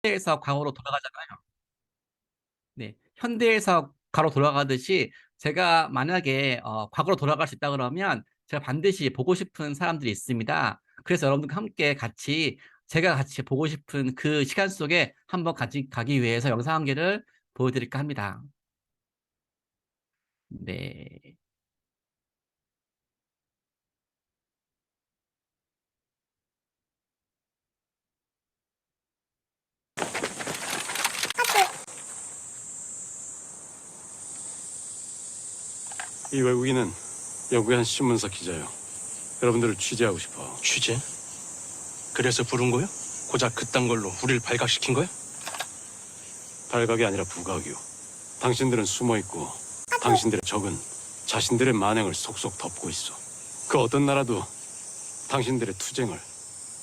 현대에서 과거로 돌아가잖아요. 네, 현대에서 과거로 돌아가듯이 제가 만약에 과거로 돌아갈 수 있다 그러면 제가 반드시 보고 싶은 사람들이 있습니다. 그래서 여러분들과 함께 같이 제가 같이 보고 싶은 그 시간 속에 한번 같이 가기 위해서 영상 한 개를 보여드릴까 합니다. 네. 이 외국인은 영국의 한 신문사 기자예요. 여러분들을 취재하고 싶어. 취재? 그래서 부른 거야? 고작 그딴 걸로 우리를 발각시킨 거야? 발각이 아니라 부각이요. 당신들은 숨어 있고 당신들의 적은 자신들의 만행을 속속 덮고 있어. 그 어떤 나라도 당신들의 투쟁을,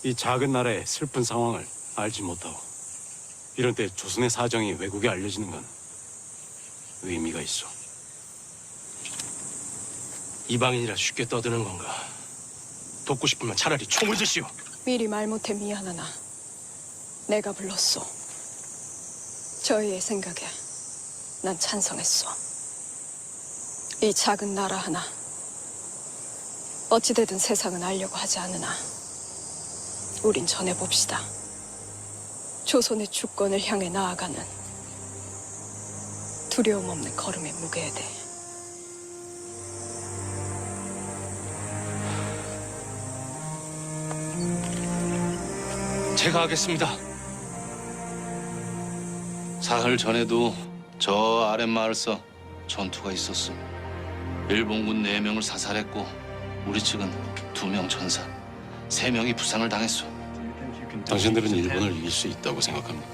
이 작은 나라의 슬픈 상황을 알지 못하고, 이런 때 조선의 사정이 외국에 알려지는 건 의미가 있어. 이방인이라 쉽게 떠드는 건가? 돕고 싶으면 차라리 총을 드시오. 미리 말 못해 미안하나 내가 불렀소. 저희의 생각에 난 찬성했소. 이 작은 나라 하나 어찌되든 세상은 알려고 하지 않으나 우린 전해봅시다. 조선의 주권을 향해 나아가는 두려움 없는 걸음의 무게에 대해. 제가 하겠습니다. 사흘 전에도 저 아랫마을서 전투가 있었어. 일본군 4명을 사살했고 우리 측은 2명 전사, 3명이 부상을 당했어. 당신들은 일본을 이길 수 있다고 생각합니까?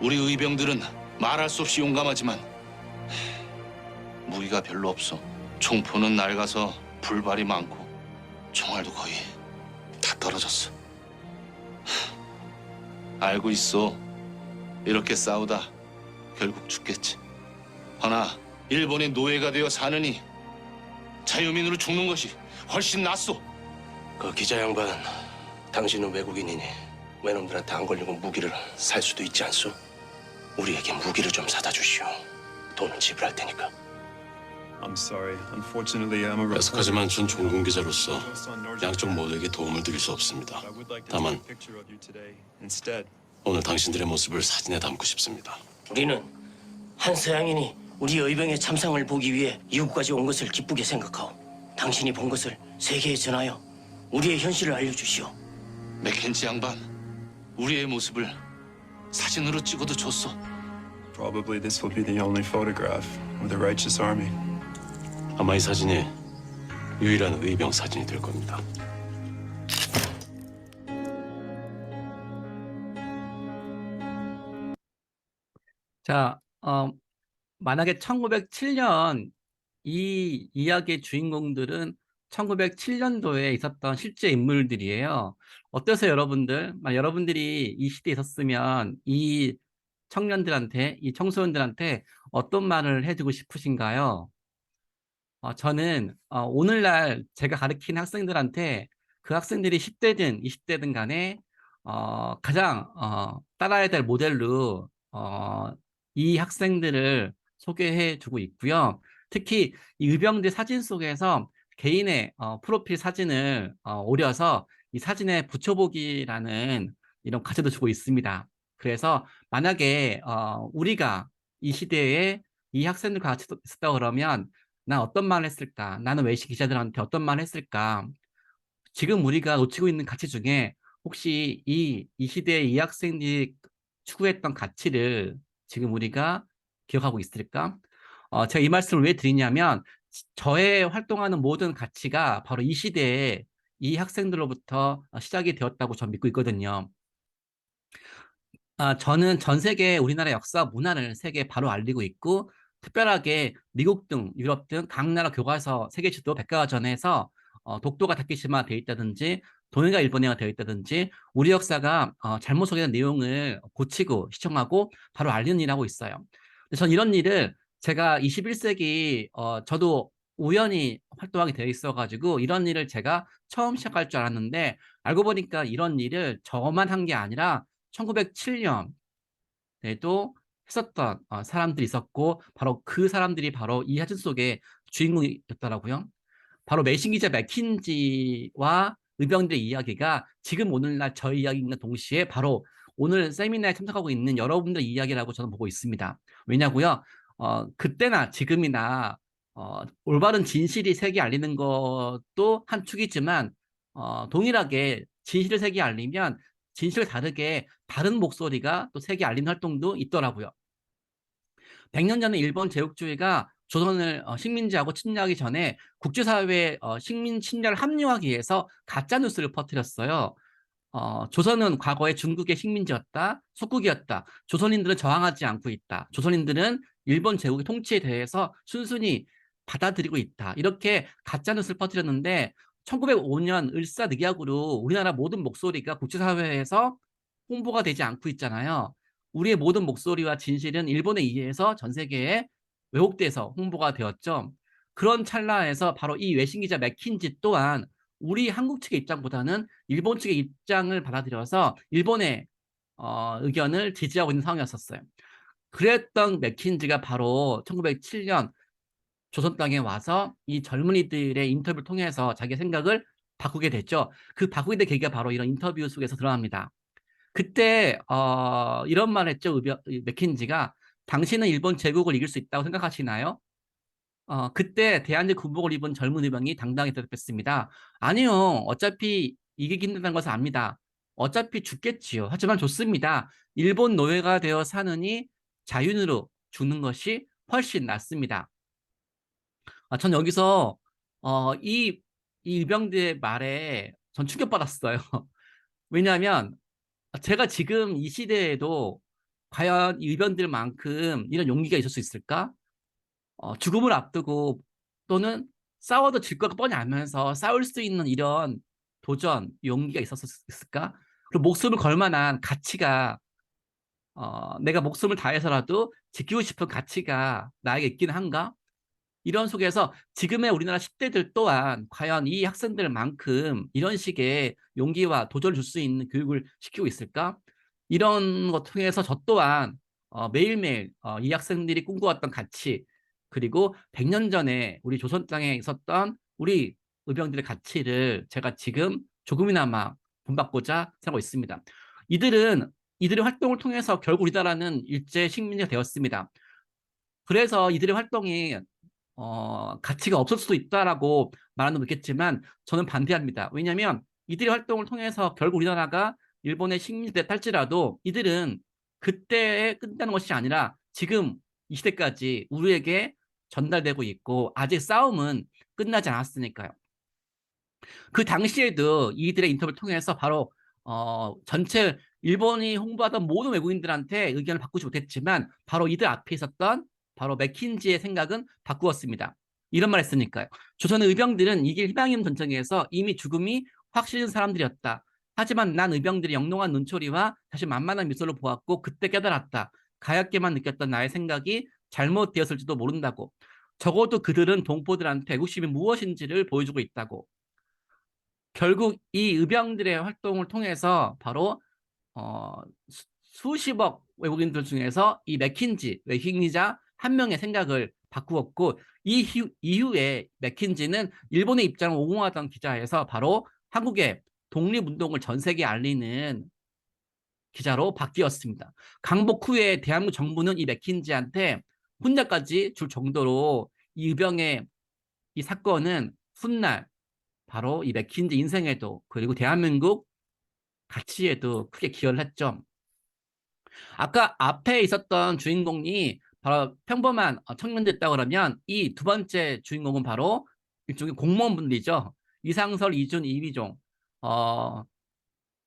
우리 의병들은 말할 수 없이 용감하지만 무기가 별로 없어. 총포는 낡아서 불발이 많고 총알도 거의 다 떨어졌어. 알고 있어. 이렇게 싸우다 결국 죽겠지. 허나 일본의 노예가 되어 사느니 자유민으로 죽는 것이 훨씬 낫소. 그 기자 양반, 당신은 외국인이니 외놈들한테 안 걸리고 무기를 살 수도 있지 않소? 우리에게 무기를 좀 사다 주시오. 돈은 지불할 테니까. 야속하지만 전 종군 기자로서 양쪽 모두에게 도움을 드릴 수 없습니다. 다만 오늘 당신들의 모습을 사진에 담고 싶습니다. 우리는 한 서양인이 우리 의병의 참상을 보기 위해 이곳까지 온 것을 기쁘게 생각하오. 당신이 본 것을 세계에 전하여 우리의 현실을 알려주시오. 맥켄지 양반, 우리의 모습을 사진으로 찍어도 좋소. Probably this will be the only photograph of the righteous army. 아마 이 사진이 유일한 의병 사진이 될 겁니다. 자, 만약에 1907년 이 이야기의 주인공들은 1907년도에 있었던 실제 인물들이에요. 어떠세요, 여러분들? 여러분들이 이 시대에 있었으면 이 청년들한테, 이 청소년들한테 어떤 말을 해주고 싶으신가요? 저는 오늘날 제가 가르치는 학생들한테 그 학생들이 10대든 20대든 간에 가장 따라야 될 모델로 이 학생들을 소개해 주고 있고요. 특히 이 의병대 사진 속에서 개인의 프로필 사진을 오려서 이 사진에 붙여보기라는 이런 과제도 주고 있습니다. 그래서 만약에 우리가 이 시대에 이 학생들과 같이 있었다 그러면 난 어떤 말을 했을까? 나는 외신 기자들한테 어떤 말을 했을까? 지금 우리가 놓치고 있는 가치 중에 혹시 이 시대의 이 학생들이 추구했던 가치를 지금 우리가 기억하고 있을까? 제가 이 말씀을 왜 드리냐면 저의 활동하는 모든 가치가 바로 이 시대에 이 학생들로부터 시작이 되었다고 저는 믿고 있거든요. 저는 전 세계 우리나라 역사 문화를 세계에 바로 알리고 있고 특별하게 미국 등 유럽 등 각 나라 교과서 세계 지도 백과사전에서 독도가 다케시마 되어 있다든지 동해가 일본해가 되어 있다든지 우리 역사가 잘못 소개된 내용을 고치고 시청하고 바로 알리는 일을 하고 있어요. 근데 전 이런 일을 제가 21세기 저도 우연히 활동하게 되어 있어가지고 이런 일을 제가 처음 시작할 줄 알았는데 알고 보니까 이런 일을 저만 한 게 아니라 1907년 전에도 했었던 사람들이 있었고 바로 그 사람들이 바로 이 사진 속의 주인공이었더라고요. 바로 메신기자 맥킨지와 의병들의 이야기가 지금 오늘날 저희 이야기과 동시에 바로 오늘 세미나에 참석하고 있는 여러분들의 이야기라고 저는 보고 있습니다. 왜냐고요? 그때나 지금이나 올바른 진실이 세계 알리는 것도 한 축이지만 동일하게 진실을 세계 알리면 진실을 다르게 다른 목소리가 또 세계 알리는 활동도 있더라고요. 100년 전에 일본 제국주의가 조선을 식민지하고 침략하기 전에 국제사회에 식민 침략을 합리화하기 위해서 가짜 뉴스를 퍼뜨렸어요. 조선은 과거에 중국의 식민지였다, 속국이었다. 조선인들은 저항하지 않고 있다. 조선인들은 일본 제국의 통치에 대해서 순순히 받아들이고 있다. 이렇게 가짜 뉴스를 퍼뜨렸는데 1905년 을사늑약으로 우리나라 모든 목소리가 국제사회에서 홍보가 되지 않고 있잖아요. 우리의 모든 목소리와 진실은 일본에 의해서 전 세계에 왜곡돼서 홍보가 되었죠. 그런 찰나에서 바로 이 외신 기자 맥킨지 또한 우리 한국 측의 입장보다는 일본 측의 입장을 받아들여서 일본의 의견을 지지하고 있는 상황이었었어요. 그랬던 맥킨지가 바로 1907년 조선 땅에 와서 이 젊은이들의 인터뷰를 통해서 자기 생각을 바꾸게 됐죠. 그 바꾸게 된 계기가 바로 이런 인터뷰 속에서 드러납니다. 그때 이런 말 했죠. 맥킨지가 당신은 일본 제국을 이길 수 있다고 생각하시나요? 그때 대한민국 군복을 입은 젊은 의병이 당당히 대답했습니다. 아니요. 어차피 이기기 힘들다는 것을 압니다. 어차피 죽겠지요. 하지만 좋습니다. 일본 노예가 되어 사느니 자윤으로 죽는 것이 훨씬 낫습니다. 전 여기서 이 의병들의 말에 전 충격받았어요. 왜냐하면 제가 지금 이 시대에도 과연 이 의병들만큼 이런 용기가 있을 수 있을까? 죽음을 앞두고 또는 싸워도 질 것 뻔히 알면서 싸울 수 있는 이런 도전, 용기가 있었을까? 그리고 목숨을 걸 만한 가치가 내가 목숨을 다해서라도 지키고 싶은 가치가 나에게 있기는 한가? 이런 속에서 지금의 우리나라 10대들 또한 과연 이 학생들만큼 이런 식의 용기와 도전을 줄 수 있는 교육을 시키고 있을까? 이런 것 통해서 저 또한 매일매일 이 학생들이 꿈꿔왔던 가치 그리고 100년 전에 우리 조선 땅에 있었던 우리 의병들의 가치를 제가 지금 조금이나마 본받고자 생각하고 있습니다. 이들의 활동을 통해서 결국 우리나라는 일제 식민지가 되었습니다. 그래서 이들의 활동이 가치가 없을 수도 있다라고 말하는 건 있겠지만 저는 반대합니다. 왜냐하면 이들의 활동을 통해서 결국 우리나라가 일본의 식민지에 탈지라도 이들은 그때에 끝나는 것이 아니라 지금 이 시대까지 우리에게 전달되고 있고 아직 싸움은 끝나지 않았으니까요. 그 당시에도 이들의 인터뷰를 통해서 바로 전체 일본이 홍보하던 모든 외국인들한테 의견을 바꾸지 못했지만 바로 이들 앞에 있었던 바로 맥킨지의 생각은 바꾸었습니다. 이런 말 했으니까요. 조선의 의병들은 이길 희망이 없는 전쟁에서 이미 죽음이 확실한 사람들이었다. 하지만 난 의병들이 영롱한 눈초리와 다시 만만한 미소를 보았고 그때 깨달았다. 가엾게만 느꼈던 나의 생각이 잘못되었을지도 모른다고. 적어도 그들은 동포들한테 애국심이 무엇인지를 보여주고 있다고. 결국 이 의병들의 활동을 통해서 바로 수십억 외국인들 중에서 이 맥킨지 외신기자 한 명의 생각을 바꾸었고 이후에 맥킨지는 일본의 입장을 옹호하던 기자에서 바로 한국의 독립운동을 전 세계에 알리는 기자로 바뀌었습니다. 강복 후에 대한민국 정부는 이 맥킨지한테 훈장까지 줄 정도로 이 의병의 이 사건은 훗날 바로 이 맥킨지 인생에도 그리고 대한민국 가치에도 크게 기여를 했죠. 아까 앞에 있었던 주인공이 바로 평범한 청년들이었다 그러면 이 두 번째 주인공은 바로 일종의 공무원분들이죠. 이상설, 이준, 이휘종.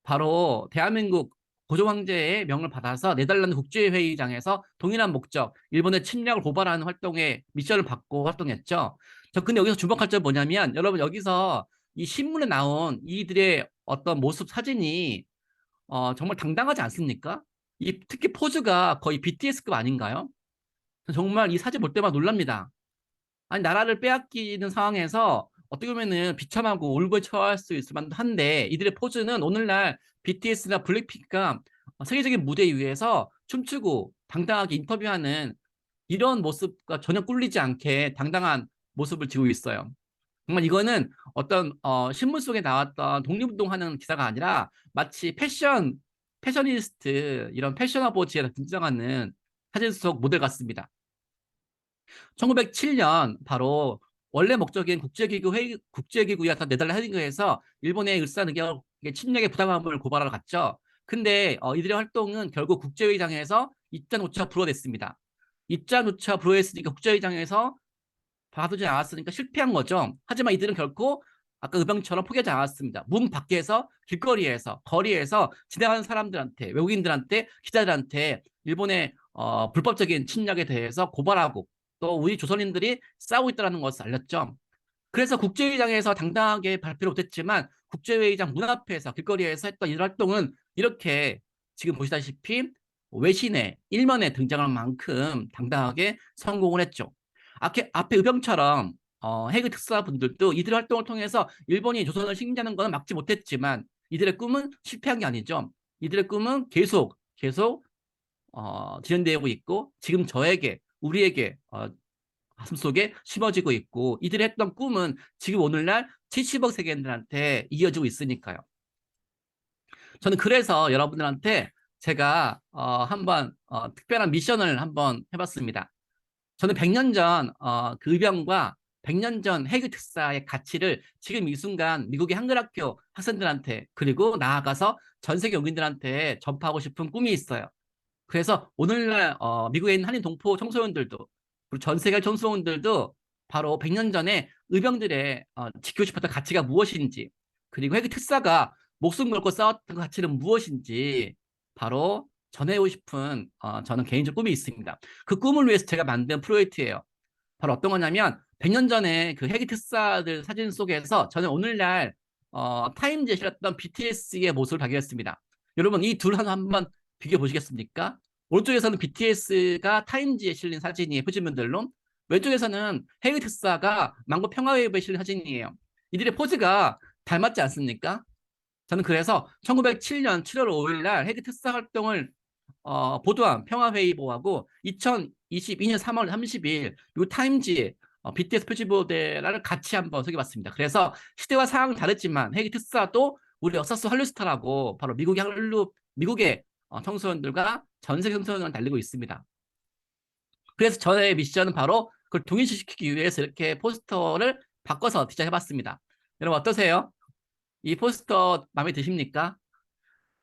바로 대한민국 고종황제의 명을 받아서 네덜란드 국제회의장에서 동일한 목적, 일본의 침략을 고발하는 활동에 미션을 받고 활동했죠. 저 근데 여기서 주목할 점은 뭐냐면 여러분 여기서 이 신문에 나온 이들의 어떤 모습 사진이 정말 당당하지 않습니까? 특히 포즈가 거의 BTS급 아닌가요? 정말 이 사진 볼 때마다 놀랍니다. 아니 나라를 빼앗기는 상황에서 어떻게 보면은 비참하고 울고에 처할 수 있을 만도 한데 이들의 포즈는 오늘날 BTS나 블랙핑크가 세계적인 무대 위에서 춤추고 당당하게 인터뷰하는 이런 모습과 전혀 꿀리지 않게 당당한 모습을 지고 있어요. 정말 이거는 어떤 신문 속에 나왔던 독립운동하는 기사가 아니라 마치 패셔니스트 이런 패션 아버지에 등장하는 사진 속 모델 같습니다. 1907년 바로 원래 목적인 국제기구였던 네덜란드에서 일본의 일산의격의 침략의 부당함을 고발하러 갔죠. 근데 이들의 활동은 결국 국제회의장에서 입장조차 불허됐습니다. 입장조차 불허했으니까 국제회의장에서 봐두지 않았으니까 실패한 거죠. 하지만 이들은 결코 아까 의병처럼 포기하지 않았습니다. 문 밖에서 길거리에서 거리에서 지나가는 사람들한테 외국인들한테 기자들한테 일본의 불법적인 침략에 대해서 고발하고 또 우리 조선인들이 싸우고 있다는 것을 알렸죠. 그래서 국제회의장에서 당당하게 발표를 못했지만 국제회의장 문 앞에서 길거리에서 했던 이 활동은 이렇게 지금 보시다시피 외신의 일면에 등장할 만큼 당당하게 성공을 했죠. 앞에 의병처럼 해외 특사분들도 이들의 활동을 통해서 일본이 조선을 식민지하는 것은 막지 못했지만 이들의 꿈은 실패한 게 아니죠. 이들의 꿈은 계속 지연되고 있고 지금 우리에게 가슴속에 심어지고 있고 이들이 했던 꿈은 지금 오늘날 70억 세계인들한테 이어지고 있으니까요. 저는 그래서 여러분들한테 제가 한번 특별한 미션을 한번 해봤습니다. 저는 100년 전 그 의병과 100년 전 해외 특사의 가치를 지금 이 순간 미국의 한글학교 학생들한테 그리고 나아가서 전 세계 국민들한테 전파하고 싶은 꿈이 있어요. 그래서 오늘날 미국에 있는 한인 동포 청소년들도 그리고 전 세계 청소년들도 바로 100년 전에 의병들의 지키고 싶었던 가치가 무엇인지 그리고 해외 특사가 목숨 걸고 싸웠던 가치는 무엇인지 바로 전해오고 싶은 저는 개인적 꿈이 있습니다. 그 꿈을 위해서 제가 만든 프로젝트예요. 바로 어떤 거냐면 100년 전에 그 해외 특사들 사진 속에서 저는 오늘날 타임즈에 실었던 BTS의 모습을 발견했습니다. 여러분 이 둘 한번 비교해 보시겠습니까? 오른쪽에서는 BTS가 타임지에 실린 사진이에요. 표지면들로. 왼쪽에서는 해외 특사가 망고 평화웨이브에 실린 사진이에요. 이들의 포즈가 닮았지 않습니까? 저는 그래서 1907년 7월 5일 날 해외 특사 활동을 보도한 평화웨이브하고 2022년 3월 30일 이 타임지에 BTS 표지모델을 같이 한번 소개해봤습니다. 그래서 시대와 상황은 다르지만 해외 특사도 우리 역사 속 한류스타라고 바로 미국의 청소년들과 전 세계 청소년을 달리고 있습니다. 그래서 저의 미션은 바로 그걸 동일시키기 위해서 이렇게 포스터를 바꿔서 디자인해봤습니다. 여러분 어떠세요? 이 포스터 마음에 드십니까?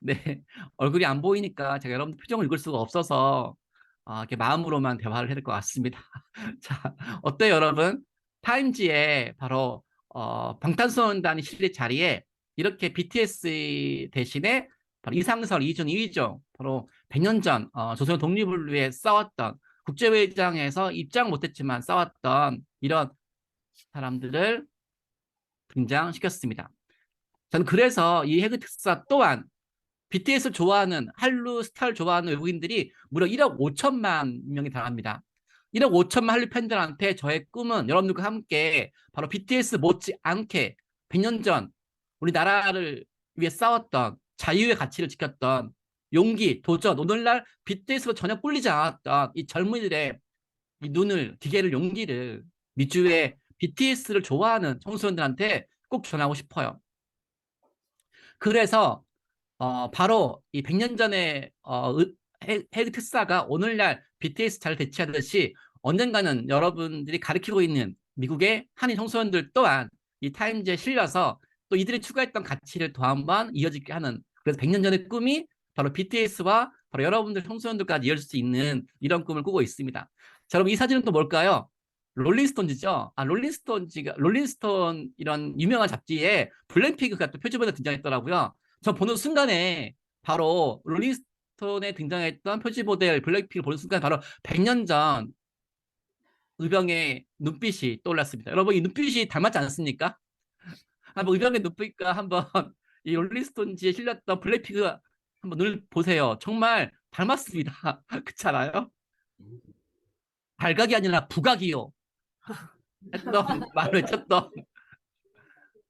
네, 얼굴이 안 보이니까 제가 여러분 표정을 읽을 수가 없어서 이렇게 마음으로만 대화를 해야 될 것 같습니다. 자, 어때요, 여러분? 타임지에 바로 방탄소년단이 실린 자리에 이렇게 BTS 대신에 바로 이상설, 이준, 이휘종 바로 100년 전 조선 독립을 위해 싸웠던 국제회의장에서 입장 못했지만 싸웠던 이런 사람들을 등장시켰습니다. 저는 그래서 이 해그 특사 또한 BTS를 좋아하는 한류 스타를 좋아하는 외국인들이 무려 1억 5천만 명이 달합니다. 1억 5천만 한류 팬들한테 저의 꿈은 여러분들과 함께 바로 BTS 못지않게 100년 전 우리나라를 위해 싸웠던 자유의 가치를 지켰던 용기, 도전, 오늘날 BTS로 전혀 꿀리지 않았던 이 젊은이들의 이 눈을, 기계를, 용기를 미주의 BTS를 좋아하는 청소년들한테 꼭 전하고 싶어요. 그래서 바로 이 100년 전에 해외 특사가 오늘날 BTS 잘 대체하듯이 언젠가는 여러분들이 가리키고 있는 미국의 한인 청소년들 또한 이 타임즈에 실려서 또 이들이 추구했던 가치를 또 한 번 이어지게 하는 그래서 100년 전의 꿈이 바로 BTS와 바로 여러분들 청소년들까지 이어질 수 있는 이런 꿈을 꾸고 있습니다. 자, 여러분 이 사진은 또 뭘까요? 롤링스톤즈죠. 롤링스톤 이런 유명한 잡지에 블랙핑크가 또 표지본에 등장했더라고요. 저 보는 순간에 바로 롤링스톤에 등장했던 표지 모델 블랙핑크를 보는 순간 바로 100년 전 의병의 눈빛이 떠올랐습니다. 여러분 이 눈빛이 닮았지 않습니까? 한번 의병의 눈빛과 한번 이 롤링스톤지에 실렸던 블랙핑크 한번 눈을 보세요. 정말 닮았습니다. 그렇지 않아요? 발각이 아니라 부각이요. 했던 말을 했던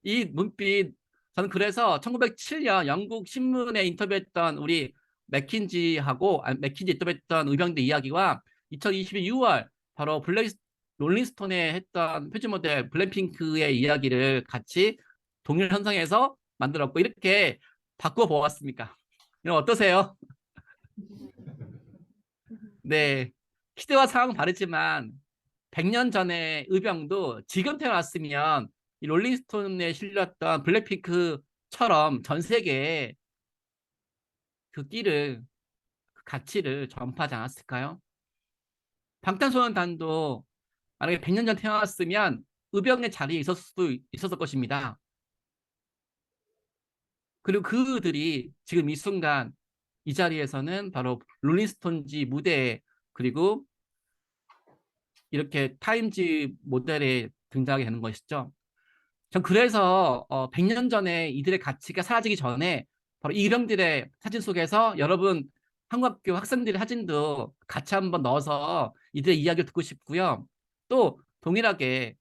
이 눈빛 저는 그래서 1907년 영국 신문에 인터뷰했던 우리 맥킨지 인터뷰했던 의병대 이야기와 2022 6월 바로 롤링스톤에 했던 표지 모델 블랙핑크의 이야기를 같이 동일 현상에서 만들었고 이렇게 바꾸어 보았습니까? 이거 어떠세요? 네, 시대와 상황은 다르지만 100년 전의 의병도 지금 태어났으면 이 롤링스톤에 실렸던 블랙핑크처럼 전 세계에 그 끼를, 그 가치를 전파하지 않았을까요? 방탄소년단도 만약에 100년 전 태어났으면 의병의 자리에 있었을 것입니다. 그리고 그들이 지금 이 순간 이 자리에서는 바로 롤링스톤지 무대에 그리고 이렇게 타임지 모델에 등장하게 되는 것이죠. 전 그래서 100년 전에 이들의 가치가 사라지기 전에 바로 이 일병들의 사진 속에서 여러분 한국학교 학생들의 사진도 같이 한번 넣어서 이들의 이야기를 듣고 싶고요. 또 동일하게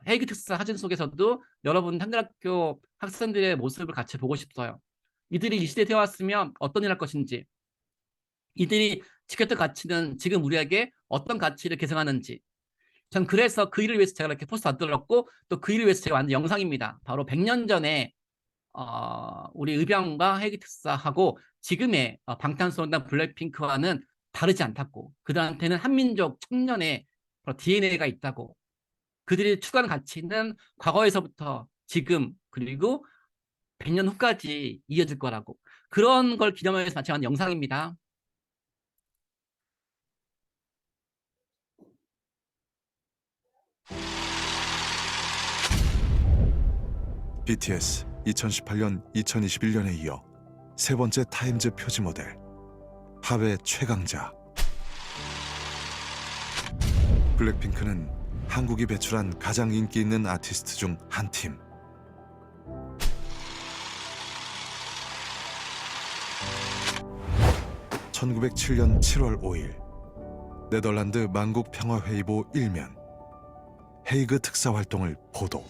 헤이그 특사 사진 속에서도 여러분 한국학교 학생들의 모습을 같이 보고 싶어요. 이들이 이 시대에 태어났으면 어떤 일 할 것인지, 이들이 지켰던 가치는 지금 우리에게 어떤 가치를 계승하는지, 전 그래서 그 일을 위해서 제가 이렇게 포스터 만들었고 또 그 일을 위해서 제가 만든 영상입니다. 바로 100년 전에 우리 의병과 헬기 특사하고 지금의 방탄소년단 블랙핑크와는 다르지 않다고, 그들한테는 한민족 청년의 DNA가 있다고, 그들이 추구하는 가치는 과거에서부터 지금 그리고 100년 후까지 이어질 거라고, 그런 걸 기념하면서 마치는 영상입니다. BTS 2018년, 2021년에 이어 세 번째 타임즈 표지 모델, 합의 최강자. 블랙핑크는 한국이 배출한 가장 인기 있는 아티스트 중 한 팀. (1907년 7월 5일) 네덜란드 만국 평화회의보 1면, 헤이그 특사 활동을 보도.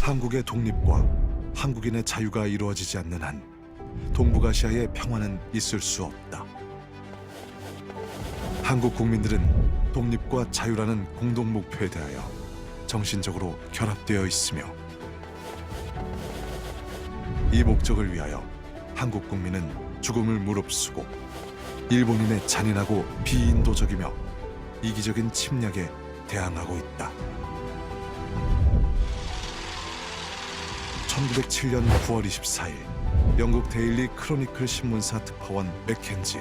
한국의 독립과 한국인의 자유가 이루어지지 않는 한 동북아시아의 평화는 있을 수 없다. 한국 국민들은 독립과 자유라는 공동 목표에 대하여 정신적으로 결합되어 있으며, 이 목적을 위하여 한국 국민은 죽음을 무릅쓰고 일본인의 잔인하고 비인도적이며 이기적인 침략에 대항하고 있다. 1907년 9월 24일 영국 데일리 크로니클 신문사 특파원 맥켄지,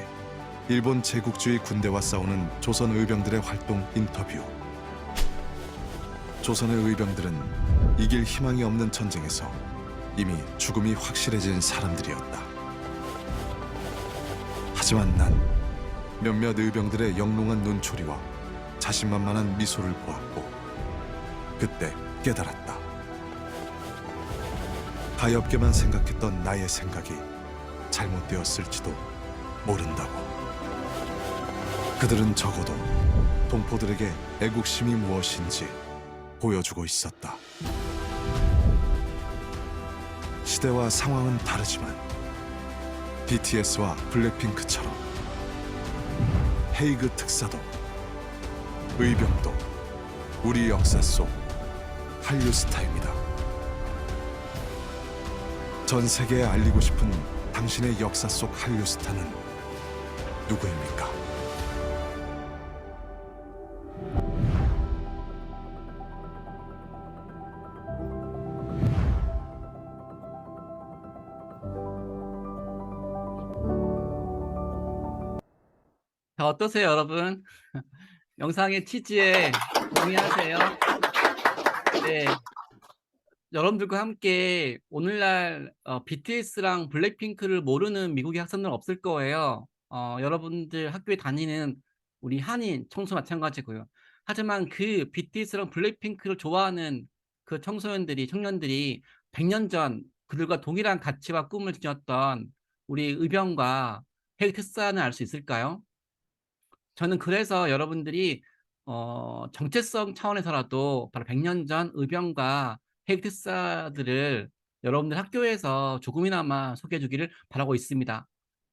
일본 제국주의 군대와 싸우는 조선 의병들의 활동 인터뷰. 조선의 의병들은 이길 희망이 없는 전쟁에서 이미 죽음이 확실해진 사람들이었다. 하지만 난 몇몇 의병들의 영롱한 눈초리와 자신만만한 미소를 보았고 그때 깨달았다. 가엾게만 생각했던 나의 생각이 잘못되었을지도 모른다고. 그들은 적어도 동포들에게 애국심이 무엇인지 보여주고 있었다. 시대와 상황은 다르지만 BTS와 블랙핑크처럼 헤이그 특사도 의병도 우리 역사 속 한류 스타입니다. 전 세계에 알리고 싶은 당신의 역사 속 한류 스타는 누구입니까? 자, 어떠세요, 여러분? 영상의 취지에 동의하세요? 네. 여러분들과 함께 오늘날 BTS랑 블랙핑크를 모르는 미국의 학생들은 없을 거예요. 여러분들 학교에 다니는 우리 한인 청소 마찬가지고요. 하지만 그 BTS랑 블랙핑크를 좋아하는 그 청년들이 100년 전 그들과 동일한 가치와 꿈을 지녔던 우리 의병과 핵 특사는 알 수 있을까요? 저는 그래서 여러분들이 정체성 차원에서라도 바로 100년 전 의병과 핵 특사들을 여러분들 학교에서 조금이나마 소개해 주기를 바라고 있습니다.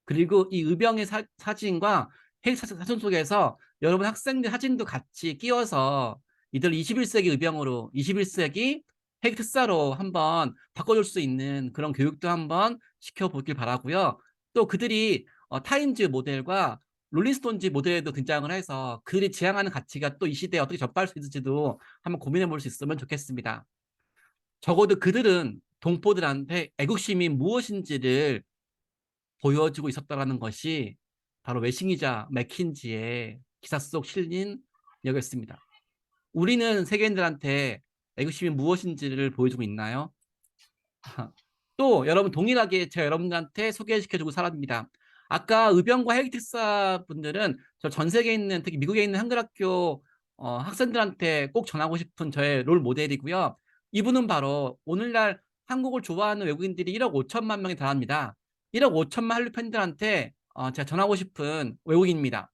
그리고 이 의병의 사진과 사진 속에서 여러분 학생들 사진도 같이 끼워서 이들 21세기 의병으로 21세기 핵 특사로 한번 바꿔줄 수 있는 그런 교육도 한번 시켜보길 바라고요. 또 그들이 타임즈 모델과 롤링스톤즈 모델에도 등장을 해서 그들이 지향하는 가치가 또 이 시대에 어떻게 접할 수 있을지도 한번 고민해 볼 수 있으면 좋겠습니다. 적어도 그들은 동포들한테 애국심이 무엇인지를 보여주고 있었다는 것이 바로 외신기자 맥킨지의 기사 속 실린 이야기였습니다. 우리는 세계인들한테 애국심이 무엇인지를 보여주고 있나요? 또 여러분 동일하게 제가 여러분들한테 소개시켜주고 살았습니다. 아까 의병과 헬기특사 분들은 저 전 세계에 있는 특히 미국에 있는 한글학교 학생들한테 꼭 전하고 싶은 저의 롤 모델이고요. 이분은 바로 오늘날 한국을 좋아하는 외국인들이 1억 5천만 명에 달합니다. 1억 5천만 한류 팬들한테 제가 전하고 싶은 외국인입니다.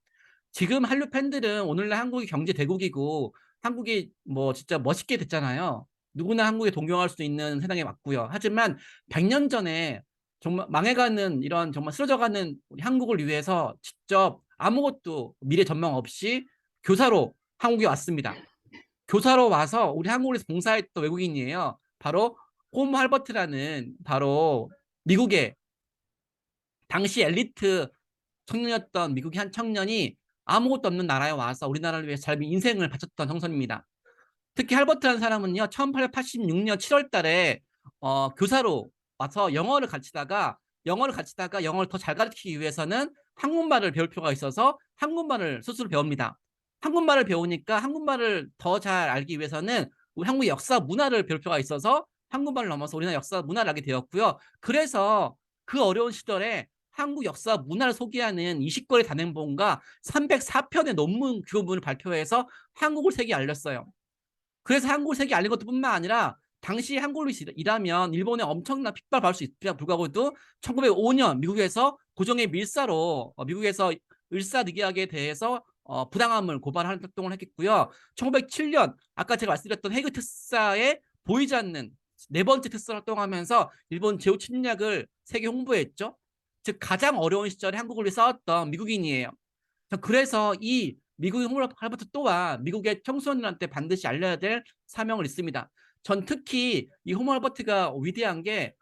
지금 한류 팬들은 오늘날 한국이 경제 대국이고 한국이 뭐 진짜 멋있게 됐잖아요. 누구나 한국에 동경할 수 있는 세상에 왔고요. 하지만 100년 전에 정말 망해가는 이런 정말 쓰러져가는 우리 한국을 위해서 직접 아무것도 미래 전망 없이 교사로 한국에 왔습니다. 교사로 와서 우리 한국에서 봉사했던 외국인이에요. 바로 홈 할버트라는 바로 미국의 당시 엘리트 청년이었던 미국의 한 청년이 아무것도 없는 나라에 와서 우리나라를 위해서 삶의 인생을 바쳤던 청선입니다. 특히 할버트라는 사람은요, 1886년 7월 달에 교사로 와서 영어를 더 잘 가르치기 위해서는 한국말을 배울 필요가 있어서 한국말을 스스로 배웁니다. 한국말을 배우니까 한국말을 더 잘 알기 위해서는 우리 한국의 역사 문화를 배울 필요가 있어서 한국말을 넘어서 우리나라 역사 문화를 알게 되었고요. 그래서 그 어려운 시절에 한국 역사 문화를 소개하는 20권의 단행본과 304편의 논문 교본을 발표해서 한국을 세계에 알렸어요. 그래서 한국을 세계에 알린 것뿐만 아니라 당시 한국으로 일하면 일본에 엄청난 핍박을 받을 수 있다 불구하고도 1905년 미국에서 고종의 밀사로 미국에서 을사늑약에 대해서 부당함을 고발하는 활동을 했겠고요. 1907년 아까 제가 말씀드렸던 해그 특사에 보이지 않는 네 번째 특사를 활동하면서 일본 제후 침략을 세계 홍보했죠. 즉 가장 어려운 시절에 한국을 위해 싸웠던 미국인이에요. 그래서 이 미국의 홈 할버트 또한 미국의 청소년들한테 반드시 알려야 될 사명을 있습니다. 전 특히 이 홈 할버트가 위대한 게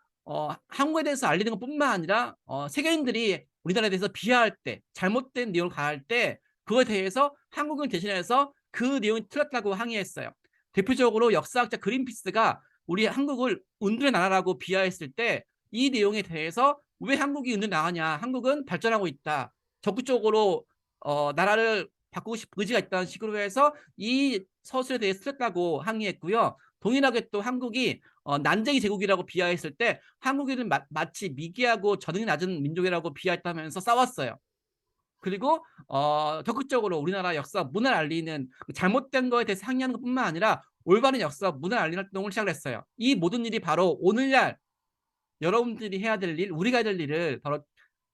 한국에 대해서 알리는 것뿐만 아니라 세계인들이 우리나라에 대해서 비하할 때 잘못된 내용을 가할 때 그거에 대해서 한국을 대신해서 그 내용이 틀렸다고 항의했어요. 대표적으로 역사학자 그린피스가 우리 한국을 은둔의 나라라고 비하했을 때 이 내용에 대해서 왜 한국이 은둔 나라냐, 한국은 발전하고 있다, 적극적으로 나라를 바꾸고 싶은 의지가 있다는 식으로 해서 이 서술에 대해 틀렸다고 항의했고요. 동일하게 또 한국이 난쟁이 제국이라고 비하했을 때 한국인은 마치 미개하고 저등이 낮은 민족이라고 비하했다면서 싸웠어요. 그리고 적극적으로 우리나라 역사 문화를 알리는 잘못된 거에 대해서 항의하는 것뿐만 아니라 올바른 역사 문화를 알리는 활동을 시작했어요. 이 모든 일이 바로 오늘날 여러분들이 해야 될 일, 우리가 해야 될 일을 바로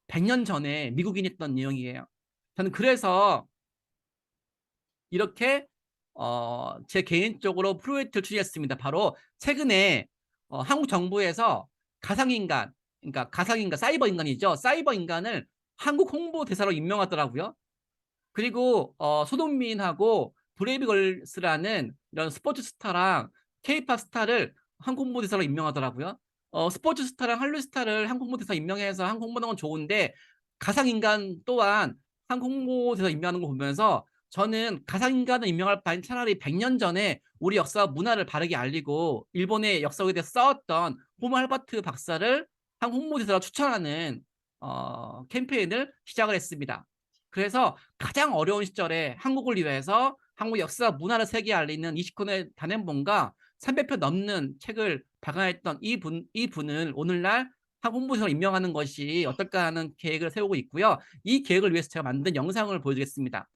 100년 전에 미국인이 했던 내용이에요. 저는 그래서 이렇게 제 개인적으로 프로젝트를 추진했습니다. 바로 최근에 한국 정부에서 가상인간, 그러니까 가상인간, 사이버 인간이죠. 사이버 인간을 한국 홍보대사로 임명하더라고요. 그리고 손흥민하고 브레이브걸스라는 이런 스포츠 스타랑 케이팝 스타를 한국 홍보대사로 임명하더라고요. 스포츠 스타랑 한류 스타를 한국 홍보대사 임명해서 한국 홍보하는 건 좋은데 가상인간 또한 한국 홍보대사 임명하는 거 보면서 저는 가상인간을 임명할 바엔 차라리 100년 전에 우리 역사 문화를 바르게 알리고 일본의 역사에 대해서 싸웠던 호모 할바트 박사를 한국 홍보대사로 추천하는 캠페인을 시작을 했습니다. 그래서 가장 어려운 시절에 한국을 위해서 한국 역사 문화를 세계에 알리는 20권의 단행본과 300편 넘는 책을 발간했던 이분을 오늘날 한국 홍보대사로 임명하는 것이 어떨까 하는 계획을 세우고 있고요. 이 계획을 위해서 제가 만든 영상을 보여드리겠습니다.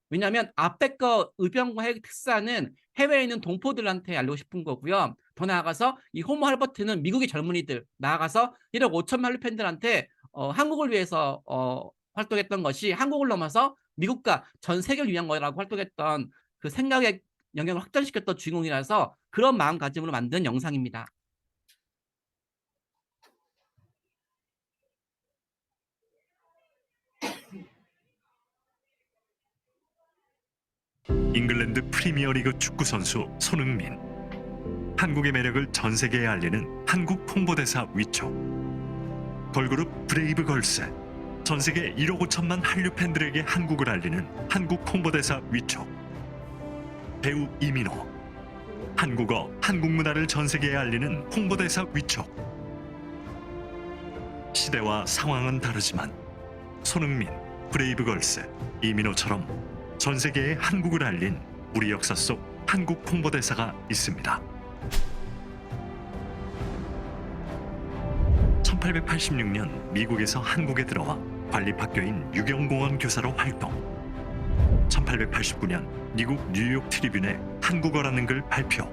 왜냐하면 앞에 거 의병과 핵 특사는 해외에 있는 동포들한테 알리고 싶은 거고요. 더 나아가서 이 호모 할버트는 미국의 젊은이들, 나아가서 1억 5천만 한류 팬들한테 한국을 위해서 활동했던 것이 한국을 넘어서 미국과 전 세계를 위한 거라고 활동했던 그 생각의 영역을 확장시켰던 주인공이라서 그런 마음가짐으로 만든 영상입니다. 잉글랜드 프리미어리그 축구 선수 손흥민. 한국의 매력을 전 세계에 알리는 한국 홍보대사 위촉. 걸그룹 브레이브 걸스. 전 세계 1억 5천만 한류 팬들에게 한국을 알리는 한국 홍보대사 위촉. 배우 이민호. 한국어, 한국 문화를 전 세계에 알리는 홍보대사 위촉. 시대와 상황은 다르지만 손흥민, 브레이브 걸스, 이민호처럼 전 세계에 한국을 알린 우리 역사 속 한국 홍보대사가 있습니다. 1886년 미국에서 한국에 들어와 관립학교인 유경공원 교사로 활동. 1889년 미국 뉴욕 트리뷴에 한국어라는 글 발표.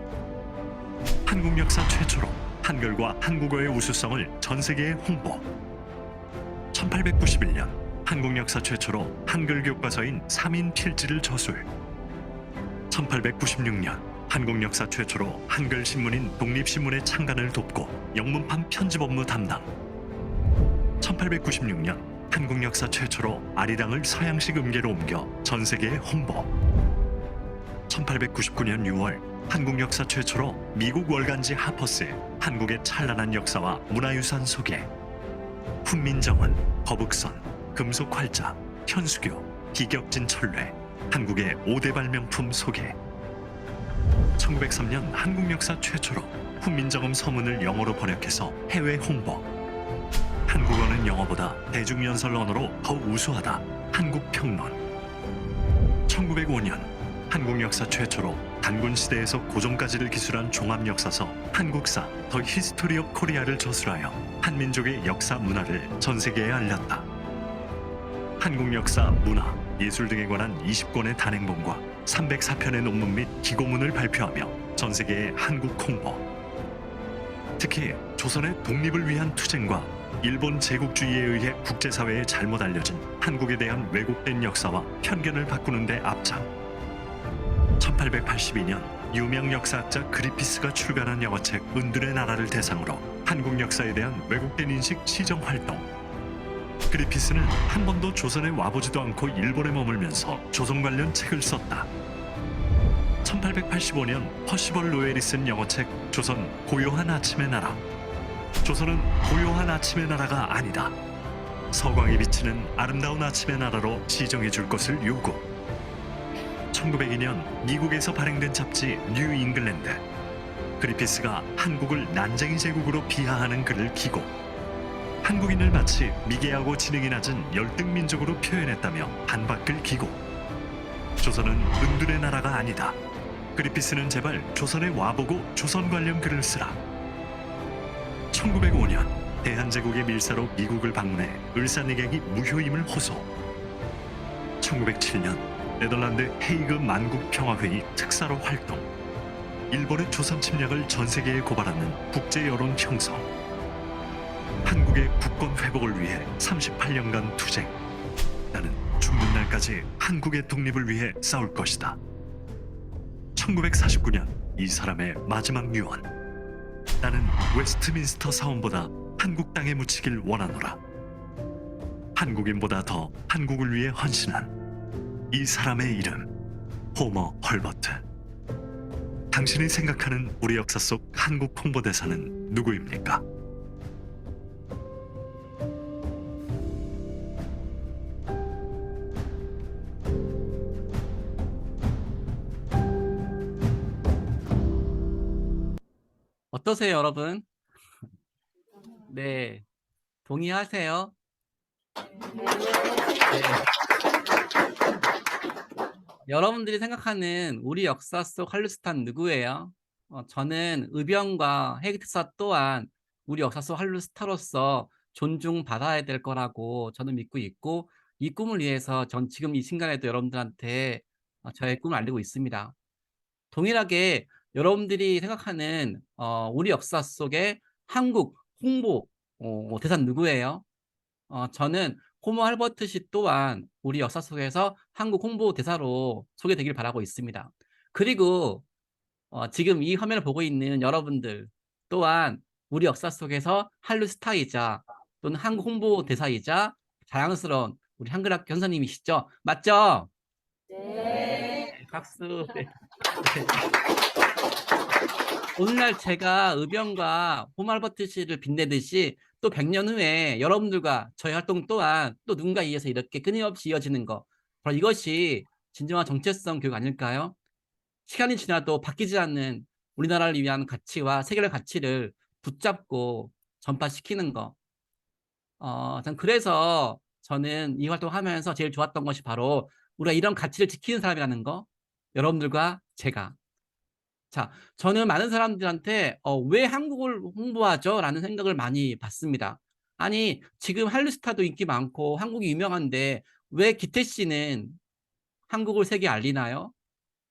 한국 역사 최초로 한글과 한국어의 우수성을 전 세계에 홍보. 1891년 한국 역사 최초로 한글 교과서인 3인 필지를 저술. 1896년 한국 역사 최초로 한글 신문인 독립신문의 창간을 돕고 영문판 편집 업무 담당. 1896년 한국 역사 최초로 아리랑을 서양식 음계로 옮겨 전 세계에 홍보. 1899년 6월 한국 역사 최초로 미국 월간지 하퍼스에 한국의 찬란한 역사와 문화유산 소개. 훈민정음, 거북선, 금속활자, 현수교, 기격진 철례, 한국의 5대 발명품 소개. 1903년 한국 역사 최초로 훈민정음 서문을 영어로 번역해서 해외 홍보. 한국어는 영어보다 대중연설 언어로 더욱 우수하다. 한국평론. 1905년 한국 역사 최초로 단군 시대에서 고종까지를 기술한 종합역사서 한국사 더 히스토리 오브 코리아를 저술하여 한민족의 역사 문화를 전 세계에 알렸다. 한국 역사, 문화, 예술 등에 관한 20권의 단행본과 304편의 논문 및 기고문을 발표하며 전 세계의 한국 홍보. 특히 조선의 독립을 위한 투쟁과 일본 제국주의에 의해 국제사회에 잘못 알려진 한국에 대한 왜곡된 역사와 편견을 바꾸는 데 앞장. 1882년 유명 역사학자 그리피스가 출간한 영어책 은둔의 나라를 대상으로 한국 역사에 대한 왜곡된 인식 시정 활동. 그리피스는 한 번도 조선에 와보지도 않고 일본에 머물면서 조선 관련 책을 썼다. 1885년 퍼시벌 로웰이 쓴 영어책 조선 고요한 아침의 나라. 조선은 고요한 아침의 나라가 아니다. 서광이 비치는 아름다운 아침의 나라로 시정해 줄 것을 요구. 1902년 미국에서 발행된 잡지 뉴 잉글랜드. 그리피스가 한국을 난쟁이 제국으로 비하하는 글을 기고 한국인을 마치 미개하고 지능이 낮은 열등 민족으로 표현했다며 반박글 기고. 조선은 은둔의 나라가 아니다. 그리피스는 제발 조선에 와보고 조선 관련 글을 쓰라. 1905년 대한제국의 밀사로 미국을 방문해 을사늑약이 무효임을 호소. 1907년 네덜란드 헤이그 만국평화회의 특사로 활동. 일본의 조선 침략을 전 세계에 고발하는 국제 여론 형성. 한국의 국권 회복을 위해 38년간 투쟁. 나는 죽는 날까지 한국의 독립을 위해 싸울 것이다. 1949년 이 사람의 마지막 유언. 나는 웨스트민스터 사원보다 한국 땅에 묻히길 원하노라. 한국인보다 더 한국을 위해 헌신한 이 사람의 이름 호머 헐버트. 당신이 생각하는 우리 역사 속 한국 홍보대사는 누구입니까? 어떠세요, 여러분? 네, 동의하세요? 네. 여러분들이 생각하는 우리 역사 속 한류스타는 누구예요? 저는 의병과 헤이트사 또한 우리 역사 속 한류스타로서 존중받아야 될 거라고 저는 믿고 있고, 이 꿈을 위해서 전 지금 이 순간에도 여러분들한테 저의 꿈을 알리고 있습니다. 동일하게 여러분들이 생각하는 우리 역사 속의 한국 홍보 대사는 누구예요? 저는 호머 할버트 씨 또한 우리 역사 속에서 한국 홍보 대사로 소개되길 바라고 있습니다. 그리고 지금 이 화면을 보고 있는 여러분들 또한 우리 역사 속에서 한류 스타이자 또는 한국 홍보 대사이자 자랑스러운 우리 한글학교 선생님이시죠? 맞죠? 네. 박수. 네. 오늘날 제가 의병과 홈알버트 씨를 빛내듯이 또 100년 후에 여러분들과 저희 활동 또한 또 누군가에 의해서 이렇게 끊임없이 이어지는 거. 바로 이것이 진정한 정체성 교육 아닐까요? 시간이 지나도 바뀌지 않는 우리나라를 위한 가치와 세계의 가치를 붙잡고 전파시키는 거. 그래서 저는 이 활동하면서 제일 좋았던 것이 바로 우리가 이런 가치를 지키는 사람이라는 거. 여러분들과 제가. 자, 저는 많은 사람들한테 왜 한국을 홍보하죠? 라는 생각을 많이 받습니다. 아니, 지금 한류스타도 인기 많고 한국이 유명한데 왜 기태 씨는 한국을 세계에 알리나요?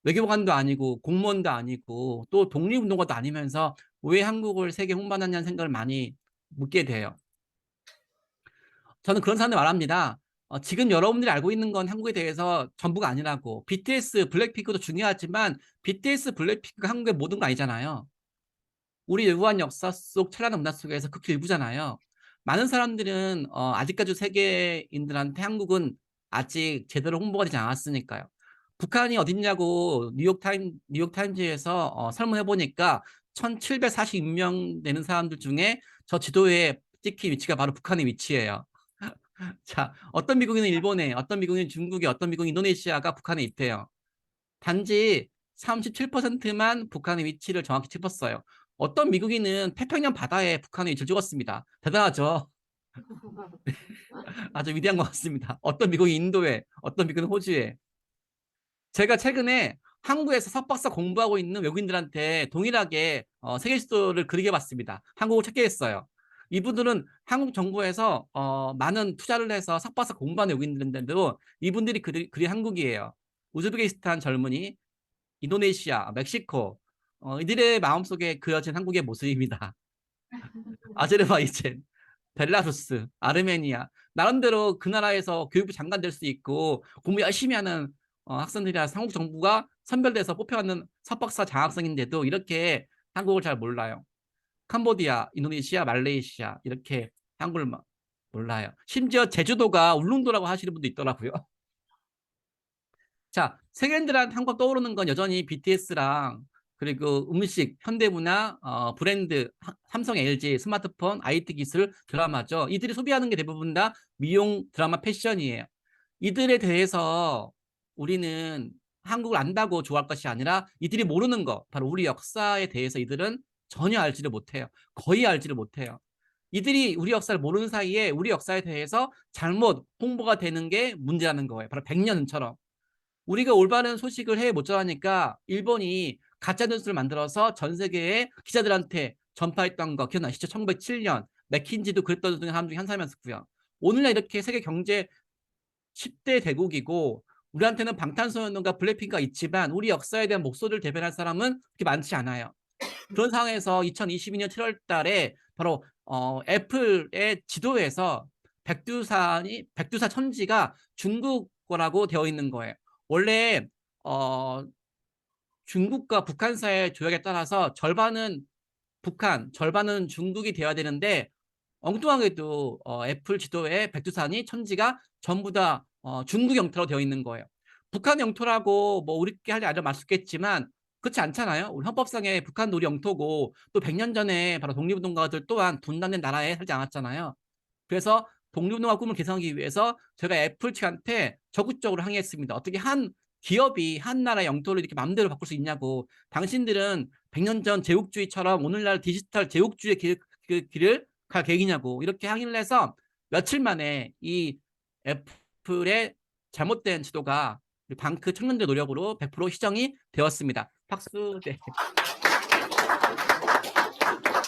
외교관도 아니고 공무원도 아니고 또 독립운동가도 아니면서 왜 한국을 세계에 홍보하느냐는 생각을 많이 묻게 돼요. 저는 그런 사람들 말합니다. 지금 여러분들이 알고 있는 건 한국에 대해서 전부가 아니라고. BTS, 블랙핑크도 중요하지만 BTS, 블랙핑크가 한국의 모든 거 아니잖아요. 우리 유구한 역사 속 찬란한 문화 속에서 극히 일부잖아요. 많은 사람들은 아직까지 세계인들한테 한국은 아직 제대로 홍보가 되지 않았으니까요. 북한이 어딨냐고 뉴욕타임즈에서 설문해 보니까 1746명 되는 사람들 중에 저 지도에 찍힌 위치가 바로 북한의 위치예요. 자, 어떤 미국인은 일본에, 어떤 미국인은 중국에, 어떤 미국인 인도네시아가 북한에 있대요. 단지 37%만 북한의 위치를 정확히 짚었어요. 어떤 미국인은 태평양 바다에 북한의 위치를 찍었습니다. 대단하죠? 아주 위대한 것 같습니다. 어떤 미국인 인도에, 어떤 미국인 호주에. 제가 최근에 한국에서 석박사 공부하고 있는 외국인들한테 동일하게 세계 지도를 그리게 봤습니다. 한국을 찾게 했어요. 이분들은 한국 정부에서 많은 투자를 해서 석박사 공부하는 외국인들인데도 이분들이 그린 한국이에요. 우즈베키스탄 젊은이, 인도네시아, 멕시코, 이들의 마음속에 그려진 한국의 모습입니다. 아제르바이잔, 벨라루스, 아르메니아. 나름대로 그 나라에서 교육부 장관 될 수 있고 공부 열심히 하는 학생들이라 한국 정부가 선별돼서 뽑혀왔는 석박사 장학생인데도 이렇게 한국을 잘 몰라요. 캄보디아, 인도네시아, 말레이시아 이렇게 한국을 몰라요. 심지어 제주도가 울릉도라고 하시는 분도 있더라고요. 자, 세계인들한테 한국 떠오르는 건 여전히 BTS랑 그리고 음식, 현대문화, 브랜드, 삼성, LG, 스마트폰, IT 기술, 드라마죠. 이들이 소비하는 게 대부분 다 미용, 드라마, 패션이에요. 이들에 대해서 우리는 한국을 안다고 좋아할 것이 아니라 이들이 모르는 거, 바로 우리 역사에 대해서 이들은 전혀 알지를 못해요. 거의 알지를 못해요. 이들이 우리 역사를 모르는 사이에 우리 역사에 대해서 잘못 홍보가 되는 게 문제라는 거예요. 바로 100년처럼. 우리가 올바른 소식을 해 못 전하니까 일본이 가짜 뉴스를 만들어서 전 세계의 기자들한테 전파했던 거 기억나시죠? 1907년 맥킨지도 그랬던 사람 중에 한 사람이었고요. 오늘날 이렇게 세계 경제 10대 대국이고 우리한테는 방탄소년단과 블랙핑크가 있지만 우리 역사에 대한 목소리를 대변할 사람은 그렇게 많지 않아요. 그런 상황에서 2022년 7월 달에 바로 애플의 지도에서 백두사 천지가 중국 거라고 되어 있는 거예요. 원래 중국과 북한 사이의 조약에 따라서 절반은 북한, 절반은 중국이 되어야 되는데 엉뚱하게도 애플 지도에 백두산이 천지가 전부 다 중국 영토로 되어 있는 거예요. 북한 영토라고 뭐 우리께 할 말 수 있겠지만 그렇지 않잖아요. 우리 헌법상에 북한도 우리 영토고 또 100년 전에 바로 독립운동가들 또한 분단된 나라에 살지 않았잖아요. 그래서 독립운동가 꿈을 개선하기 위해서 제가 애플 측한테 적극적으로 항의했습니다. 어떻게 한 기업이 한 나라의 영토를 이렇게 마음대로 바꿀 수 있냐고. 당신들은 100년 전 제국주의처럼 오늘날 디지털 제국주의의 길을 갈 계획이냐고. 이렇게 항의를 해서 며칠 만에 이 애플의 잘못된 지도가 방크 청년들 노력으로 100% 시정이 되었습니다. 박수. 네.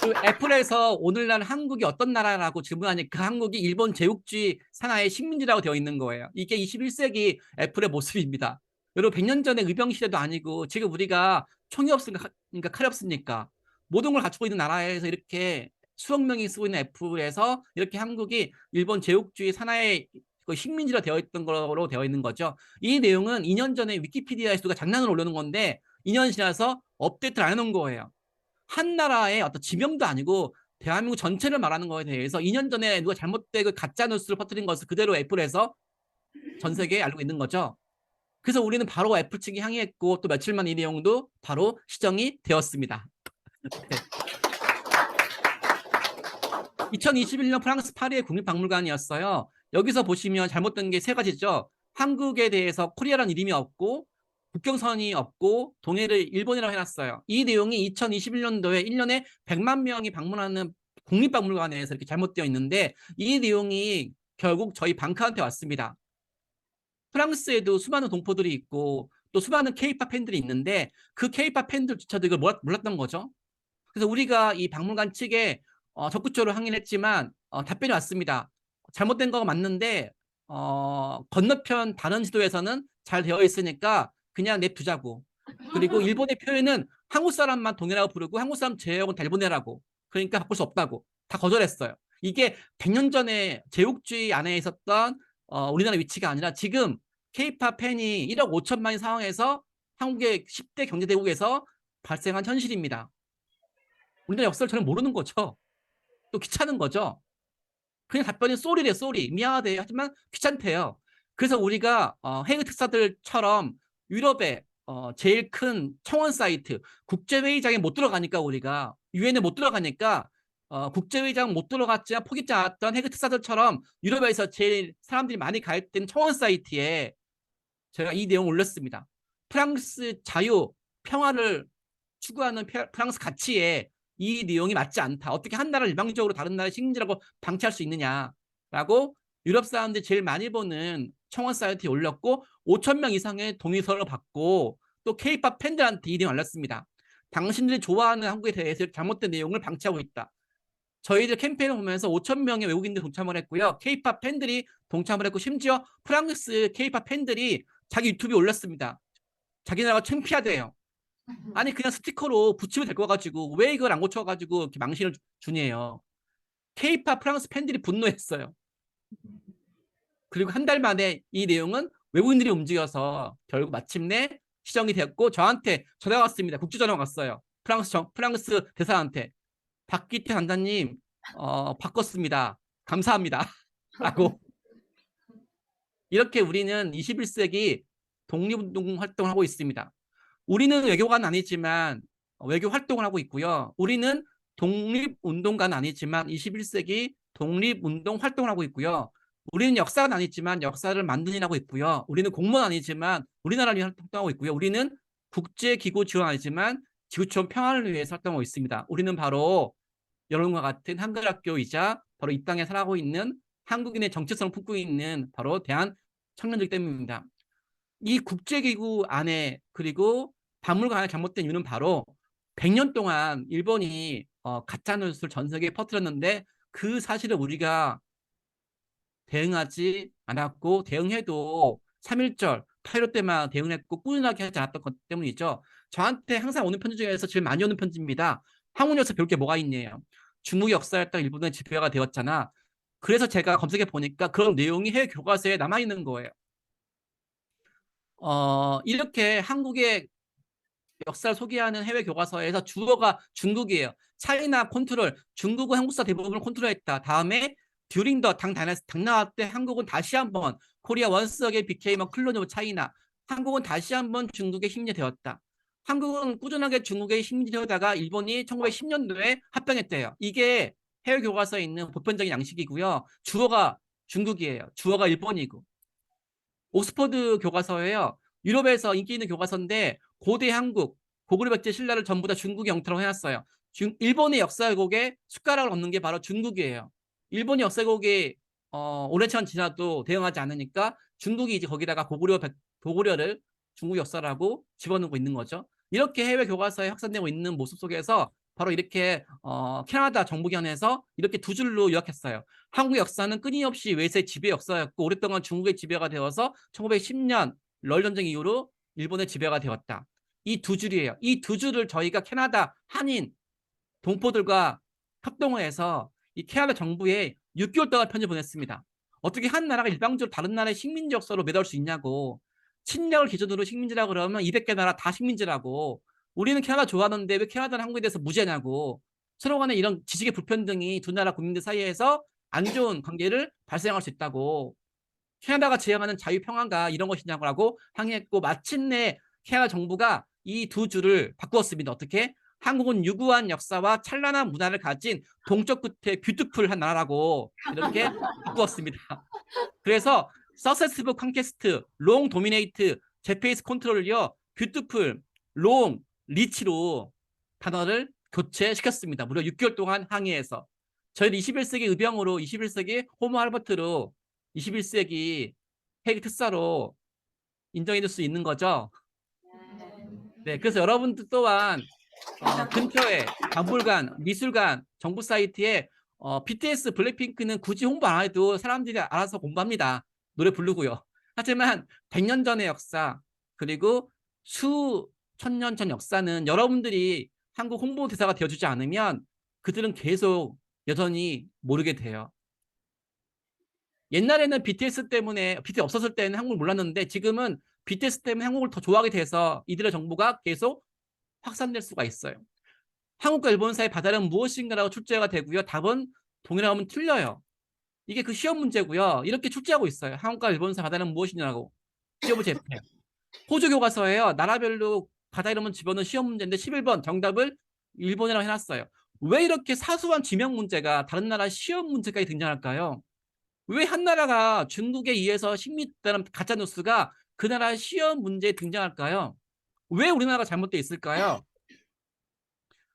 그 애플에서 오늘날 한국이 어떤 나라라고 질문하니까 한국이 일본 제국주의 산하의 식민지라고 되어 있는 거예요. 이게 21세기 애플의 모습입니다. 여러분 100년 전에 의병 시대도 아니고 지금 우리가 총이 없으니까 칼이 없으니까 모든 걸 갖추고 있는 나라에서 이렇게 수억 명이 쓰고 있는 애플에서 이렇게 한국이 일본 제국주의 산하의 식민지로 되어 있던 거로 되어 있는 거죠. 이 내용은 2년 전에 위키피디아에서 누가 장난을 올려놓은 건데 2년 지나서 업데이트를 안 해놓은 거예요. 한 나라의 어떤 지명도 아니고 대한민국 전체를 말하는 거에 대해서 2년 전에 누가 잘못된 그 가짜 뉴스를 퍼뜨린 것을 그대로 애플에서 전 세계에 알고 있는 거죠. 그래서 우리는 바로 F 측에 항의했고 또 며칠 만 이 내용도 바로 시정이 되었습니다. 네. 2021년 프랑스 파리의 국립박물관이었어요. 여기서 보시면 잘못된 게 세 가지죠. 한국에 대해서 코리아라는 이름이 없고 국경선이 없고 동해를 일본이라고 해놨어요. 이 내용이 2021년도에 1년에 100만 명이 방문하는 국립박물관에서 이렇게 잘못되어 있는데 이 내용이 결국 저희 방카한테 왔습니다. 프랑스에도 수많은 동포들이 있고 또 수많은 케이팝 팬들이 있는데 그 케이팝 팬들조차도 이걸 몰랐던 거죠. 그래서 우리가 이 박물관 측에 적극적으로 항의를 했지만 답변이 왔습니다. 잘못된 거가 맞는데 건너편 다른 지도에서는 잘 되어 있으니까 그냥 냅두자고. 그리고 일본의 표현은 한국 사람만 동해라고 부르고 한국 사람 제외하고는 다 일본해라고. 그러니까 바꿀 수 없다고. 다 거절했어요. 이게 100년 전에 제국주의 안에 있었던 우리나라 위치가 아니라 지금 케이팝 팬이 1억 5천만인 상황에서 한국의 10대 경제대국에서 발생한 현실입니다. 우리나라 역사를 전혀 모르는 거죠. 또 귀찮은 거죠. 그냥 답변이 쏘리래, 쏘리. 미안하대요. 하지만 귀찮대요. 그래서 우리가 해외 특사들처럼 유럽의 제일 큰 청원 사이트, 국제회의장에 못 들어가니까 우리가 유엔에 못 들어가니까 국제회의장 못 들어갔지만 포기하지 않았던 해외 특사들처럼 유럽에서 제일 사람들이 많이 가 있던 청원 사이트에 제가 이 내용을 올렸습니다. 프랑스 자유, 평화를 추구하는 프랑스 가치에 이 내용이 맞지 않다. 어떻게 한 나라를 일방적으로 다른 나라의 식민지라고 방치할 수 있느냐라고 유럽 사람들이 제일 많이 보는 청원 사이트에 올렸고 5천 명 이상의 동의서를 받고 또 케이팝 팬들한테 이 내용을 알렸습니다. 당신들이 좋아하는 한국에 대해서 잘못된 내용을 방치하고 있다. 저희들 캠페인을 보면서 5천 명의 외국인들이 동참을 했고요. 케이팝 팬들이 동참을 했고 심지어 프랑스 케이팝 팬들이 자기 유튜브에 올렸습니다. 자기 나라가 창피하대요. 아니 그냥 스티커로 붙이면 될 거 가지고 왜 이걸 안 고쳐가지고 이렇게 망신을 주니에요. 케이팝 프랑스 팬들이 분노했어요. 그리고 한 달 만에 이 내용은 외국인들이 움직여서 결국 마침내 시정이 되었고 저한테 전화가 왔습니다. 국제전화가 왔어요. 프랑스 대사한테 박기태 단장님 바꿨습니다. 감사합니다. 라고. 이렇게 우리는 21세기 독립운동 활동을 하고 있습니다. 우리는 외교관은 아니지만 외교 활동을 하고 있고요. 우리는 독립운동가는 아니지만 21세기 독립운동 활동을 하고 있고요. 우리는 역사는 아니지만 역사를 만드는 일을 하고 있고요. 우리는 공무원 아니지만 우리나라를 위해 활동하고 있고요. 우리는 국제기구 지원 아니지만 지구촌 평화를 위해서 활동하고 있습니다. 우리는 바로 여러분과 같은 한글학교이자 바로 이 땅에 살아가고 있는 한국인의 정체성을 품고 있는 바로 대한 청년들 때문입니다. 이 국제기구 안에 그리고 박물관 안에 잘못된 이유는 바로 100년 동안 일본이 가짜뉴스를 전 세계에 퍼뜨렸는데 그 사실을 우리가 대응하지 않았고 대응해도 3.1절, 8.15 때만 대응했고 꾸준하게 하지 않았던 것 때문이죠. 저한테 항상 오는 편지 중에서 제일 많이 오는 편지입니다. 한국에서 배울 게 뭐가 있네요. 중국의 역사였던 일본의 지배가 되었잖아. 그래서 제가 검색해 보니까 그런 내용이 해외 교과서에 남아있는 거예요. 이렇게 한국의 역사를 소개하는 해외 교과서에서 주어가 중국이에요. 차이나 컨트롤, 중국은 한국사 대부분을 컨트롤했다. 다음에 듀링 더 당 나왔을 때 한국은 다시 한번 코리아 원스 어게인 비케임 클로니 오브 차이나 한국은 다시 한번 중국의 식민지 되었다. 한국은 꾸준하게 중국의 식민지 되다가 일본이 1910년도에 합병했대요. 이게 해외 교과서에 있는 보편적인 양식이고요. 주어가 중국이에요. 주어가 일본이고. 옥스퍼드 교과서예요. 유럽에서 인기 있는 교과서인데 고대 한국, 고구려 백제 신라를 전부 다 중국의 영토로 해놨어요. 일본의 역사 왜곡에 숟가락을 얹는 게 바로 중국이에요. 일본이 역사 왜곡이 오랜 시간 지나도 대응하지 않으니까 중국이 이제 거기다가 고구려를 중국 역사라고 집어넣고 있는 거죠. 이렇게 해외 교과서에 확산되고 있는 모습 속에서 바로 이렇게 캐나다 정부기관에서 이렇게 두 줄로 요약했어요. 한국 역사는 끊임없이 외세 지배 역사였고 오랫동안 중국의 지배가 되어서 1910년 럴전쟁 이후로 일본의 지배가 되었다. 이 두 줄이에요. 이 두 줄을 저희가 캐나다 한인 동포들과 협동을 해서 이 캐나다 정부에 6개월 동안 편지 보냈습니다. 어떻게 한 나라가 일방적으로 다른 나라의 식민지 역사로 매달릴 수 있냐고. 침략을 기준으로 식민지라고 그러면 200개 나라 다 식민지라고. 우리는 캐나다 좋아하는데 왜 캐나다는 한국에 대해서 무죄냐고. 서로 간에 이런 지식의 불평등이 두 나라 국민들 사이에서 안 좋은 관계를 발생할 수 있다고. 캐나다가 지향하는 자유평화가 이런 것이냐고 항의했고 마침내 캐나다 정부가 이 두 줄을 바꾸었습니다. 어떻게? 한국은 유구한 역사와 찬란한 문화를 가진 동쪽 끝에 뷰티풀한 나라라고 이렇게 바꾸었습니다. 그래서 서세스브 컨퀘스트, 롱 도미네이트, 제페이스 컨트롤요, 뷰티풀, 롱, 리치로 단어를 교체시켰습니다. 무려 6개월 동안 항의해서. 저희는 21세기 의병으로 21세기 호모 할버트로 21세기 핵 특사로 인정해 줄 수 있는 거죠. 네, 그래서 여러분들 또한 근처에 박물관, 미술관, 정부 사이트에 BTS, 블랙핑크는 굳이 홍보 안 해도 사람들이 알아서 공부합니다. 노래 부르고요. 하지만 100년 전의 역사 그리고 수천 년 전 역사는 여러분들이 한국 홍보 대사가 되어주지 않으면 그들은 계속 여전히 모르게 돼요. 옛날에는 BTS 때문에 BTS 없었을 때는 한국을 몰랐는데 지금은 BTS 때문에 한국을 더 좋아하게 돼서 이들의 정보가 계속 확산될 수가 있어요. 한국과 일본 사이 바다는 무엇인가라고 출제가 되고요. 답은 동일하면 틀려요. 이게 그 시험 문제고요. 이렇게 출제하고 있어요. 한국과 일본 사이 바다는 무엇이냐고. 시험 재패. 호주 교과서에요. 나라별로 바다 이름은 집어넣은 시험 문제인데 11번 정답을 일본이라고 해놨어요. 왜 이렇게 사소한 지명 문제가 다른 나라 시험 문제까지 등장할까요? 왜 한 나라가 중국에 의해서 식민했다는 가짜 뉴스가 그 나라 시험 문제에 등장할까요? 왜 우리나라가 잘못되어 있을까요?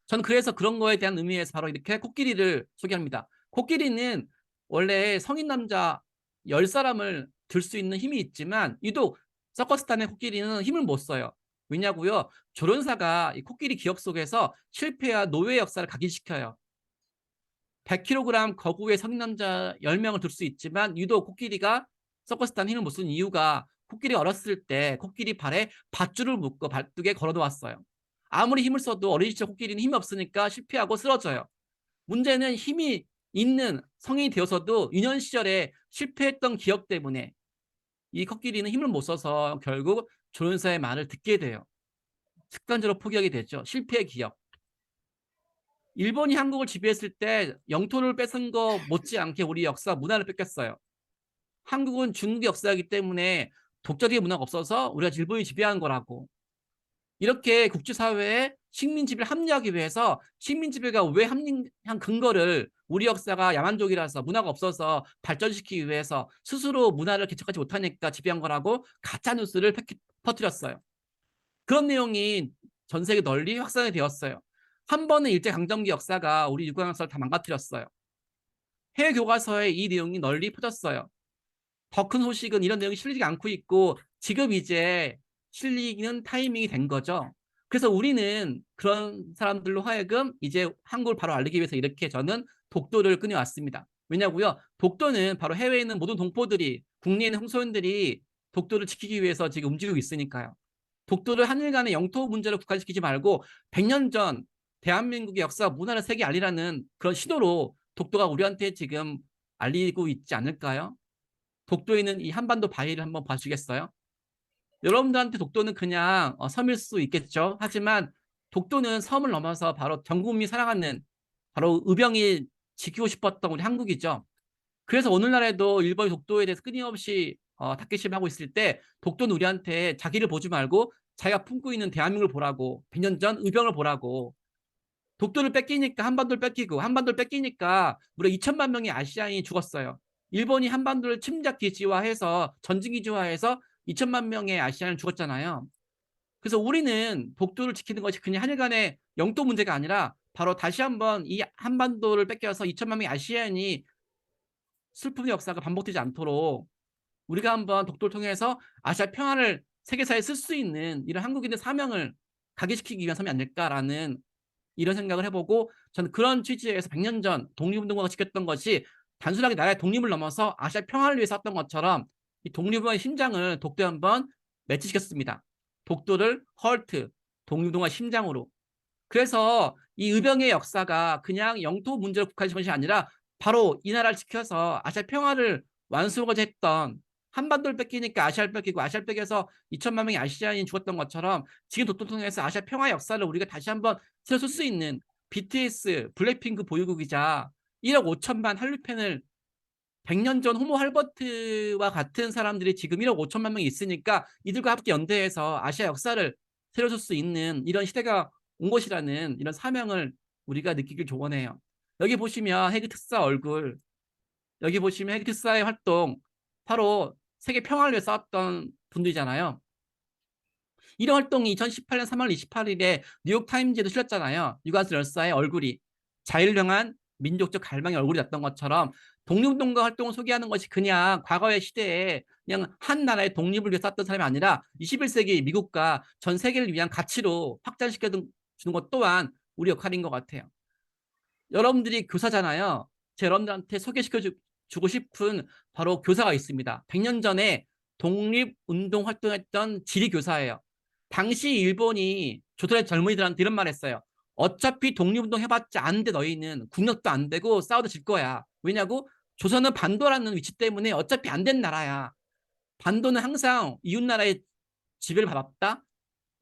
저는 그래서 그런 거에 대한 의미에서 바로 이렇게 코끼리를 소개합니다. 코끼리는 원래 성인 남자 10사람을 들 수 있는 힘이 있지만 유독 서커스단의 코끼리는 힘을 못 써요. 왜냐고요? 조련사가 이 코끼리 기억 속에서 실패와 노예 역사를 각인시켜요. 100kg 거구의 성인 남자 10명을 들 수 있지만 유독 코끼리가 서커스단 힘을 못 쓰는 이유가 코끼리 어렸을 때 코끼리 발에 밧줄을 묶고 발뚝에 걸어 놓았어요. 아무리 힘을 써도 어린 시절 코끼리는 힘이 없으니까 실패하고 쓰러져요. 문제는 힘이 있는 성인이 되어서도 유년 시절에 실패했던 기억 때문에 이 코끼리는 힘을 못 써서 결국 조련사의 말을 듣게 돼요. 습관적으로 포기하게 되죠. 실패의 기억. 일본이 한국을 지배했을 때 영토를 뺏은 거 못지않게 우리 역사 문화를 뺏겼어요. 한국은 중국의 역사이기 때문에 독자적인 문화가 없어서 우리가 일본이 지배한 거라고. 이렇게 국제사회에 식민지배를 합리하기 위해서 식민지배가 왜 합리한 근거를 우리 역사가 야만족이라서 문화가 없어서 발전시키기 위해서 스스로 문화를 개척하지 못하니까 지배한 거라고 가짜뉴스를 퍼뜨렸어요. 그런 내용이 전 세계 널리 확산이 되었어요. 한 번은 일제강점기 역사가 우리 유구한 역사를 다 망가뜨렸어요. 해외 교과서에 이 내용이 널리 퍼졌어요. 더 큰 소식은 이런 내용이 실리지 않고 있고 지금 이제 실리는 타이밍이 된 거죠. 그래서 우리는 그런 사람들로 하여금 이제 한국을 바로 알리기 위해서 이렇게 저는 독도를 끊어왔습니다. 왜냐고요? 독도는 바로 해외에 있는 모든 동포들이 국내에 있는 홍소연들이 독도를 지키기 위해서 지금 움직이고 있으니까요. 독도를 한일 간의 영토 문제로 국한시키지 말고 100년 전 대한민국의 역사 문화를 세계 알리라는 그런 시도로 독도가 우리한테 지금 알리고 있지 않을까요? 독도에 있는 이 한반도 바위를 한번 봐주겠어요? 여러분들한테 독도는 그냥 섬일 수 있겠죠. 하지만 독도는 섬을 넘어서 바로 전 국민이 사랑하는 바로 의병이 지키고 싶었던 우리 한국이죠. 그래서 오늘날에도 일본이 독도에 대해서 끊임없이 닥개심하고 있을 때 독도는 우리한테 자기를 보지 말고 자기가 품고 있는 대한민국을 보라고 100년 전 의병을 보라고 독도를 뺏기니까 한반도를 뺏기고 한반도를 뺏기니까 무려 2천만 명의 아시아인이 죽었어요. 일본이 한반도를 침략 기지화해서 전진 기지화해서 2천만 명의 아시아인이 죽었잖아요. 그래서 우리는 독도를 지키는 것이 그냥 한일 간의 영토 문제가 아니라 바로 다시 한번 이 한반도를 뺏겨서 2천만 명의 아시아인이 슬픔의 역사가 반복되지 않도록 우리가 한번 독도를 통해서 아시아 평화를 세계사에 쓸 수 있는 이런 한국인의 사명을 각인시키기 위한 섬이 아닐까라는 이런 생각을 해보고 저는 그런 취지에서 100년 전 독립운동가가 지켰던 것이 단순하게 나라의 독립을 넘어서 아시아 평화를 위해서 했던 것처럼 이 독립운동가의 심장을 독도에 한번 매치시켰습니다. 독도를 헐트, 독립운동가의 심장으로. 그래서 이 의병의 역사가 그냥 영토 문제로 국한시킨 것이 아니라 바로 이 나라를 지켜서 아시아 평화를 완수하고자 했던 한반도를 뺏기니까 아시아를 뺏기고 아시아를 뺏겨서 2천만 명의 아시아인이 죽었던 것처럼 지금 독도를 통해서 아시아 평화 역사를 우리가 다시 한번 새로 쓸 수 있는 BTS, 블랙핑크 보유국이자 1억 5천만 한류 팬을 100년 전 호모 할버트와 같은 사람들이 지금 1억 5천만 명이 있으니까 이들과 함께 연대해서 아시아 역사를 새로줄 수 있는 이런 시대가 온 것이라는 이런 사명을 우리가 느끼길 조언해요. 여기 보시면 헤그 특사 얼굴, 여기 보시면 헤그 특사의 활동, 바로 세계 평화를 위해 싸웠던 분들이잖아요. 이런 활동이 2018년 3월 28일에 뉴욕타임즈에도 실렸잖아요. 유관순 열사의 얼굴이 자유를 향한 민족적 갈망의 얼굴이 났던 것처럼 독립운동가 활동을 소개하는 것이 그냥 과거의 시대에 그냥 한 나라의 독립을 위해 쌌던 사람이 아니라 21세기 미국과 전 세계를 위한 가치로 확장시켜 주는 것 또한 우리 역할인 것 같아요. 여러분들이 교사잖아요. 제 여러분들한테 소개시켜 주고 싶은 바로 교사가 있습니다. 100년 전에 독립운동 활동했던 지리 교사예요. 당시 일본이 조선의 젊은이들한테 이런 말 했어요. 어차피 독립운동 해봤자 안 돼, 너희는. 국력도 안 되고 싸워도 질 거야. 왜냐고? 조선은 반도라는 위치 때문에 어차피 안 된 나라야. 반도는 항상 이웃나라의 지배를 받았다.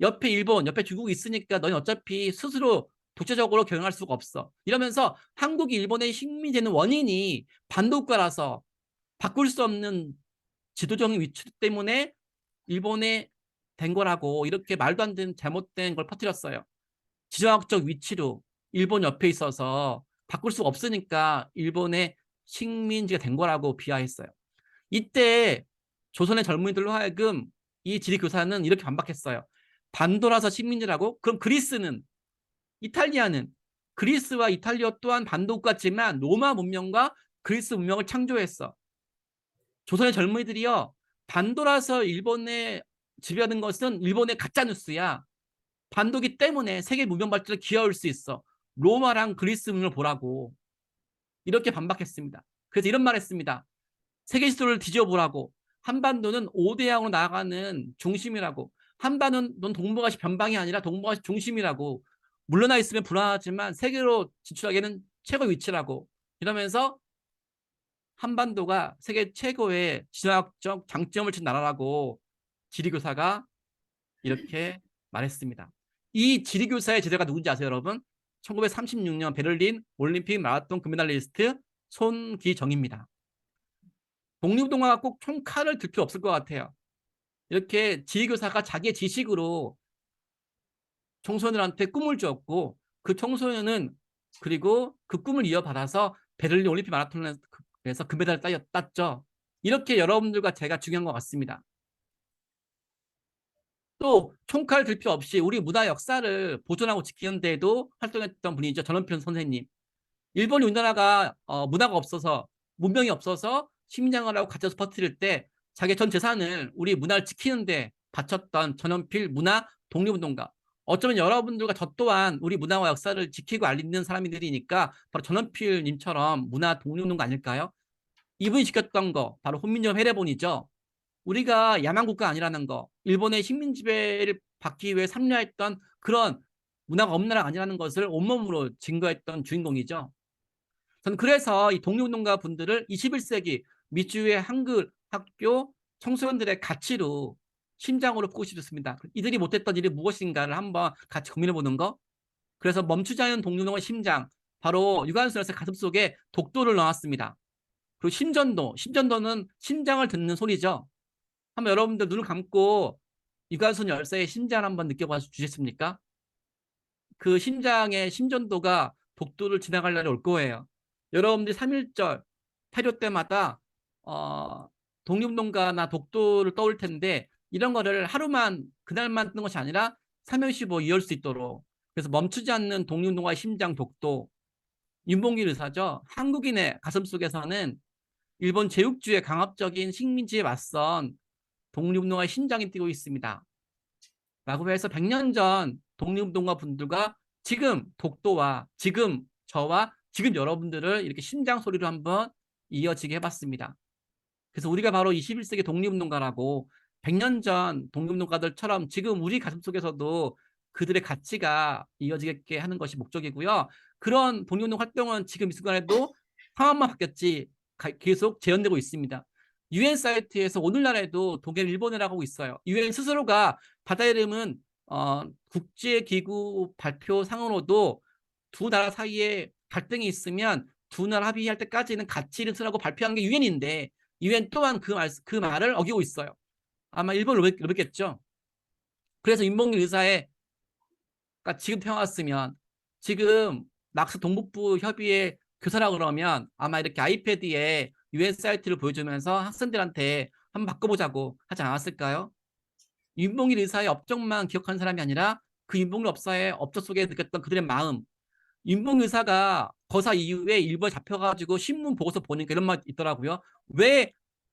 옆에 일본, 옆에 중국이 있으니까 너희 어차피 스스로 독자적으로 경영할 수가 없어. 이러면서 한국이 일본의 식민이 되는 원인이 반도국가라서 바꿀 수 없는 지도적인 위치 때문에 일본에 된 거라고 이렇게 말도 안 되는 잘못된 걸 퍼뜨렸어요. 지정학적 위치로 일본 옆에 있어서 바꿀 수가 없으니까 일본의 식민지가 된 거라고 비하했어요. 이때 조선의 젊은이들로 하여금 이 지리교사는 이렇게 반박했어요. 반도라서 식민지라고? 그럼 그리스는, 이탈리아는, 그리스와 이탈리아 또한 반도국가지만 로마 문명과 그리스 문명을 창조했어. 조선의 젊은이들이요, 반도라서 일본에 지배하는 것은 일본의 가짜뉴스야. 반도기 때문에 세계 문명 발전에 기여할 수 있어. 로마랑 그리스 문명을 보라고. 이렇게 반박했습니다. 그래서 이런 말 했습니다. 세계 지도를 뒤져보라고. 한반도는 5대양으로 나아가는 중심이라고. 한반도는 동북아시 변방이 아니라 동북아시 중심이라고. 물러나 있으면 불안하지만 세계로 진출하기에는 최고 위치라고. 이러면서 한반도가 세계 최고의 지정학적 장점을 진 나라라고 지리교사가 이렇게 말했습니다. 이 지리교사의 제자가 누군지 아세요, 여러분? 1936년 베를린 올림픽 마라톤 금메달리스트 손기정입니다. 독립운동가가 꼭 총칼을 들 필요 없을 것 같아요. 이렇게 지리교사가 자기의 지식으로 청소년들한테 꿈을 주었고 그 청소년은 그리고 그 꿈을 이어받아서 베를린 올림픽 마라톤에서 금메달을 땄죠. 이렇게 여러분들과 제가 중요한 것 같습니다. 또 총칼 들 필요 없이 우리 문화 역사를 보존하고 지키는 데에도 활동했던 분이죠. 전원필 선생님. 일본이 우리나라가 문화가 없어서 문명이 없어서 식민장을 가져서 퍼뜨릴 때 자기 전 재산을 우리 문화를 지키는 데 바쳤던 전원필 문화 독립운동가. 어쩌면 여러분들과 저 또한 우리 문화와 역사를 지키고 알리는 사람들이니까 바로 전원필 님처럼 문화 독립운동가 아닐까요? 이분이 지켰던 거 바로 훈민정 회례본이죠. 우리가 야만국가 아니라는 거, 일본의 식민지배를 받기 위해 참여했던 그런 문화가 없는 나라가 아니라는 것을 온몸으로 증거했던 주인공이죠. 저는 그래서 이 독립운동가 분들을 21세기 미주의 한글 학교 청소년들의 가치로 심장으로 꼽고 싶습니다. 이들이 못했던 일이 무엇인가를 한번 같이 고민해보는 거. 그래서 멈추지 않는 독립운동의 심장, 바로 유관순 열사 가슴속에 독도를 넣었습니다. 그리고 심전도는 심장을 듣는 소리죠. 한번 여러분들 눈을 감고 유관순 열사의 심장을 한번 느껴봐 주시겠습니까? 그 심장의 심전도가 독도를 지나갈 날이 올 거예요. 여러분들이 3.1절 태료 때마다 독립운동가나 독도를 떠올 텐데 이런 거를 하루만 그날만 뜨는 것이 아니라 365 이어올 수 있도록, 그래서 멈추지 않는 독립운동가의 심장 독도. 윤봉길 의사죠. 한국인의 가슴속에서는 일본 제국주의 강압적인 식민지에 맞선 독립운동가의 심장이 뛰고 있습니다. 라고 해서 100년 전 독립운동가 분들과 지금 독도와 지금 저와 지금 여러분들을 이렇게 심장 소리로 한번 이어지게 해봤습니다. 그래서 우리가 바로 21세기 독립운동가라고 100년 전 독립운동가들처럼 지금 우리 가슴속에서도 그들의 가치가 이어지게 하는 것이 목적이고요. 그런 독립운동 활동은 지금 이 순간에도 상황만 바뀌었지 계속 재현되고 있습니다. UN 사이트에서 오늘날에도 독일, 일본이라고 하고 있어요. UN 스스로가 바다 이름은 국제기구 발표상으로도 두 나라 사이에 갈등이 있으면 두 나라 합의할 때까지는 같이 쓰라고 발표한 게 유엔인데 유엔 또한 그 말을 어기고 있어요. 아마 일본 그랬겠죠. 그래서 윤봉길 의사가 지금 태어났으면 지금 낙스 동북부 협의회 교사라 그러면 아마 이렇게 아이패드에 유엔 사이트를 보여주면서 학생들한테 한번 바꿔보자고 하지 않았을까요? 윤봉길 의사의 업적만 기억하는 사람이 아니라 그 윤봉길 업사의 업적 속에 느꼈던 그들의 마음. 윤봉길 의사가 거사 이후에 일본에 잡혀가지고 신문 보고서 보니까 이런 말 있더라고요. 왜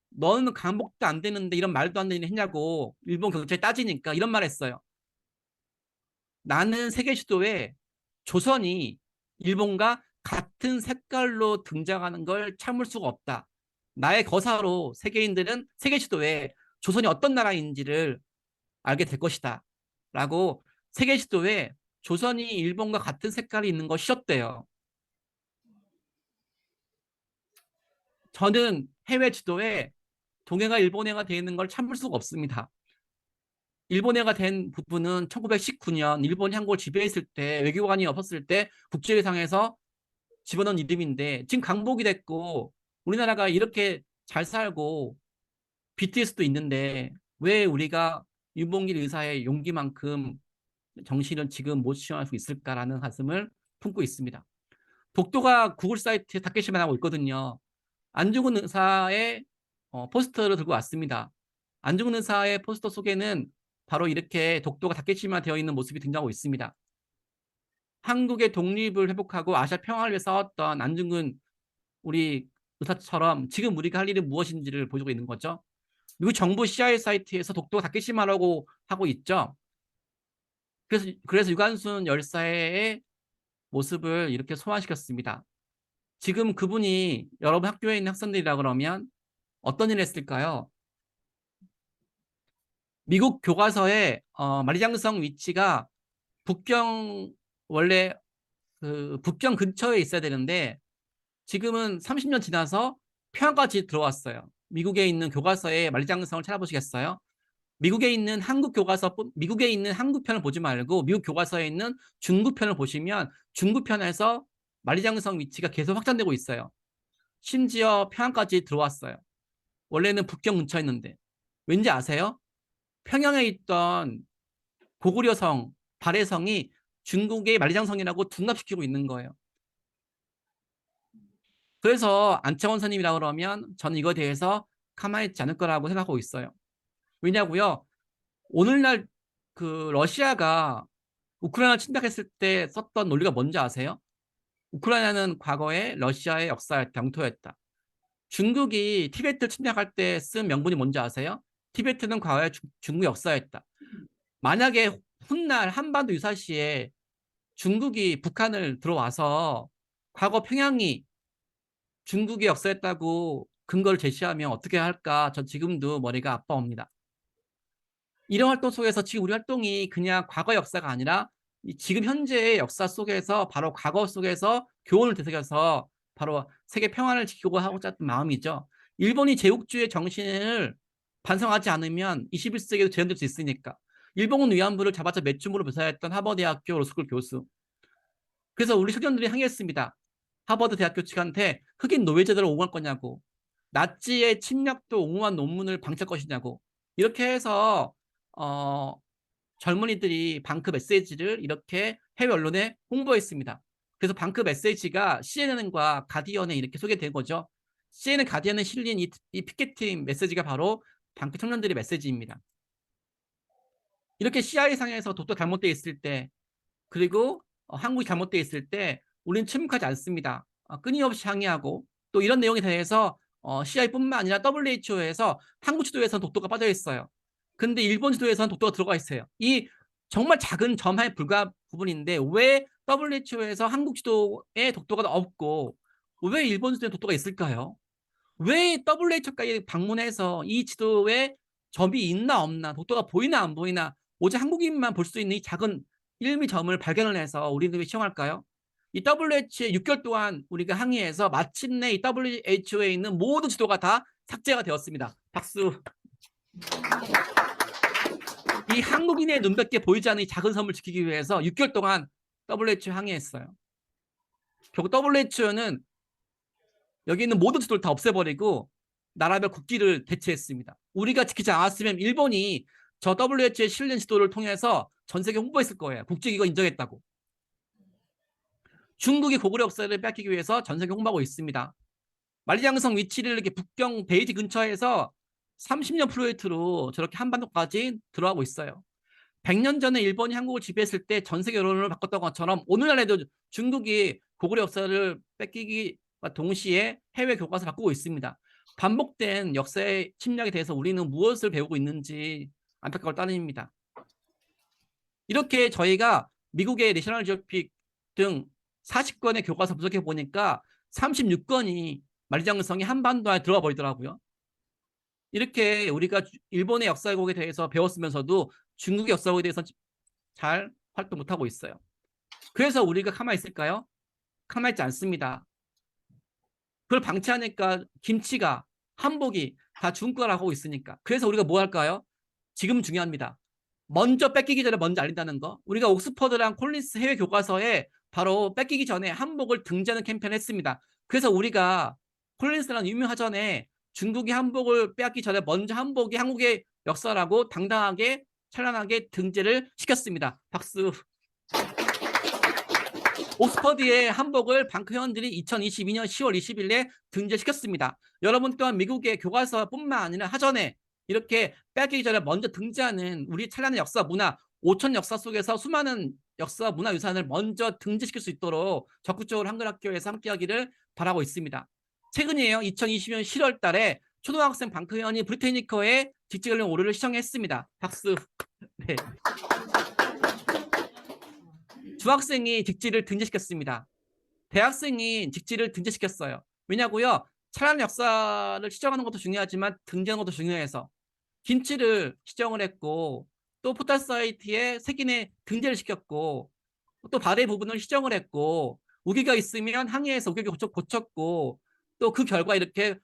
너는 강복도 안 되는데 이런 말도 안 되는 일 했냐고 일본 경찰이 따지니까 이런 말 했어요. 나는 세계 지도에 조선이 일본과 같은 색깔로 등장하는 걸 참을 수가 없다. 나의 거사로 세계인들은 세계 지도에 조선이 어떤 나라인지를 알게 될 것이다. 라고 세계 지도에 조선이 일본과 같은 색깔이 있는 거 싫었대요. 저는 해외 지도에 동해가 일본해가 되어 있는 걸 참을 수가 없습니다. 일본해가 된 부분은 1919년 일본이 한국을 지배했을 때 외교관이 없었을 때 국제회상에서 집어넣은 이름인데 지금 강복이 됐고 우리나라가 이렇게 잘 살고 BTS도 있는데 왜 우리가 윤봉길 의사의 용기만큼 정신을 지금 못 시험할 수 있을까라는 가슴을 품고 있습니다. 독도가 구글 사이트에 다케시만 하고 있거든요. 안중근 의사의 포스터를 들고 왔습니다. 안중근 의사의 포스터 속에는 바로 이렇게 독도가 다케시마 되어 있는 모습이 등장하고 있습니다. 한국의 독립을 회복하고 아시아 평화를 위해 싸웠던 안중근 우리 의사처럼 지금 우리가 할 일이 무엇인지를 보여주고 있는 거죠. 미국 정부 CIA 사이트에서 독도가 다케시마라고 하고 있죠. 그래서 유관순 열사의 모습을 이렇게 소환시켰습니다. 지금 그분이 여러분 학교에 있는 학생들이라 그러면 어떤 일을 했을까요? 미국 교과서에 만리장성 위치가 원래 그 북경 근처에 있어야 되는데 지금은 30년 지나서 평양까지 들어왔어요. 미국에 있는 교과서에 만리장성을 찾아보시겠어요? 미국에 있는 한국편을 보지 말고 미국 교과서에 있는 중국편을 보시면 중국편에서 만리장성 위치가 계속 확장되고 있어요. 심지어 평양까지 들어왔어요. 원래는 북경 근처였는데 왠지 아세요? 평양에 있던 고구려성, 발해성이 중국의 만리장성이라고 둔갑시키고 있는 거예요. 그래서 안창원 선생님이라고 그러면 저는 이거에 대해서 가만히 있지 않을 거라고 생각하고 있어요. 왜냐고요? 오늘날 그 러시아가 우크라이나 침략했을 때 썼던 논리가 뭔지 아세요? 우크라이나는 과거에 러시아의 역사의 영토였다. 중국이 티베트를 침략할 때 쓴 명분이 뭔지 아세요? 티베트는 과거의 중국 역사였다. 만약에 훗날 한반도 유사시에 중국이 북한을 들어와서 과거 평양이 중국의 역사였다고 근거를 제시하면 어떻게 할까? 전 지금도 머리가 아파옵니다. 이런 활동 속에서 지금 우리 활동이 그냥 과거 역사가 아니라 지금 현재의 역사 속에서 바로 과거 속에서 교훈을 되새겨서 바로 세계 평화를 지키고 하고자 했던 마음이죠. 일본이 제국주의 정신을 반성하지 않으면 21세기에도 재현될 수 있으니까. 일본군 위안부를 잡아서 매춘부로 묘사했던 하버드대학교 로스쿨 교수. 그래서 우리 청년들이 항의했습니다. 하버드 대학교 측한테 흑인 노예 제도를 옹호할 거냐고, 나치의 침략도 옹호한 논문을 방치할 것이냐고. 이렇게 해서 젊은이들이 방크 메시지를 이렇게 해외 언론에 홍보했습니다. 그래서 방크 메시지가 CNN과 가디언에 이렇게 소개된 거죠. CNN, 가디언에 실린 이 피켓팅 메시지가 바로 방크 청년들의 메시지입니다. 이렇게 CIA상에서 독도 잘못되어 있을 때, 그리고 한국이 잘못되어 있을 때 우리는 침묵하지 않습니다. 끊임없이 항의하고, 또 이런 내용에 대해서 CIA뿐만 아니라 WHO에서 한국 지도에서는 독도가 빠져 있어요. 근데 일본 지도에서는 독도가 들어가 있어요. 이 정말 작은 점에 불과한 부분인데 왜 WHO에서 한국 지도에 독도가 없고 왜 일본 지도에 독도가 있을까요? 왜 WHO까지 방문해서 이 지도에 점이 있나 없나, 독도가 보이나 안 보이나 오직 한국인만 볼 수 있는 이 작은 1mm 점을 발견을 해서 우리는 왜 시험할까요? 이 WHO에 6개월 동안 우리가 항의해서 마침내 이 WHO에 있는 모든 지도가 다 삭제가 되었습니다. 박수. 이 한국인의 눈밖에 보이지 않는 이 작은 섬을 지키기 위해서 6개월 동안 WHO 항의했어요. 결국 WHO는 여기 있는 모든 지도를 다 없애버리고 나라별 국기를 대체했습니다. 우리가 지키지 않았으면 일본이 저 WHO에 실린 지도를 통해서 전 세계 홍보했을 거예요. 국제기구 인정했다고. 중국이 고구려 역사를 뺏기기 위해서 전 세계 홍보하고 있습니다. 만리장성 위치를 이렇게 북경 베이지 근처에서 30년 프로젝트로 저렇게 한반도까지 들어가고 있어요. 100년 전에 일본이 한국을 지배했을 때 전 세계 여론을 바꿨던 것처럼 오늘날에도 중국이 고구려 역사를 뺏기기와 동시에 해외 교과서 바꾸고 있습니다. 반복된 역사의 침략에 대해서 우리는 무엇을 배우고 있는지 안타까울 따름입니다. 이렇게 저희가 미국의 내셔널 지오픽 등 40권의 교과서 분석해 보니까 36권이 만리장성이 한반도에 들어가 버리더라고요. 이렇게 우리가 일본의 역사국에 대해서 배웠으면서도 중국의 역사국에 대해서 잘 활동 못하고 있어요. 그래서 우리가 가만히 있을까요? 가만히 있지 않습니다. 그걸 방치하니까 김치가, 한복이 다 중국어를 하고 있으니까. 그래서 우리가 뭐 할까요? 지금 중요합니다. 먼저 뺏기기 전에 먼저 알린다는 거. 우리가 옥스퍼드랑 콜린스 해외 교과서에 바로 뺏기기 전에 한복을 등재하는 캠페인을 했습니다. 그래서 우리가 콜린스라는 유명하전에 중국이 한복을 빼앗기 전에 먼저 한복이 한국의 역사라고 당당하게 찬란하게 등재를 시켰습니다. 박수. 옥스퍼드의 한복을 방크 회원들이 2022년 10월 20일에 등재시켰습니다. 여러분 또한 미국의 교과서뿐만 아니라 하전에 이렇게 빼앗기기 전에 먼저 등재하는 우리 찬란한 역사 문화 5천 역사 속에서 수많은 역사 문화 유산을 먼저 등재시킬 수 있도록 적극적으로 한글학교에서 함께하기를 바라고 있습니다. 최근이에요. 2020년 7월 달에 초등학생 방크 회원이 브리테니커의 직지관련 오류를 시청했습니다. 박수. 네. 중학생이 직지를 등재시켰습니다. 대학생이 직지를 등재시켰어요. 왜냐고요? 찬란한 역사를 시정하는 것도 중요하지만 등재하는 것도 중요해서 김치를 시정을 했고 또 포털 사이트에 색인에 등재를 시켰고 또 발의 부분을 시정을 했고 우기가 있으면 항의해서 우기가 고쳤고 또 그 결과 이렇게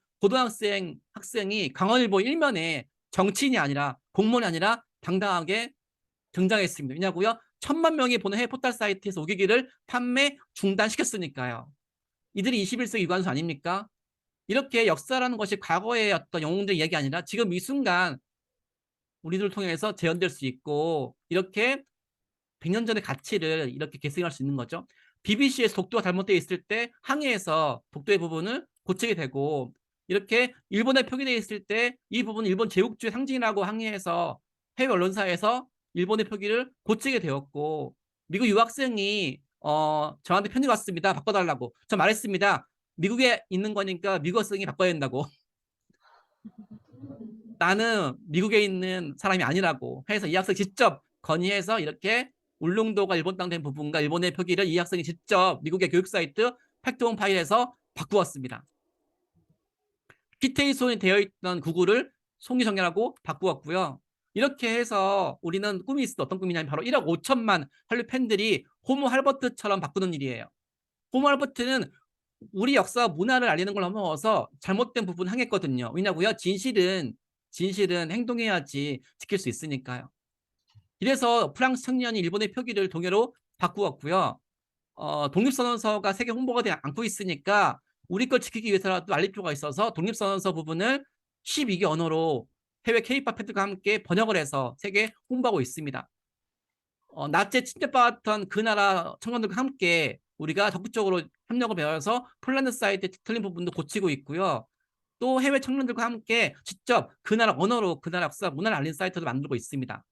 학생이 강원일보 일면에 정치인이 아니라 공무원이 아니라 당당하게 등장했습니다. 왜냐고요? 1000만 명이 보는 해외 포털 사이트에서 우기기를 판매 중단시켰으니까요. 이들이 21세기 유관수 아닙니까? 이렇게 역사라는 것이 과거의 어떤 영웅들의 얘기 아니라 지금 이 순간 우리들을 통해서 재현될 수 있고 이렇게 100년 전의 가치를 이렇게 계승할 수 있는 거죠. BBC에서 독도가 잘못되어 있을 때 항해해서 독도의 부분을 고치게 되고 이렇게 일본에 표기되어 있을 때 이 부분은 일본 제국주의 상징이라고 항의해서 해외 언론사에서 일본의 표기를 고치게 되었고 미국 유학생이 저한테 편지 왔습니다. 바꿔달라고. 저 말했습니다. 미국에 있는 거니까 미국 학생이 바꿔야 된다고. 나는 미국에 있는 사람이 아니라고 해서 이 학생 직접 건의해서 이렇게 울릉도가 일본 땅 된 부분과 일본의 표기를 이 학생이 직접 미국의 교육 사이트 팩트홈 파일에서 바꾸었습니다. 키테이손이 되어 있던 구글을 송기정렬하고 바꾸었고요. 이렇게 해서 우리는 꿈이 있어. 어떤 꿈이냐면 바로 1억 5천만 한류 팬들이 호모 할버트처럼 바꾸는 일이에요. 호모 할버트는 우리 역사 문화를 알리는 걸 넘어서 잘못된 부분 항했거든요. 왜냐고요? 진실은 행동해야지 지킬 수 있으니까요. 이래서 프랑스 청년이 일본의 표기를 동해로 바꾸었고요. 독립선언서가 세계 홍보가 되지 않고 있으니까 우리 걸 지키기 위해서라도 알릴 필요가 있어서 독립선언서 부분을 12개 언어로 해외 K-팝 팬들과 함께 번역을 해서 세계 홍보하고 있습니다. 나치에 침략받았던 그 나라 청년들과 함께 우리가 적극적으로 협력을 배워서 폴란드 사이트에 틀린 부분도 고치고 있고요. 또 해외 청년들과 함께 직접 그 나라 언어로 그 나라 역사 문화를 알리는 사이트도 만들고 있습니다.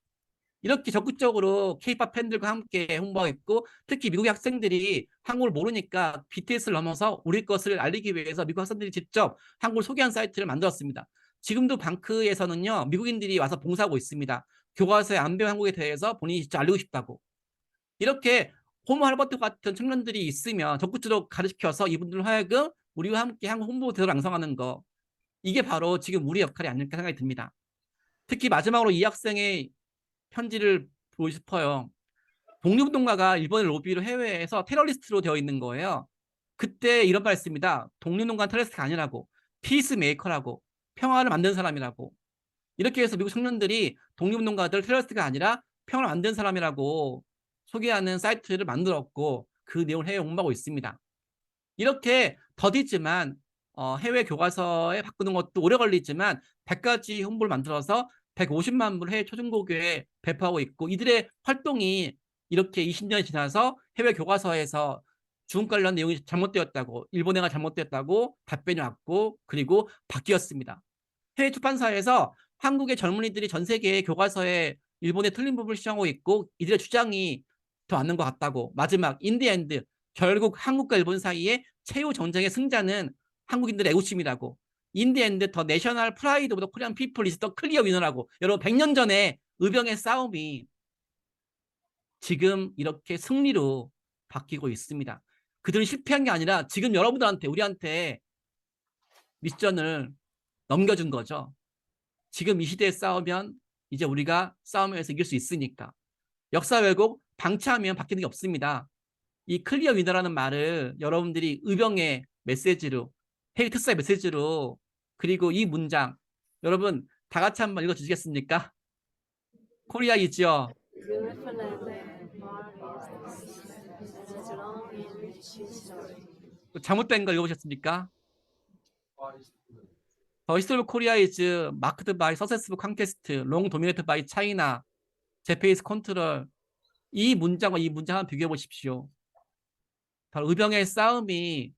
이렇게 적극적으로 K-팝 팬들과 함께 홍보하고 있고 특히 미국의 학생들이 한국을 모르니까 BTS를 넘어서 우리 것을 알리기 위해서 미국 학생들이 직접 한국을 소개한 사이트를 만들었습니다. 지금도 방크에서는요 미국인들이 와서 봉사하고 있습니다. 교과서에 안 배운 한국에 대해서 본인이 직접 알리고 싶다고. 이렇게 호모 할버트 같은 청년들이 있으면 적극적으로 가르치켜서 이분들 하여금 우리와 함께 한국 홍보 제도를 양성하는 거. 이게 바로 지금 우리 역할이 아닐까 생각이 듭니다. 특히 마지막으로 이 학생의 편지를 보고 싶어요. 독립운동가가 일본의 로비로 해외에서 테러리스트로 되어 있는 거예요. 그때 이런 말 했습니다. 독립운동가는 테러리스트가 아니라고. 피스메이커라고. 평화를 만드는 사람이라고. 이렇게 해서 미국 청년들이 독립운동가들 테러리스트가 아니라 평화를 만드는 사람이라고 소개하는 사이트를 만들었고 그 내용을 해외 홍보하고 있습니다. 이렇게 더디지만 해외 교과서에 바꾸는 것도 오래 걸리지만 100가지 홍보를 만들어서 150만 부를 해외 초중고교에 배포하고 있고, 이들의 활동이 이렇게 20년이 지나서 해외 교과서에서 중국 관련 내용이 잘못되었다고, 일본어가 잘못되었다고 답변이 왔고, 그리고 바뀌었습니다. 해외 출판사에서 한국의 젊은이들이 전 세계의 교과서에 일본의 틀린 부분을 시정하고 있고, 이들의 주장이 더 맞는 것 같다고. 마지막 인디엔드, 결국 한국과 일본 사이의 최후 전쟁의 승자는 한국인들의 애국심이라고. 인디엔드 더 내셔널 프라이드 오브 더 코리안 피플 이즈 더 클리어 위너라고. 여러분, 100년 전에 의병의 싸움이 지금 이렇게 승리로 바뀌고 있습니다. 그들은 실패한 게 아니라 지금 여러분들한테, 우리한테 미션을 넘겨준 거죠. 지금 이 시대에 싸우면 이제 우리가 싸움에서 이길 수 있으니까. 역사 왜곡 방치하면 바뀌는 게 없습니다. 이 클리어 위너라는 말을 여러분들이 의병의 메시지로, 헤이 특사의 메시지로, 그리고 이 문장 여러분 다 같이 한번 읽어주시겠습니까? 코리아 이지요. 잘못된 걸 읽어보셨습니까? The history of Korea is marked by successful conquest, long dominated by China, Japanese control. 이 문장과 이 문장 한번 비교해 보십시오. 바로 의병의 싸움이,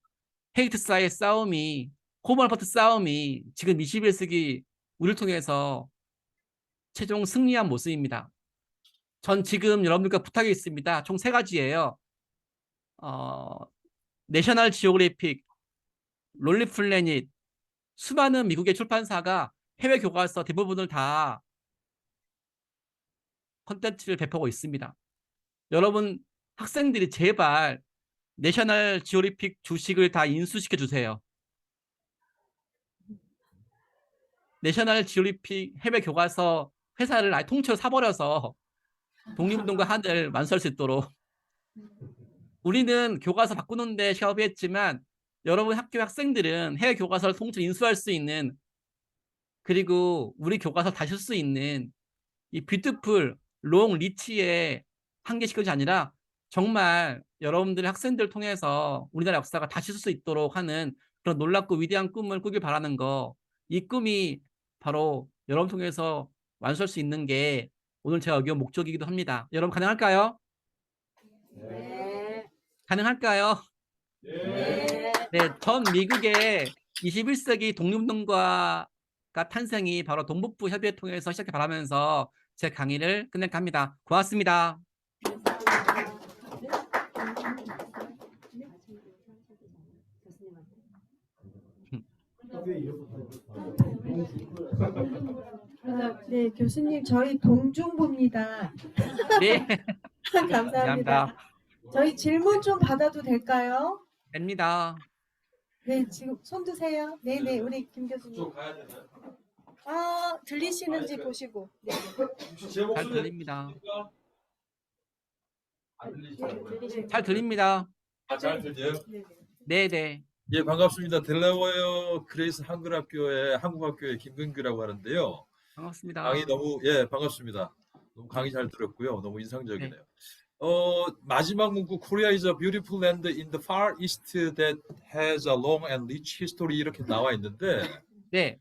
헤이트사의 싸움이, 호모알파트 싸움이 지금 21세기 우리를 통해서 최종 승리한 모습입니다. 전 지금 여러분들과 부탁이 있습니다. 총 3가지예요. 내셔널 지오그래픽, 롤리플래닛, 수많은 미국의 출판사가 해외 교과서 대부분을 다 콘텐츠를 배포하고 있습니다. 여러분 학생들이 제발 내셔널 지오그래픽 주식을 다 인수시켜 주세요. 내셔널 지오그래픽 해외 교과서 회사를 아예 통째로 사버려서 독립운동가 한을 완수할 수 있도록. 우리는 교과서 바꾸는데 협의했지만 여러분 학교 학생들은 해외 교과서를 통째로 인수할 수 있는, 그리고 우리 교과서 다시 쓸 수 있는 이 뷰티풀 롱 리치에 한계시킨 것이 아니라 정말 여러분들의 학생들을 통해서 우리나라 역사가 다시 쓸 수 있도록 하는 그런 놀랍고 위대한 꿈을 꾸길 바라는 거. 이 꿈이 바로 여러분 통해서 완수할 수 있는 게 오늘 제가 여기 온 목적이기도 합니다. 여러분 가능할까요? 네. 가능할까요? 네. 네, 전 미국의 21세기 독립운동가가 탄생이 바로 동북부 협의회 통해서 시작해 바라면서 제 강의를 끝낼까 합니다. 고맙습니다. 네, 교수님 저희 동중부입니다. 네, 감사합니다. 감사합니다. 저희 질문 좀 받아도 될까요? 됩니다. 네, 지금 손 드세요. 네, 네, 우리 김 교수님. 들리시는지 보시고. 네. 잘 들립니다. 네, 잘 들립니다. 잘 들려요? 네, 네. 예, 반갑습니다. 델라웨어 그레이스 한글학교의 한국학교의 김근규라고 하는데요. 반갑습니다. 강의 너무 반갑습니다. 너무 강의 잘 들었고요. 너무 인상적이네요. 마지막 문구 Korea is a beautiful land in the far east that has a long and rich history 이렇게 나와 있는데 네.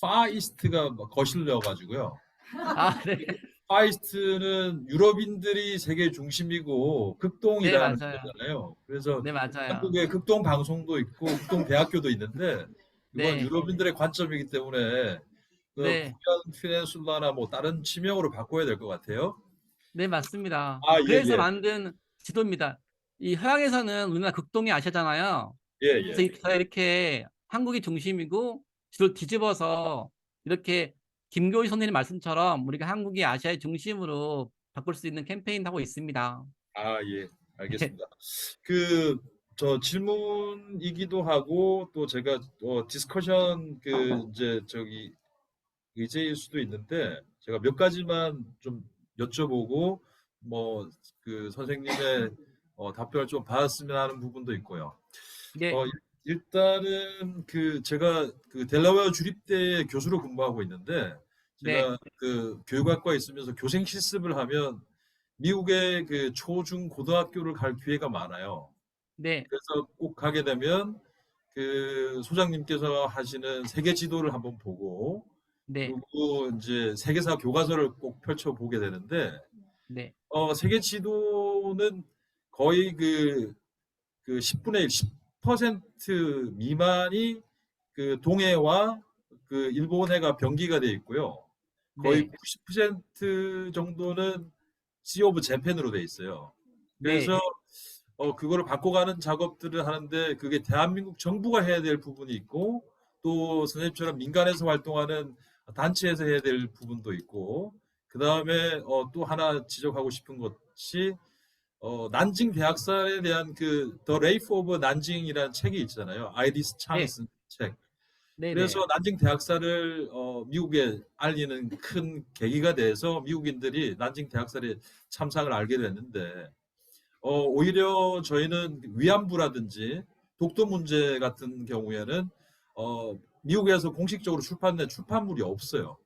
far east가 거슬려 가지고요. 아, 네. far east는 유럽인들이 세계 중심이고 극동이라는 네, 맞아요. 거잖아요. 그래서 네, 맞아요. 한국에 극동 방송도 있고 극동 대학교도 있는데 이건 네. 유럽인들의 관점이기 때문에 그 네. 코리안 페닌슐라나 뭐 다른 지명으로 바꿔야 될 것 같아요. 네, 맞습니다. 아, 예, 그래서 예. 만든 지도입니다. 이 서양에서는 우리나라 극동이 아시아잖아요. 예, 그래서 예. 이렇게 한국이 중심이고 지도를 뒤집어서 이렇게 김교희 선생님 말씀처럼 우리가 한국이 아시아의 중심으로 바꿀 수 있는 캠페인 하고 있습니다. 아, 예. 알겠습니다. 그 저 질문이기도 하고 또 제가 디스커션 이제 저기 의제일 수도 있는데 제가 몇 가지만 좀 여쭤보고 뭐 그 선생님의 답변을 좀 받았으면 하는 부분도 있고요. 네. 일단은 제가 델라웨어 주립대 교수로 근무하고 있는데 제가 네. 그 교육학과에 있으면서 교생 실습을 하면 미국의 그 초중 고등학교를 갈 기회가 많아요. 네. 그래서 꼭 가게 되면 그 소장님께서 하시는 세계 지도를 한번 보고 네, 그리고 이제 세계사 교과서를 꼭 펼쳐 보게 되는데 네, 세계 지도는 거의 그 10분의 1, 10% 미만이 그 동해와 그 일본해가 병기가 돼 있고요. 거의 네, 90% 정도는 시 오브 재팬으로 돼 있어요. 네, 그래서 그거를 바꿔가는 작업들을 하는데 그게 대한민국 정부가 해야 될 부분이 있고 또 선생님처럼 민간에서 활동하는 단체에서 해야 될 부분도 있고 그 다음에 또 하나 지적하고 싶은 것이 난징 대학살에 대한 그 The Rape of 난징이라는 책이 있잖아요. 아이리스 창이 네, 쓴 책. 네, 그래서 네, 난징 대학살을 미국에 알리는 큰 계기가 돼서 미국인들이 난징 대학살의 참상을 알게 됐는데 오히려 저희는 위안부라든지 독도 문제 같은 경우에는 미국에서 공식적으로 출판된 출판물이 없어요.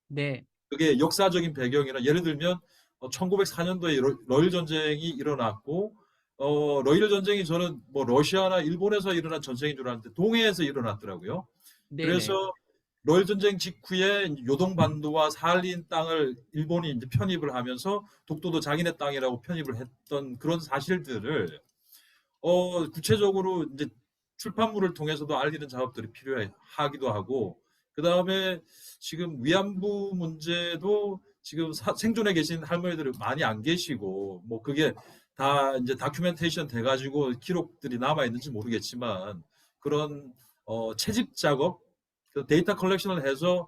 네, 그게 역사적인 배경이나 예를 들면 1904년도에 러일 전쟁이 일어났고 러일 전쟁이 저는 뭐 러시아나 일본에서 일어난 전쟁인 줄 알았는데 동해에서 일어났더라고요. 네, 네, 그래서 러일 전쟁 직후에 요동 반도와 사할린 땅을 일본이 이제 편입을 하면서 독도도 자기네 땅이라고 편입을 했던 그런 사실들을 구체적으로 이제 출판물을 통해서도 알리는 작업들이 필요하기도 하고 그 다음에 지금 위안부 문제도 지금 생존해 계신 할머니들이 많이 안 계시고 뭐 그게 다 이제 다큐멘테이션 돼가지고 기록들이 남아 있는지 모르겠지만 그런 채집 작업, 그 데이터 컬렉션을 해서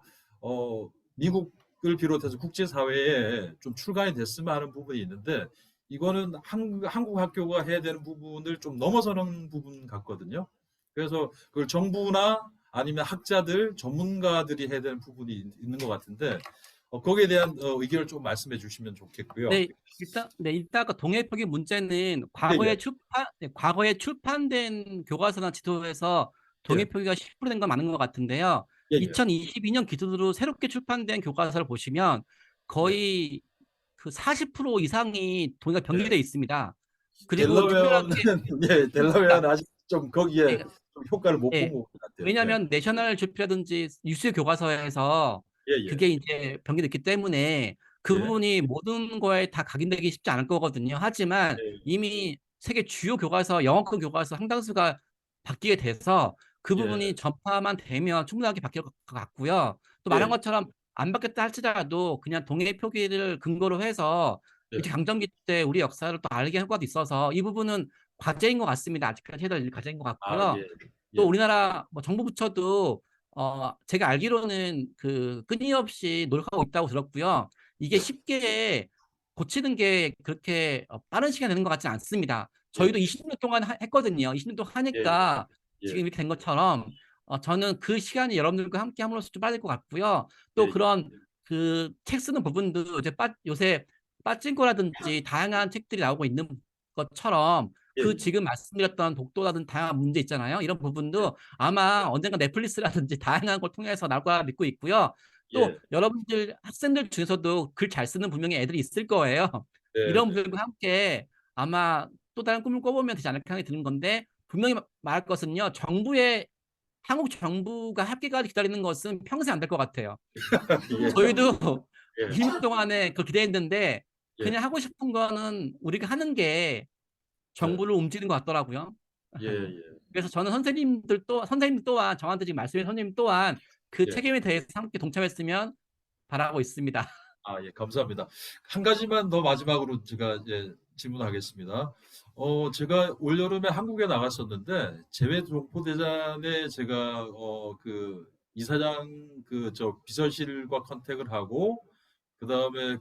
미국을 비롯해서 국제사회에 좀 출간이 됐으면 하는 부분이 있는데 이거는 한국 학교가 해야 되는 부분을 좀 넘어서는 부분 같거든요. 그래서 그걸 정부나 아니면 학자들, 전문가들이 해야 되는 부분이 있는 것 같은데 거기에 대한 의견을 좀 말씀해 주시면 좋겠고요. 네, 일단 그 동해 표기 문제는 예, 과거에 출판된 교과서나 지도에서 동해 예, 표기가 실수된 건 맞는 것 같은데요. 예, 예, 2022년 기준으로 새롭게 출판된 교과서를 보시면 네, 거의 그 40% 이상이 동해가 네. 병기되어 있습니다. 그리고 델러웨어는 특별하게 예, 델러웨어는 아직 좀 거기에 예, 좀 효과를 못 본 예. 것 같아요. 예, 왜냐하면 내셔널 지오피라든지 뉴스 교과서에서 예, 예, 그게 이제 병기됐기 때문에 그 예, 부분이 모든 거에 다 각인되기 쉽지 않을 거거든요. 하지만 예, 이미 세계 주요 교과서, 영어권 교과서 상당수가 바뀌게 돼서 그 예, 부분이 전파만 되면 충분하게 바뀔 것 같고요. 또 예, 말한 예, 것처럼 안 바뀌었다 할지라도 그냥 동해 표기를 근거로 해서 예, 이제 강점기 때 우리 역사를 또 알게 할 것도 있어서 이 부분은 과제인 것 같습니다. 아직까지 해야 될 과제인 것 아, 같고요. 예, 또 예, 우리나라 뭐 정부 부처도 제가 알기로는 그 끊임없이 노력하고 있다고 들었고요. 이게 예, 쉽게 고치는 게 그렇게 빠른 시간이 되는 것 같지 않습니다. 예, 저희도 20년 동안 했거든요. 20년 동안 예, 하니까 예, 지금 이렇게 된 것처럼 저는 그 시간이 여러분들과 함께 함으로써 좀 빠를 것 같고요. 예, 또 예, 그런 그 책 쓰는 부분도 이제 요새 빠찡코라든지 다양한 책들이 나오고 있는 것처럼 예, 그 예, 지금 말씀드렸던 독도라든지 다양한 문제 있잖아요. 이런 예, 부분도 아마 언젠가 넷플릭스라든지 다양한 걸 통해서 나올 거라 믿고 있고요. 또 예, 여러분들 학생들 중에서도 글 잘 쓰는 분명히 애들이 있을 거예요. 네, 이런 네, 분들과 함께 아마 또 다른 꿈을 꿔보면 되지 않을까 생각이 드는 건데 분명히 말할 것은요. 한국 정부가 합계까지 기다리는 것은 평생 안 될 것 같아요. 저희도 예, 20년 동안에 그걸 기대했는데 예, 그냥 하고 싶은 거는 우리가 하는 게 네, 정부를 움직이는 것 같더라고요. 예, 예, 그래서 저는 선생님 또한 저한테 지금 말씀해 선생님 또한 그 예. 책임에 대해서 함께 동참했으면 바라고 있습니다. 아, 예, 감사합니다. 한 가지만 더 마지막으로 제가 질문하겠습니다. 제가 올여름에 한국에 나갔었는데 재외 동포대전에 제가 그 이사장 저 비서실과 컨택을 하고 그다음에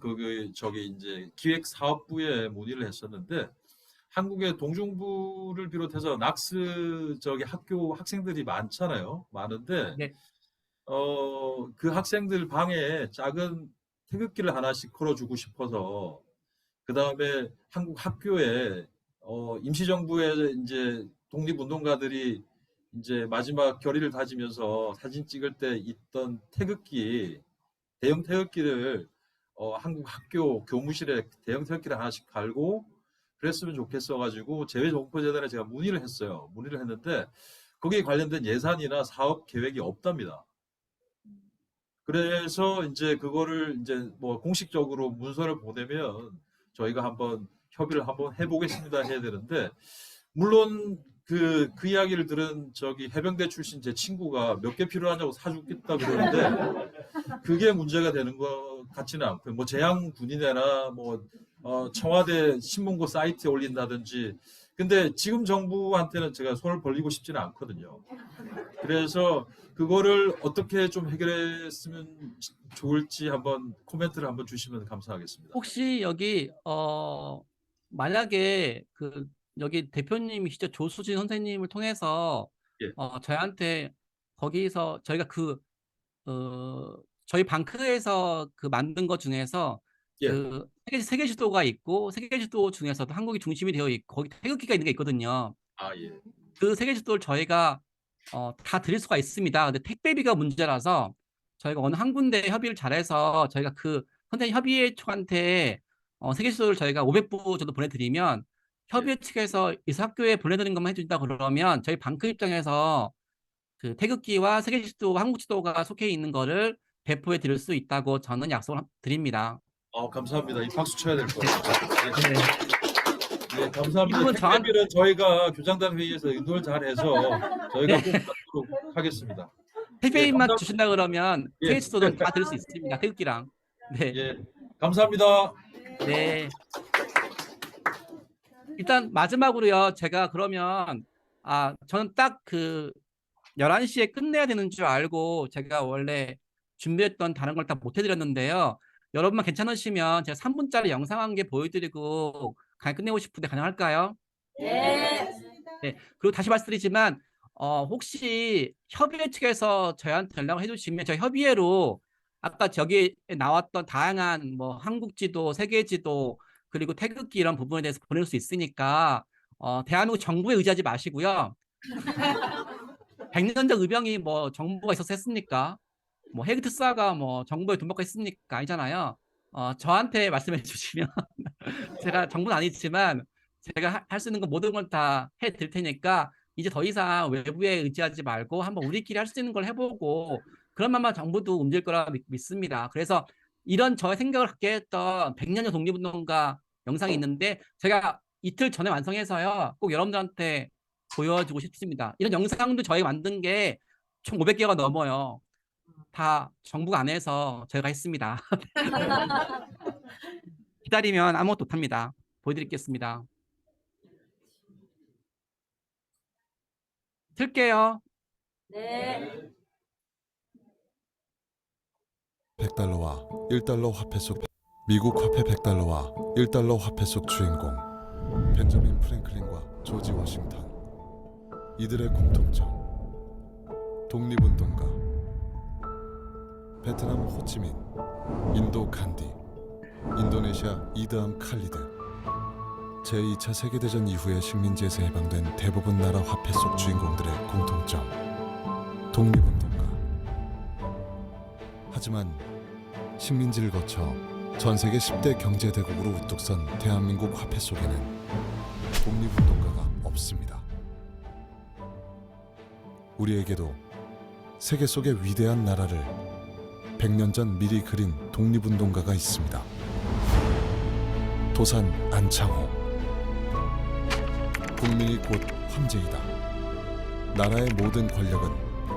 저기 이제 기획사업부에 문의를 했었는데 한국의 동중부를 비롯해서 낙스 저기 학교 학생들이 많잖아요. 많은데 네, 그 학생들 방에 작은 태극기를 하나씩 걸어주고 싶어서 그 다음에 한국 학교에 임시정부의 이제 독립운동가들이 이제 마지막 결의를 다지면서 사진 찍을 때 있던 태극기, 대형 태극기를 한국 학교 교무실에 대형 태극기를 하나씩 달고 그랬으면 좋겠어 가지고 재외동포재단에 제가 문의를 했어요. 문의를 했는데 거기에 관련된 예산이나 사업 계획이 없답니다. 그래서 이제 그거를 이제 뭐 공식적으로 문서를 보내면 저희가 한번 협의를 한번 해보겠습니다 해야 되는데, 물론 그 이야기를 들은 저기 해병대 출신 제 친구가 몇 개 필요하냐고 사주겠다 그러는데 그게 문제가 되는 것 같지는 않고요. 뭐 재향군인회나 뭐 청와대 신문고 사이트에 올린다든지. 근데 지금 정부한테는 제가 손을 벌리고 싶지는 않거든요. 그래서 그거를 어떻게 좀 해결했으면 좋을지 한번 코멘트를 한번 주시면 감사하겠습니다. 혹시 여기 만약에 그 여기 대표님이시죠, 조수진 선생님을 통해서 예. 저희한테 거기서 저희가 저희 방크에서 그 만든 것 중에서 예. 그 세계 지도가 있고, 세계 지도 중에서도 한국이 중심이 되어 있고 거기 태극기가 있는 게 있거든요. 아, 예. 그 세계 지도를 저희가 다 드릴 수가 있습니다. 근데 택배비가 문제라서 저희가 어느 한 군데 협의를 잘해서 저희가 그 선생님 협의회 측한테 세계 지도를 저희가 500부 정도 보내드리면, 협의회 측에서 이 학교에 보내드리는 것만 해준다 그러면 저희 방크 입장에서 그 태극기와 세계 지도, 한국 지도가 속해 있는 거를 배포해 드릴 수 있다고 저는 약속을 드립니다. 감사합니다. 이 박수 쳐야 될 것 같아요. 네, 이 감사합니다. 부분 택배비는 저희가 교장단 회의에서 의논을 잘해서 저희가 꼭 받도록 하겠습니다. 택배비만 감사합니다. 주신다 그러면 예. 세계 지도는 다 드릴 수 있습니다. 태극기랑. 네. 예, 감사합니다. 네. 일단 마지막으로요. 제가 그러면 저는 딱 그 11시에 끝내야 되는 줄 알고 제가 원래 준비했던 다른 걸 다 못 해드렸는데요. 여러분만 괜찮으시면 제가 3분짜리 영상 한 개 보여드리고 그냥 끝내고 싶은데 가능할까요? 네. 네. 그리고 다시 말씀드리지만 혹시 협의회 측에서 저희한테 연락을 해주시면 저희 협의회로 아까 저기에 나왔던 다양한 뭐 한국 지도, 세계 지도, 그리고 태극기 이런 부분에 대해서 보낼 수 있으니까 대한민국 정부에 의지하지 마시고요. 100년 전 의병이 뭐 정부가 있어서 했습니까? 뭐 헬기 특사가 뭐 정부에 돈 받고 했습니까? 아니잖아요. 저한테 말씀해 주시면 제가 정부는 아니지만 제가 할 수 있는 거 모든 걸 다 해드릴 테니까 이제 더 이상 외부에 의지하지 말고 한번 우리끼리 할 수 있는 걸 해보고, 그러면 정부도 움직일 거라 믿습니다. 그래서 이런 저의 생각을 갖게 했던 100년의 독립운동가 영상이 있는데 제가 이틀 전에 완성해서요. 꼭 여러분들한테 보여주고 싶습니다. 이런 영상도 저희 만든 게 총 500개가 넘어요. 다 정부가 안 해서 저희가 했습니다. 기다리면 아무것도 못합니다. 보여드리겠습니다. 틀게요. 네. 100달러와 1달러 화폐 속 미국 화폐 100달러와 1달러 화폐 속 주인공 벤저민 프랭클린과 조지 워싱턴. 이들의 공통점: 독립운동가. 베트남 호치민, 인도 간디, 인도네시아 이드암 칼리드. 제2차 세계대전 이후에 식민지에서 해방된 대부분 나라 화폐 속 주인공들의 공통점: 독립운동가. 하지만 식민지를 거쳐 전 세계 10대 경제대국으로 우뚝 선 대한민국 화폐 속에는 독립운동가가 없습니다. 우리에게도 세계 속의 위대한 나라를 100년 전 미리 그린 독립운동가가 있습니다. 도산 안창호. 국민이 곧 황제이다. 나라의 모든 권력은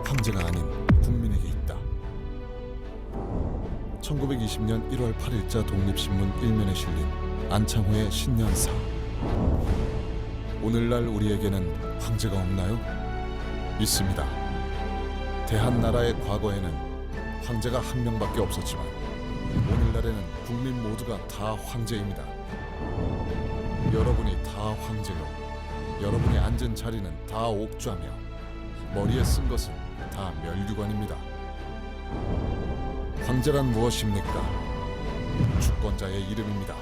황제가 아닌 국민에게 있다. 1920년 1월 8일자 독립신문 1면에 실린 안창호의 신년사. 오늘날 우리에게는 황제가 없나요? 있습니다. 대한나라의 과거에는 황제가 한 명밖에 없었지만 오늘날에는 국민 모두가 다 황제입니다. 여러분이 다 황제요. 여러분이 앉은 자리는 다 옥좌며 머리에 쓴 것은 다 멸류관입니다. 황제란 무엇입니까? 주권자의 이름입니다.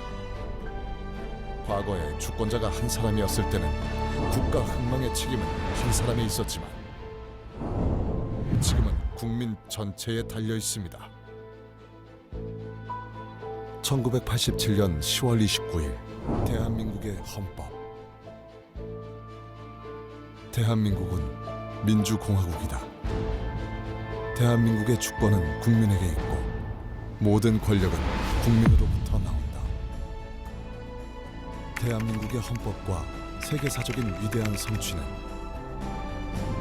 과거에 주권자가 한 사람이었을 때는 국가 흥망의 책임은 한 사람에 있었지만 지금은 국민 전체에 달려 있습니다. 1987년 10월 29일 대한민국의 헌법. 대한민국은 민주공화국이다. 대한민국의 주권은 국민에게 있고 모든 권력은 국민으로부터 나온다. 대한민국의 헌법과 세계사적인 위대한 성취는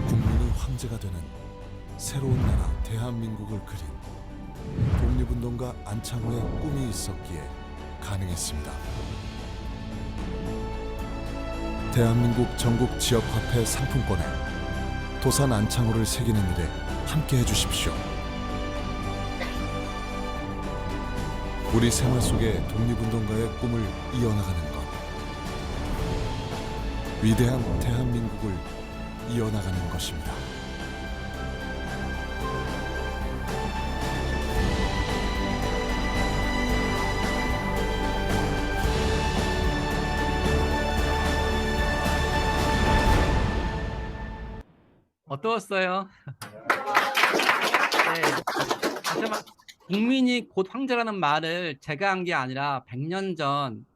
국민이 황제가 되는 새로운 나라 대한민국을 그린 독립운동가 안창호의 꿈이 있었기에 가능했습니다. 대한민국 전국 지역화폐 상품권에 도산 안창호를 새기는 일에 함께해 주십시오. 우리 생활 속에 독립운동가의 꿈을 이어나가는 것, 위대한 대한민국을 이어나가는 것입니다. 어떠셨어요? 네. 하지만 국민이 곧 황제라는 말을 제가 한 게 아니라 100년 전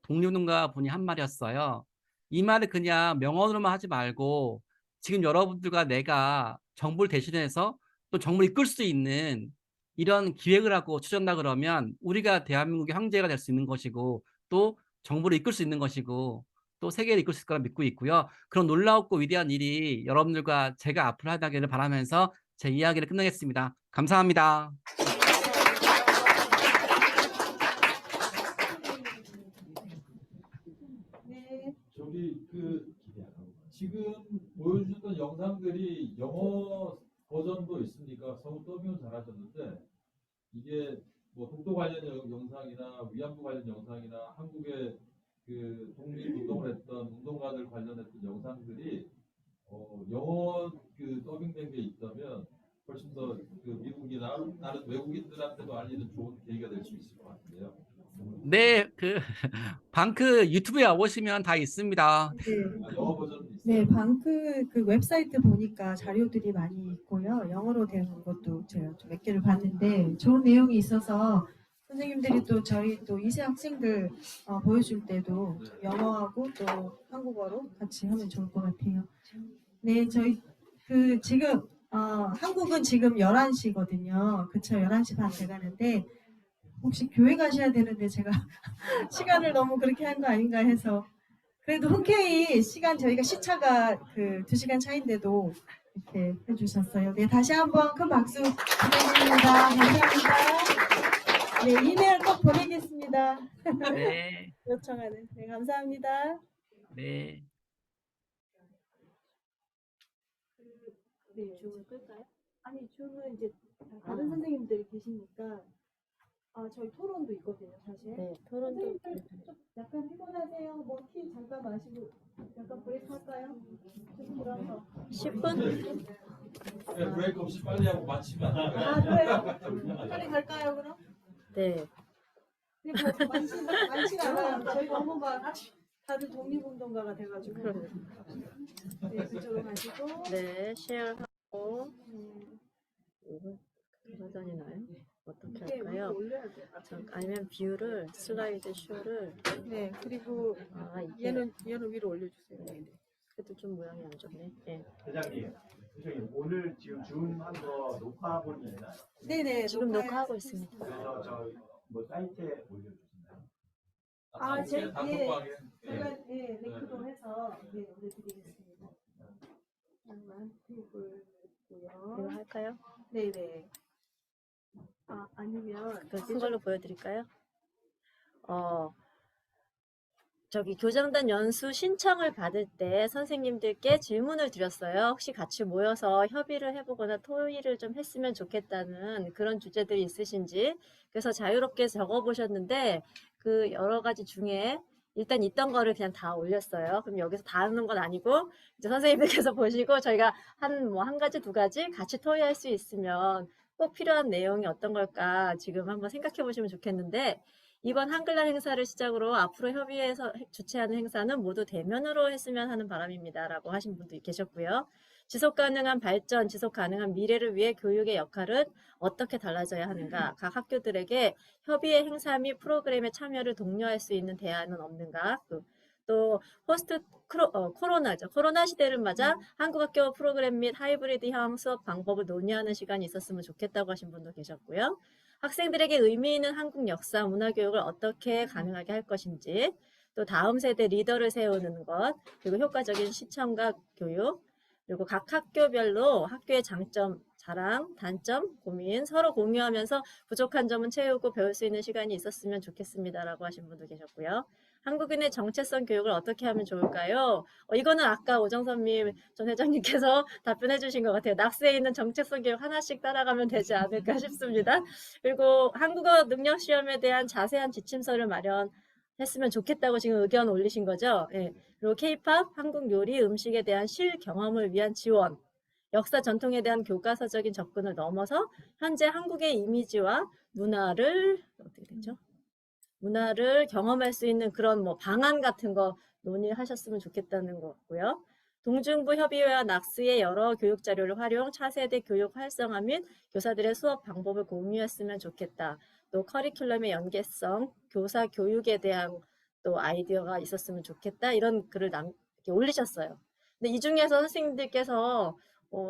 독립운동가 분이 한 말이었어요. 이 말을 그냥 명언으로만 하지 말고 지금 여러분들과 내가 정부를 대신해서 또 정부를 이끌 수 있는 이런 기획을 하고 추진한다 그러면 우리가 대한민국의 황제가 될 수 있는 것이고 또 정부를 이끌 수 있는 것이고 또 세계를 이끌 수 있을 거라 믿고 있고요. 그런 놀라웠고 위대한 일이 여러분들과 제가 앞으로 하다기를 바라면서 제 이야기를 끝내겠습니다. 감사합니다. 저기 지금 보여주셨던 영상들이 영어 버전도 있으니까 서로 더빙을 잘하셨는데 이게 뭐 독도 관련 영상이나 위안부 관련 영상이나 한국의 그 독립운동을 했던 운동가들 관련했던 영상들이 영어 더빙된 게 있다면 훨씬 더 미국이나 다른 외국인들한테도 알리는 좋은 계기가 될 수 있을 것 같은데요. 네, 방크 유튜브에 와보시면 다 있습니다. 영어 버전도 있어요. 네, 방크 웹사이트 보니까 자료들이 많이 있고요. 영어로 된 것도 제가 좀 몇 개를 봤는데 좋은 내용이 있어서 선생님들이 또 저희 또 2세 학생들 보여줄 때도 영어하고 또 한국어로 같이 하면 좋을 것 같아요. 네, 저희 지금 한국은 지금 11시거든요. 그쵸? 11시 반 돼가는데 혹시 교회 가셔야 되는데 제가 시간을 너무 그렇게 한 거 아닌가 해서 그래도 흔쾌히 시간 저희가 시차가 2시간 차인데도 이렇게 해주셨어요. 네, 다시 한번 큰 박수 부탁드립니다. 감사합니다. 네, 이메일 꼭 보내겠습니다. 네, 요청하는. 네, 감사합니다. 네. 네, 줌을 끌까요? 아니, 줌은 이제 다른 선생님들이 계시니까 저희 토론도 있거든요, 사실. 네, 토론도. 좀 약간 피곤하세요? 뭐 티 잠깐 마시고 약간 브레이크 할까요? 좀 길어서. 10분? 네, 브레이크 없이 빨리 하고 마치면 안 돼요. 그래요? 빨리 갈까요, 그럼? 네. 근데 뭐 많지가 않아요. 저희가 너무 다들 독립운동가가 돼가지고. 네, 그쪽으로 가시고. 네, 쉐어하고. 이거 돌아다니나요? 어떻게 할까요? 아니면 뷰를 슬라이드 쇼를. 네, 그리고 얘는 위로 올려주세요. 네. 그래도 좀 모양이 안 좋네. 네. 회장님, 오늘 지금 줌한 거 녹화하고 있나요? 네네, 지금 녹화하고 있습니다. 그래서 뭐 사이트에 올려주시나요? 제가 링크도 해서 올려드리겠습니다. 잠깐만 테이블 있고요. 이거 할까요? 네네. 아니면 큰 걸로 보여드릴까요? 저기 교장단 연수 신청을 받을 때 선생님들께 질문을 드렸어요. 혹시 같이 모여서 협의를 해보거나 토의를 좀 했으면 좋겠다는 그런 주제들이 있으신지. 그래서 자유롭게 적어보셨는데 그 여러 가지 중에 일단 있던 거를 그냥 다 올렸어요. 그럼 여기서 다 하는 건 아니고 이제 선생님들께서 보시고 저희가 한 가지, 두 가지 같이 토의할 수 있으면 꼭 필요한 내용이 어떤 걸까 지금 한번 생각해 보시면 좋겠는데 이번 한글날 행사를 시작으로 앞으로 협의해서 주최하는 행사는 모두 대면으로 했으면 하는 바람입니다. 라고 하신 분도 계셨고요. 지속가능한 발전, 지속가능한 미래를 위해 교육의 역할은 어떻게 달라져야 하는가? 각 학교들에게 협의의 행사 및 프로그램에 참여를 독려할 수 있는 대안은 없는가? 또 코로나죠. 코로나 시대를 맞아 한국 학교 프로그램 및 하이브리드형 수업 방법을 논의하는 시간이 있었으면 좋겠다고 하신 분도 계셨고요. 학생들에게 의미 있는 한국 역사, 문화 교육을 어떻게 가능하게 할 것인지, 또 다음 세대 리더를 세우는 것, 그리고 효과적인 시청각 교육, 그리고 각 학교별로 학교의 장점, 자랑, 단점, 고민 서로 공유하면서 부족한 점은 채우고 배울 수 있는 시간이 있었으면 좋겠습니다라고 하신 분도 계셨고요. 한국인의 정체성 교육을 어떻게 하면 좋을까요? 이거는 아까 오정선미 전 회장님께서 답변해 주신 것 같아요. 낙스에 있는 정체성 교육 하나씩 따라가면 되지 않을까 싶습니다. 그리고 한국어 능력 시험에 대한 자세한 지침서를 마련했으면 좋겠다고 지금 의견 올리신 거죠. 예. 그리고 K-팝, 한국 요리, 음식에 대한 실 경험을 위한 지원, 역사 전통에 대한 교과서적인 접근을 넘어서 현재 한국의 이미지와 문화를 어떻게 되죠? 문화를 경험할 수 있는 그런 뭐 방안 같은 거 논의하셨으면 좋겠다는 것 같고요. 동중부 협의회와 낙스의 여러 교육 자료를 활용, 차세대 교육 활성화 및 교사들의 수업 방법을 공유했으면 좋겠다. 또 커리큘럼의 연계성, 교사 교육에 대한 또 아이디어가 있었으면 좋겠다. 이런 글을 이렇게 올리셨어요. 근데 이 중에서 선생님들께서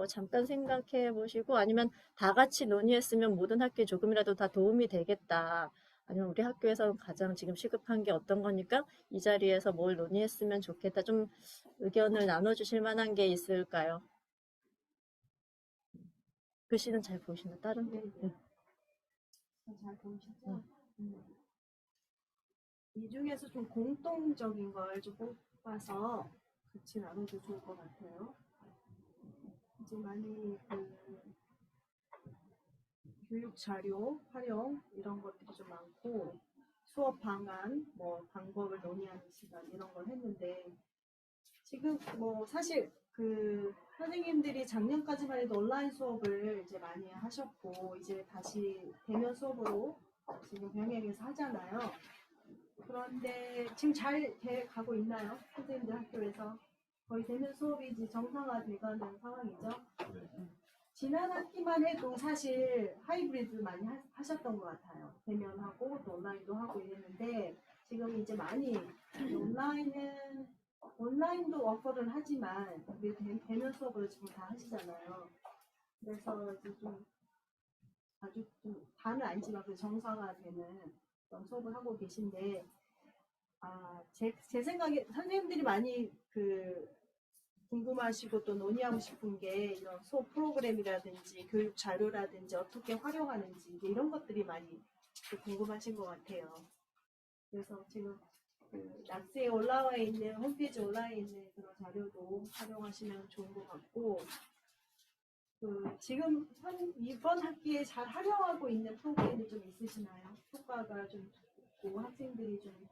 잠깐 생각해 보시고 아니면 다 같이 논의했으면 모든 학교에 조금이라도 다 도움이 되겠다. 아니면 우리 학교에서 가장 지금 시급한 게 어떤 거니까 이 자리에서 뭘 논의했으면 좋겠다. 좀 의견을 나눠주실 만한 게 있을까요? 글씨는 잘 보이시나요? 다른? 네. 잘 보이시죠? 이 중에서 좀 공통적인 걸 좀 뽑아서 같이 나눠도 좋을 것 같아요. 이제 많이 교육 자료 활용 이런 것들이 좀 많고 수업 방안, 뭐 방법을 논의하는 시간 이런 걸 했는데 지금 뭐 사실 선생님들이 작년까지만 해도 온라인 수업을 이제 많이 하셨고 이제 다시 대면 수업으로 지금 병행해서 하잖아요. 그런데 지금 잘 돼 가고 있나요? 선생님들 학교에서 거의 대면 수업이 이제 정상화돼가는 상황이죠. 지난 학기만 해도 사실 하이브리드 많이 하셨던 것 같아요. 대면하고 또 온라인도 하고 이랬는데 지금 이제 많이 온라인도 워커를 하지만 우리 대면 수업으로 지금 다 하시잖아요. 그래서 이제 좀 아주 좀 다는 아니지만 정상화되는 그런 수업을 하고 계신데 제 생각에 선생님들이 많이 궁금하시고 또 논의하고 싶은 게 이런 수업 프로그램이라든지 교육 자료라든지 어떻게 활용하는지 이런 것들이 많이 궁금하신 것 같아요. 그래서 지금 낙스에 올라와 있는 홈페이지 올라와 있는 그런 자료도 활용하시면 좋은 것 같고 지금 이번 학기에 잘 활용하고 있는 프로그램이 좀 있으시나요? 효과가 좀 좋고 학생들이 좀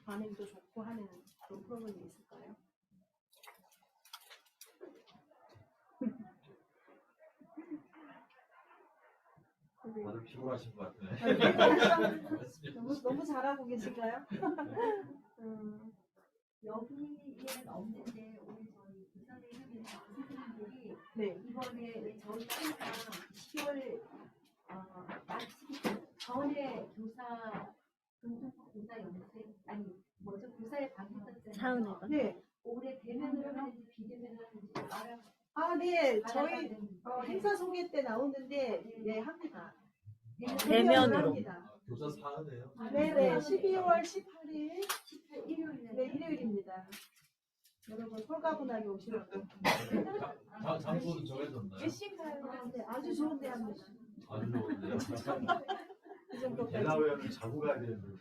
반응도 좋고 하는 그런 프로그램이 있을까요? 다들 피곤하신 것 같네. 너무 잘하고 계신가요? 여기에는 없는데 오늘 저희 부산에 있는 선생님들이 네. 이번에 저희 항상 10월 마치기 전에 교사 연습 뭐죠 교사의 방송했잖아요. 네. 올해 대면으로 하는지 비대면으로 하는지 네. 저희 행사 소개 때 나오는데 네 합니다. 대면으로. 합니다. 교사 사은해요. 네네. 12월 18일 일요일. 네, 일요일입니다. 여러분 홀가분하게 오시라고. 장소는 정해졌나요? 몇 시인가요? 네, 아주 좋은 데 합니다. 아주 좋은데요. 이 정도까지. 델라웨어는 자고 가야 되는데.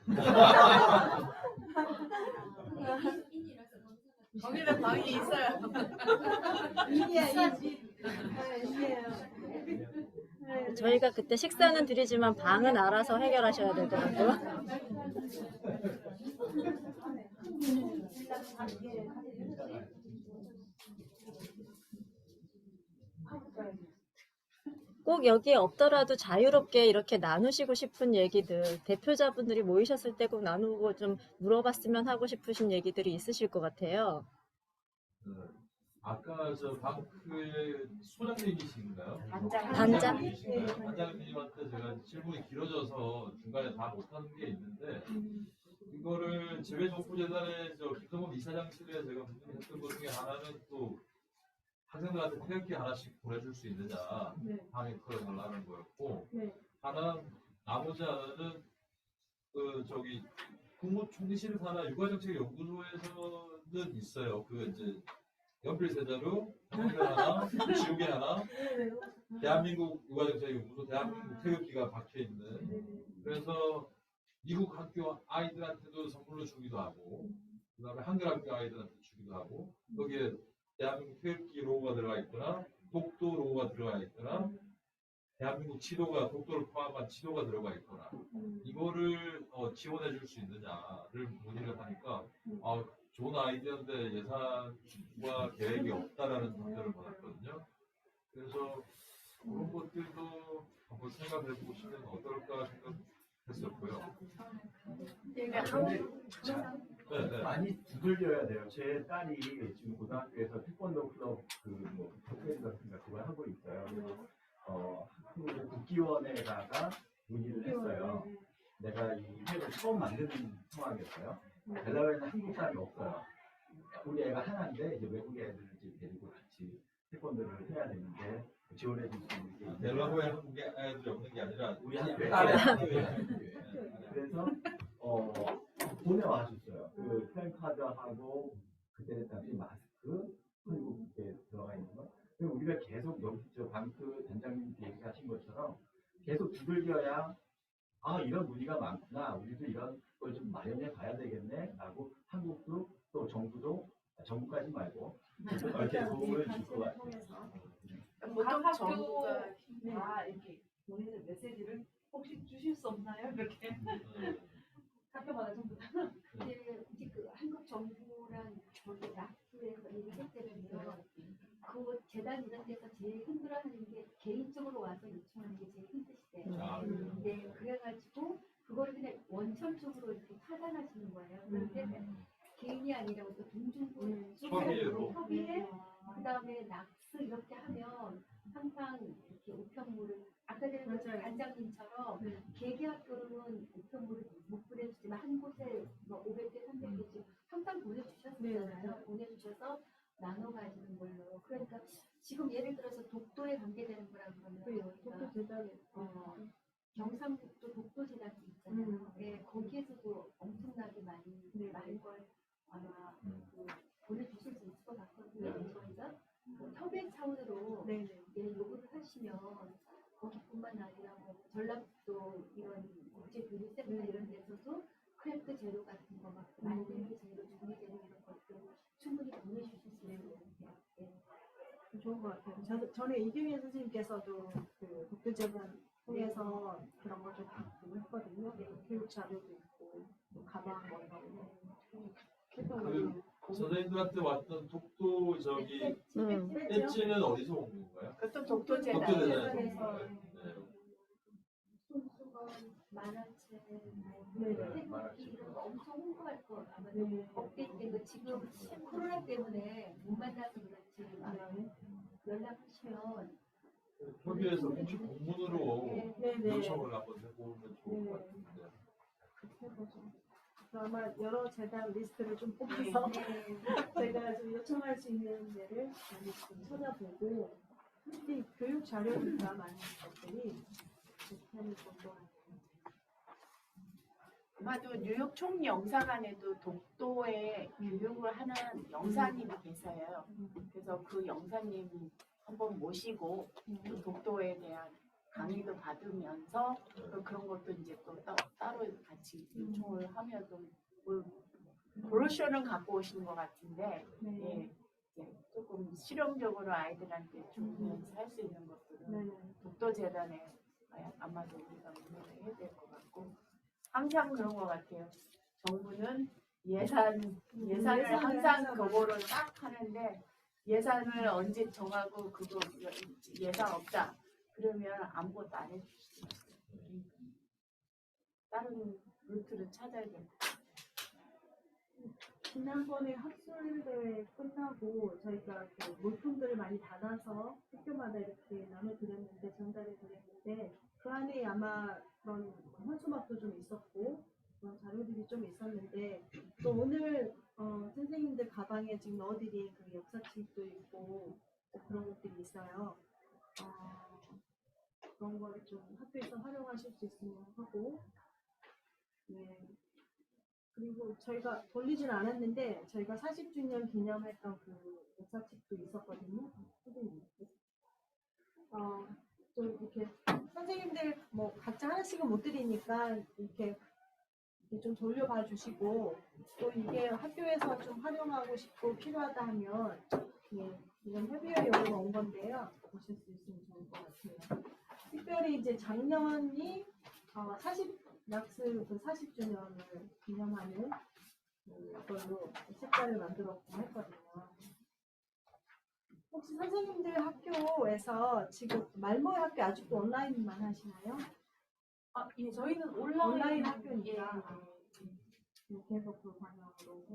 거기는 방이 있어요. 저희가 그때 식사는 드리지만 방은 알아서 해결하셔야 되더라고요. 꼭 여기에 없더라도 자유롭게 이렇게 나누시고 싶은 얘기들, 대표자분들이 모이셨을 때 꼭 나누고 좀 물어봤으면 하고 싶으신 얘기들이 있으실 것 같아요. 아까 저 방크의 소장님이신가요? 단장. 단장님한테 제가 질문이 길어져서 중간에 다 못하는 게 있는데 이거를 재외정부재단의 김성범 이사장실에 제가 문의했던 것 중에 하나는 또 학생들한테 태극기 하나씩 보내줄 수 있느냐 하는 그런 걸 하는 거였고 나머지 하나는 국무총리실 산하 육아정책연구소에서는 있어요. 그 이제 연필세자로 한국에 하나, 지옥에 하나, 대한민국 육아정책연구소, 대한민국 태극기가 박혀 있는. 그래서 미국 학교 아이들한테도 선물로 주기도 하고, 그다음에 한글 학교 아이들한테 주기도 하고, 거기에 대한민국 태극기 로고가 들어가 있거나, 독도 로고가 들어가 있거나, 대한민국 지도가 독도를 포함한 지도가 들어가 있거나 이거를 지원해 줄 수 있느냐를 문의를 하니까 좋은 아이디어인데 예산과 계획이 없다라는 답변을 받았거든요. 그래서 그런 것들도 한번 생각해 보시면 어떨까 생각했었고요. 많이 두들겨야 돼요. 제 딸이 지금 고등학교에서 태권도 클럽 프로그램 같은 거 그걸 하고 있어요. 그래서 학부 국기원에다가 문의를 했어요. 내가 이 회를 처음 만드는 상황이었어요. 벨라루에는 한국 사람이 없어요. 우리 애가 하나인데 이제 외국 애들을 데리고 같이 태권도를 해야 되는데 지원해 줄 수 있는 게 벨라루에 한국 애들이 없는 게 아니라 우리 학교에 그래서 보내와 줬어요. 그 플랜카드하고 그때 당시 마스크 그리고 이렇게 들어가 있는 거. 우리가 계속 여기 방크 단장님 얘기하신 것처럼 계속 두들겨야 이런 문의가 많구나. 우리도 이런 걸 좀 마련해 봐야 되겠네. 라고 한국도 또 정부까지 말고 이렇게 도움을 줄 것 같아요. 보통 정부가 다 이렇게 보내는 메시지를 혹시 주실 수 없나요? 이렇게 학교마다 전부 다. 이제 그 한국 정부랑 저기 낙수에서 얘기할 때는요. 그 재단 이런 데서 제일 힘들어하는 게 개인적으로 와서 요청하는 게 제일 힘드시대요. 네, 그래가지고 그걸 그냥 원천적으로 이렇게 차단하시는 거예요. 그런데 개인이 아니라 또 동중부 쪽으로 협의해 그다음에 낙수 이렇게 하면 항상 이렇게 우편물을 아까 전에 단장님처럼 개개학교로는 우편물을 못 보내주지만 한 곳에 500개, 300개씩 항상 보내주셨잖아요. 보내주셔서 나눠 가지는 걸로. 그러니까 지금 예를 들어서 독도에 관계되는 거라 그러면 독도 재단에 경상북도 독도 재단이 있잖아요. 네, 거기에서도 엄청나게 많은 걸 아마 보내주실 수 있을 것 같거든요. 저희가 협의 차원으로 요구를 하시면 거기뿐만 아니라 전라북도 이런 국제교류센터 이런 데서도 크래프트 재료 같은 거 막 만들기 재료, 종이 재료 이런 것들 충분히 보내주실 수 있을 것 같아요. 네. 좋은 것 같아요. 전에 이경현 선생님께서도 그 독도재단 통해서 그런 걸 좀 받고 했거든요. 교육 자료도 있고 가방 이런 거. 선생님들한테 왔던 독도 배지는 어디서 온 건가요? 그것도 독도재단. 독도재단에서 손수건, 만화책, 태극기 이런 거 엄청 홍보할 거 아마 업데이트 된 거 지금 코로나 때문에 못 만나서 그렇지 연락하시면 협의해서 공식 공문으로 요청을 한번 해보면 좋을 것 같은데. 아마 여러 재단 리스트를 좀 뽑아서 제가 좀 요청할 수 있는 데를 많이 좀 찾아보고 특히 교육 자료니까 많은 것들이 비슷한 정도 아마도 뉴욕 총영사관에도 독도에 교육을 하는 영사님이 계세요. 그래서 그 영사님 한번 모시고 또 독도에 대한 강의도 받으면서 또 그런 것도 이제 또 따로 같이 요청을 하면 좀 브로셔는 갖고 오시는 것 같은데 예, 조금 실용적으로 아이들한테 주면서 할 수 있는 것들은 독도재단에 아마도 우리가 문의를 해야 될 것 같고 항상 그런 것 같아요. 정부는 예산을 항상 그거를 딱 하는데 예산을 언제 정하고 그거 예산 없다 그러면 아무것도 안 해주시죠. 다른 루트를 찾아야 될 것 같아요. 지난번에 학술대회 끝나고 저희가 그 물품들을 많이 받아서 학교마다 이렇게 나눠드렸는데 전달해드렸는데 그 안에 아마 그런 현수막도 좀 있었고 그런 자료들이 일들이 좀 있었는데 또 오늘 선생님들 가방에 지금 넣어드린 그 역사책도 있고 또 그런 것들이 있어요. 그런 걸 좀 학교에서 활용하실 수 있으면 하고, 네. 그리고 저희가 돌리진 않았는데 저희가 40주년 기념했던 그 역사책도 있었거든요. 선생님. 좀 이렇게 선생님들 뭐 각자 하나씩은 못 드리니까 이렇게 좀 돌려봐 주시고, 또 이게 학교에서 좀 활용하고 싶고 필요하다 하면 예, 이건 협의회용으로 온 건데요. 보실 수 있으면 좋을 것 같아요. 특별히 이제 작년이 약스 그 40주년을 기념하는 그걸로 책자를 만들었고 했거든요. 혹시 선생님들 학교에서 지금 말모의 학교 아직도 온라인만 하시나요? 예, 저희는 온라인 학교니까 계속 그 방향으로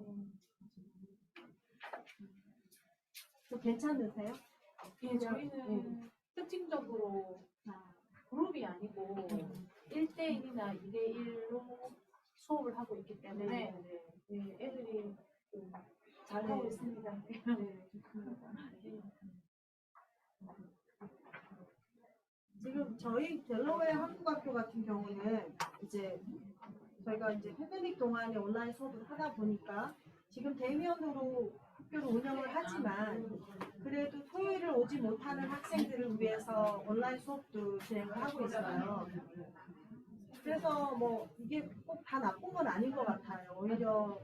또 괜찮으세요? 예, 저희는 특징적으로 그룹이 아니고 1대1이나 2대1로 수업을 하고 있기 때문에 예, 애들이 좀 잘하고 있습니다. 네, 좋습니다. 지금 저희 델러웨어 한국학교 같은 경우는 이제 저희가 이제 패데믹 동안에 온라인 수업을 하다 보니까 지금 대면으로 학교를 운영을 하지만 그래도 토요일을 오지 못하는 학생들을 위해서 온라인 수업도 진행을 하고 있어요. 그래서 뭐 이게 꼭 다 나쁜 건 아닌 것 같아요. 오히려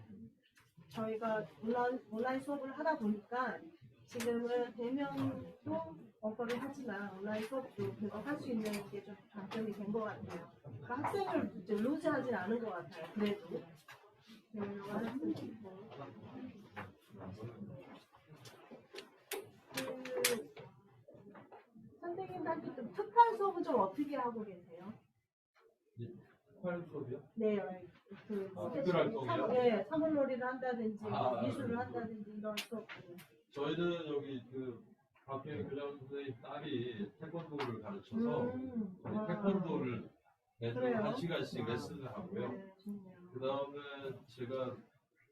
저희가 온라인 수업을 하다 보니까 지금은 대면도 어거를 하지만 온라인 수업도 계속 할 수 있는 게 좀 장점이 된 것 같아요. 그러니까 학생을 이제 루즈하진 않은 것 같아요. 그래도 대면으로 할 수 있고. 선생님한테 좀 특화 수업은 좀 어떻게 하고 계세요? 특활 수업이요? 네, 그 특별 활동이요? 네, 사물놀이를 한다든지 미술을 한다든지 이런 수업. 저희는 여기 그 박혜영 교장 선생님 딸이 태권도를 가르쳐서 저희 태권도를 매주 그래요? 1시간씩 레슨을 하고요. 네, 좋네요. 그 다음에 제가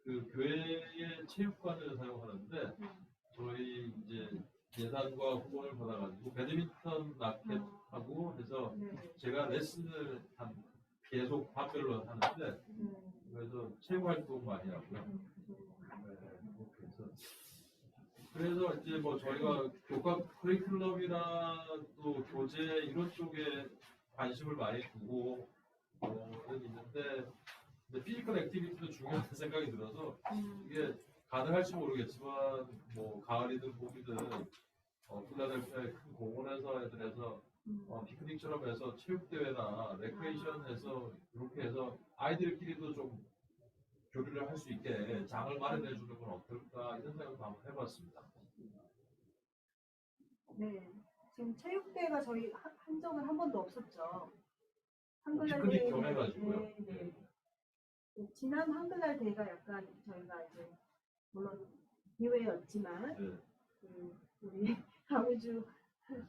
그 교회의 체육관을 사용하는데 저희 이제 예산과 후원을 받아가지고 배드민턴 라켓하고 해서 제가 레슨을 계속 밤별로 하는데 그래서 체육 활동 많이 하고요. 그래서 이제 뭐 저희가 교과 커리큘럼이나 또 교재 이런 쪽에 관심을 많이 두고 있는데 피지컬 액티비티도 중요하다는 생각이 들어서 이게 가능할지 모르겠지만 뭐 가을이든 봄이든 필라델피아의 큰 공원에서 애들에서 피크닉처럼 해서 체육대회나 레크레이션해서 이렇게 해서 아이들끼리도 좀 교류를 할 수 있게 장을 마련해 주는 건 어떨까 이런 생각도 한번 해봤습니다. 네, 지금 체육대회가 저희 한 적은 한 번도 없었죠. 한글날 피크닉 대회. 겸 해가지고요. 네. 지난 한글날 대회가 약간 저희가 이제 물론 기회였지만 우리 강우주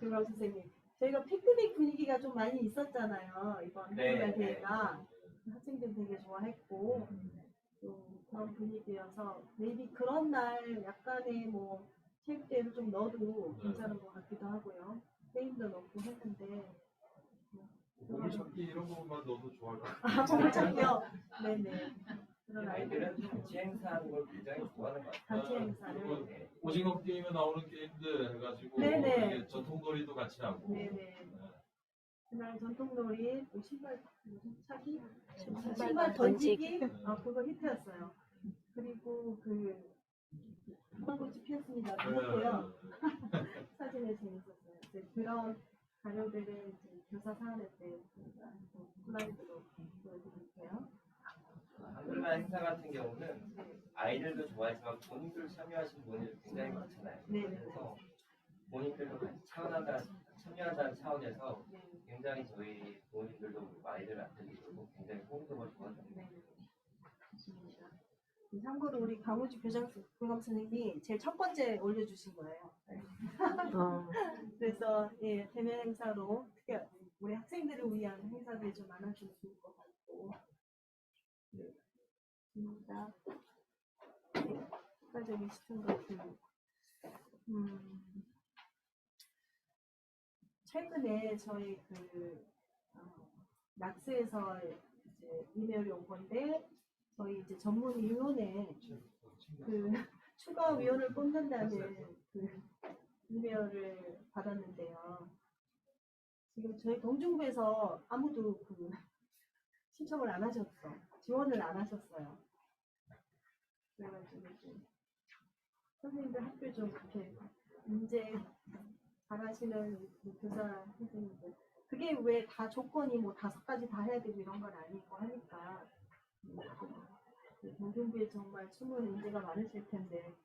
교감 선생님 저희가 피크닉 분위기가 좀 많이 있었잖아요. 이번 한글날 대회가 학생들 되게 좋아했고 또 그런 분위기여서 maybe 그런 날 약간의 뭐 체육대회를 좀 넣어도 괜찮은 것 같기도 하고요. 게임도 넣고 했는데 보물찾기 이런 것만 넣어도 좋아할 것 같아요. 보물찾기요? 네네. 그런 아이들은 단체 행사하는 걸 굉장히 좋아하는 것 같아요. 단체 행사를. 그리고 오징어 게임에 나오는 게임들 해가지고 네네. 이게 전통놀이도 같이 하고. 네네. 그날 전통놀이, 또 신발 차기, 신발 신발 던지기, 그거 히트였어요. 그리고 그 한국지 피었습니다. 그것도요. 사진에 재밌었어요. 이제 그런 자료들을 이제 교사 사안할 때 슬라이드로 보여드릴게요. 한글날 행사 같은 경우는 아이들도 좋아하지만 본인들 참여하신 분이 굉장히 많잖아요. 네. 그래서 본인들도 같이 참여한다는 차원에서 굉장히 저희 부모님들도 아이들한테 이러고 굉장히 호응도가 좋았습니다. 참고로 우리 강우주 교감 선생님이 제일 첫 번째 올려주신 거예요. 그래서 예, 대면 행사로 특히 우리 학생들을 위한 행사들이 좀 많아지면 좋을 것 같고 입니다. 국가적인 시청 같은 최근에 저희 낙스에서 이제 이메일이 온 건데 저희 이제 전문위원회 추가 위원을 뽑는다는 이메일을 받았는데요. 지금 저희 동중부에서 아무도 신청을 안 하셨어. 지원을 안 하셨어요. 그래가지고 선생님들 학교 좀 그렇게 문제 잘하시는 교사 선생님들 그게 왜 다 조건이 뭐 5가지 다 해야 되고 이런 건 아니고 하니까 동중부에 정말 숨은 문제가 많으실 텐데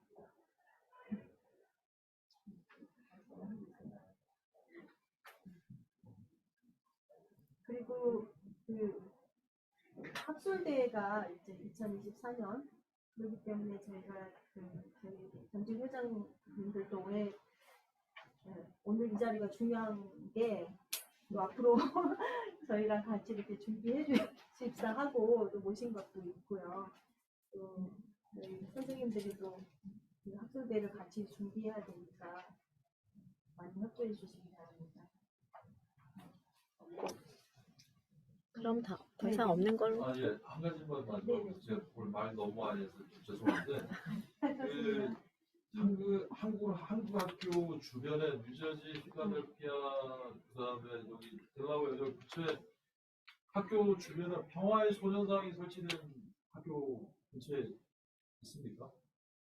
그리고 학술대회가 이제 2024년 그렇기 때문에 저희가 저희 전직 회장님들도 왜 오늘 이 자리가 중요한 게 또 앞으로 저희랑 같이 이렇게 준비해 주십사 하고 또 모신 것도 있고요. 또 저희 선생님들이 또 학술대회를 같이 준비해야 되니까 많이 협조해 주시기 바랍니다. 그럼 더 이상 없는 걸로. 예, 한 가지만 마지막으로 제가 오늘 말 너무 많이 해서 좀 죄송한데 한국 학교 주변에 뉴저지, 필라델피아, 그다음에 여기 델라웨어 여기 근처에 학교 주변에 평화의 소년상이 설치된 학교 근처에 있습니까?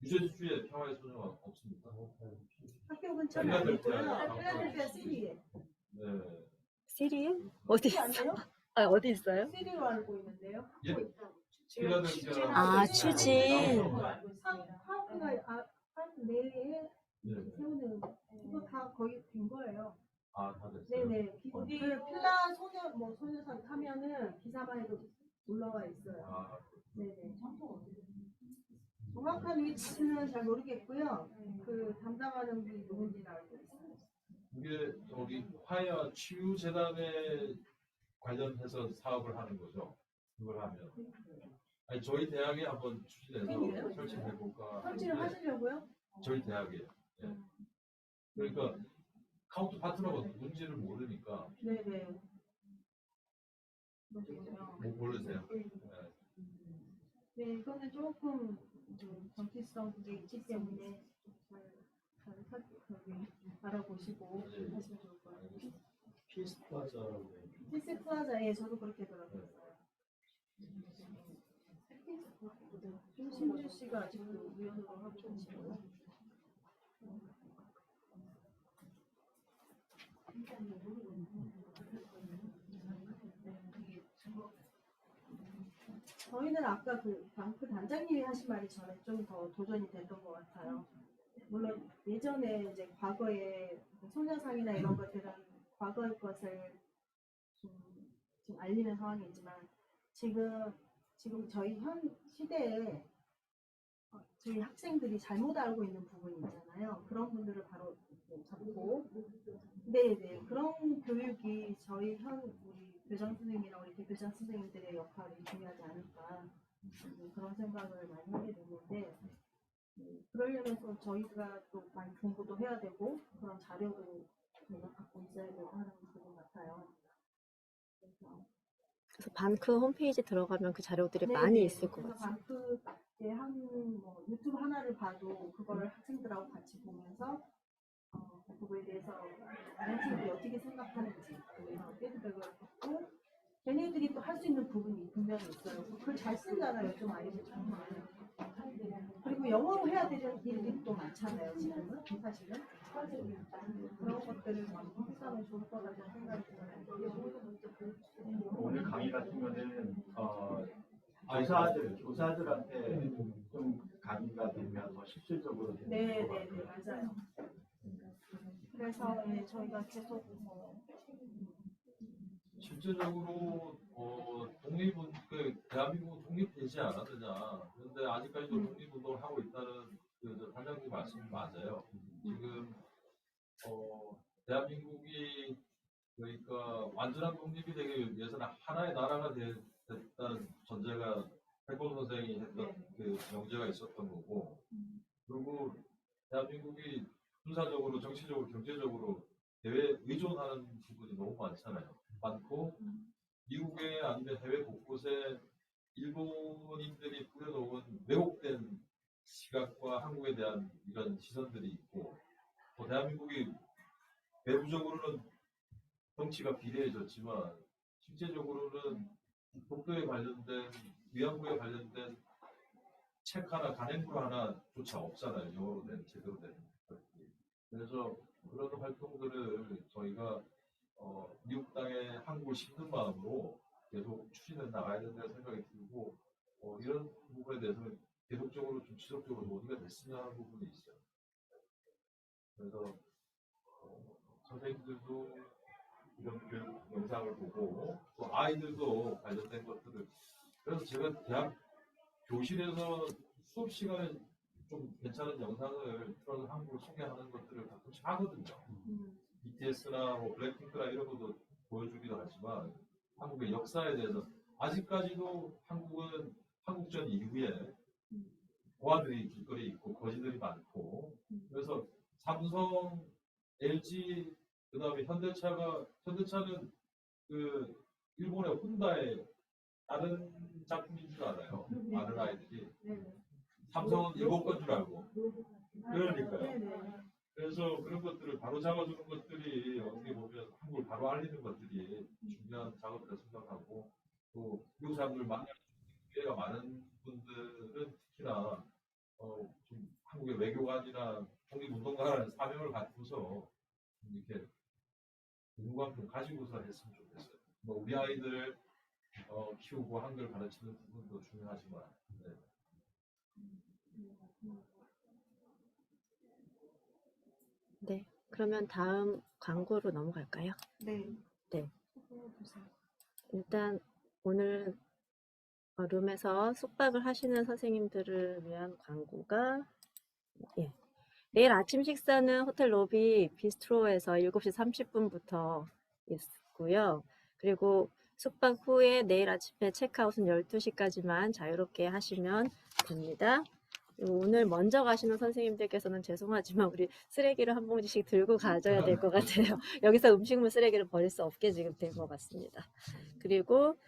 뉴저지주에 평화의 소년상 없습니까? 학교 근처는 아니고요. 필라델피아 시리에. 네. 시리에? 어디 있어? 아, 어디 있어요? 시리로 알고 있는데요. 예. 필라델피아. 아, 추진. 파크 내에 세우는 그거 다 거의 된 거예요. 아, 다 됐어요. 네네. 필라 소녀상 타면은 기사반에도 올라와 있어요. 아, 네네. 정확한 위치는 잘 모르겠고요. 담당하는 분이 누군지는 알고 있어요. 이게 여기 화야 치유재단에 관련해서 사업을 하는 거죠. 그걸 하면. 아니 저희 대학에 한번 추진해서 설치해 볼까. 설치를 하시려고요? 저희 대학에. 예. 그러니까 카운트 파트너가 누군지를 모르니까. 네네. 모르세요. 네, 이거는 조금 정치성 게 있기 때문에 잘 알아보시고 하시면 좋을 것 같아요. 피스 플라자. 피스 플라자에 저도 그렇게 들었어요. 신주 씨가 아직도 위원으로 하고 계시고요. 저희는 아까 방크 단장님이 하신 말이 저는 좀 더 도전이 됐던 것 같아요. 물론 예전에 이제 과거에 소녀상이나 이런 것들은 과거의 것을 좀 알리는 상황이지만 지금 저희 현 시대에 저희 학생들이 잘못 알고 있는 부분이 있잖아요. 그런 분들을 바로 잡고 네네 그런 교육이 저희 우리 교장 선생님이나 우리 대교장 선생님들의 역할이 중요하지 않을까 그런 생각을 많이 하게 됐는데 그러려면 또 저희가 또 많이 공부도 해야 되고 그런 자료도 저희가 갖고 있어야 되고 하는 부분 같아요. 그래서 반크 홈페이지 들어가면 그 자료들이 네네. 많이 있을 것 그래서 같아요. 반크의 유튜브 하나를 봐도 그걸 학생들하고 같이 보면서 그 부분에 대해서 다른 친구들이 어떻게 생각하는지 피드백을 받고 걔네들이 또 할 수 있는 부분이 분명히 있어요. 그걸 잘 쓰잖아요. 좀 아이들 정말. 그리고 영어로 해야 되는 일들이 또 많잖아요. 지금은 사실은 그런 것들을 많이 해가면 좋을 거라고 생각이 들어요. 오늘 강의 같은 거는 교사들한테 좀 강의가 되면 더 실질적으로 되는 것 같아요. 맞아요. 그래서 저희가 계속 실제적으로 대한민국 독립되지 않았느냐. 그런데 아직까지도 독립운동을 하고 있다는 단장님 말씀이 맞아요. 지금 대한민국이 그러니까 완전한 독립이 되기 위해서는 하나의 나라가 됐다는 전제가 백범 선생이 했던 그 영재가 있었던 거고, 그리고 대한민국이 군사적으로, 정치적으로, 경제적으로 해외 의존하는 부분이 너무 많잖아요. 많고 미국에 아니면 해외 곳곳에 일본인들이 뿌려놓은 왜곡된 시각과 한국에 대한 이런 시선들이 있고, 또 대한민국이 외부적으로는 정치가 비례해졌지만 실제적으로는 독도에 관련된 위안부에 관련된 책 하나, 간행물 하나조차 없잖아요. 영어로 된 제대로 된 것들이. 그래서 그런 활동들을 저희가 미국 땅에 한국을 심는 마음으로 계속 추진해 나가야 된다는 생각이 들고, 이런 부분에 대해서는 계속적으로 좀 지속적으로 논의가 됐으면 하는 부분이 있어요. 그래서 선생님들도 이런 교육 영상을 보고 또 아이들도 관련된 것들을, 그래서 제가 대학 교실에서 수업 시간에 좀 괜찮은 영상을 틀어서 한국을 소개하는 것들을 가끔씩 하거든요. BTS나 뭐 블랙핑크나 이런 것도 보여주기도 하지만 한국의 역사에 대해서 아직까지도 한국은 한국전 이후에 고아들이 길거리에 있고 거지들이 많고, 그래서 삼성, LG, 그다음에 현대차는 그 일본의 혼다의 다른 작품인 줄 알아요. 많은 아이들이. 삼성은 일본 건 줄 알고. 그러니까요. 그래서 그런 것들을 바로 잡아주는 것들이 어떻게 보면 한국을 바로 알리는 것들이 중요한 작업이라 생각하고, 또 미국 사람들 만날 기회가 많은 분들은 특히나 좀 한국의 외교관이나 독립운동가라는 사명을 갖고서 이렇게 누군가 좀 가지고서 했으면 좋겠어요. 뭐 우리 아이들 키우고 한글 가르치는 부분도 중요하지만. 네. 네, 그러면 다음 광고로 넘어갈까요? 네. 네. 일단 오늘 룸에서 숙박을 하시는 선생님들을 위한 광고가, 예. 내일 아침 식사는 호텔 로비 비스트로에서 7시 30분부터 있고요. 그리고 숙박 후에 내일 아침에 체크아웃은 12시까지만 자유롭게 하시면 됩니다. 그리고 오늘 먼저 가시는 선생님들께서는 죄송하지만 우리 쓰레기를 한 봉지씩 들고 가져야 될 것 같아요. 여기서 음식물 쓰레기를 버릴 수 없게 지금 된 것 같습니다. 그리고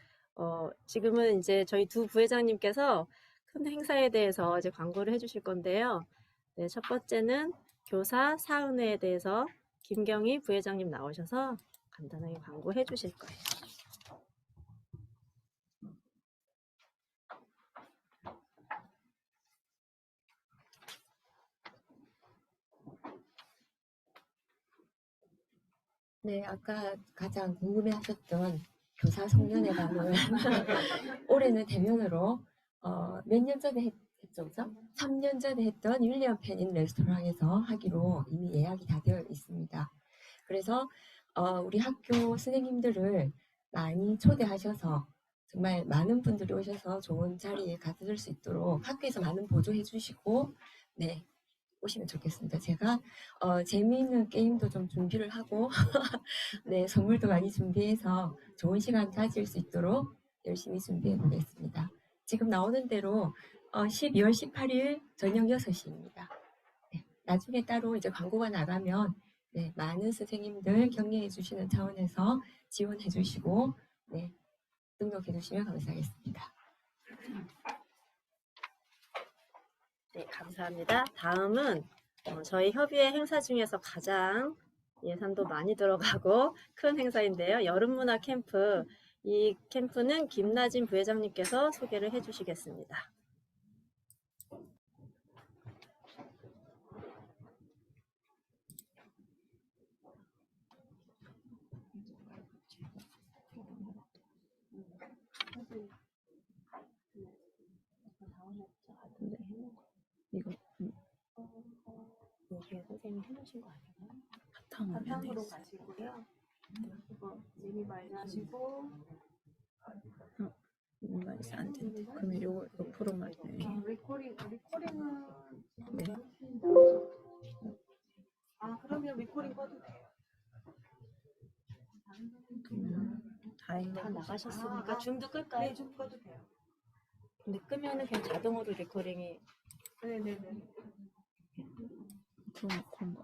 지금은 이제 저희 두 부회장님께서 큰 행사에 대해서 이제 광고를 해주실 건데요. 네, 첫 번째는 교사 사은회에 대해서 김경희 부회장님 나오셔서 간단하게 광고해 주실 거예요. 네, 아까 가장 궁금해하셨던 교사 송년회관을 올해는 대면으로 몇 년 전에 했죠, 그죠? 3년 전에 했던 윌리엄 페닌 레스토랑에서 하기로 이미 예약이 다 되어 있습니다. 그래서 우리 학교 선생님들을 많이 초대하셔서 정말 많은 분들이 오셔서 좋은 자리에 가질 수 있도록 학교에서 많은 보조해 주시고, 네, 오시면 좋겠습니다. 제가 재미있는 게임도 좀 준비를 하고 네, 선물도 많이 준비해서 좋은 시간 가질 수 있도록 열심히 준비해 보겠습니다. 지금 나오는 대로 12월 18일 저녁 6시입니다. 네, 나중에 따로 이제 광고가 나가면 네, 많은 선생님들 격려해 주시는 차원에서 지원해 주시고 네, 등록해 주시면 감사하겠습니다. 네, 감사합니다. 다음은 저희 협의회 행사 중에서 가장 예산도 많이 들어가고 큰 행사인데요. 여름문화 캠프. 이 캠프는 김나진 부회장님께서 소개를 해주시겠습니다. 이거 여기에 선생님이 해놓으신 거 아니에요? 바탕으로 가시고요. 이거 미니 말하시고 말이 안 된대. 그러면 요거 프로만 리코딩은 네. 그러면 리코딩 꺼도 돼요. 다 나가셨으니까 줌도 끌까요? 네, 줌 꺼도 돼요. 근데 끄면은 그냥 자동으로 레코딩이. 네네네. 그럼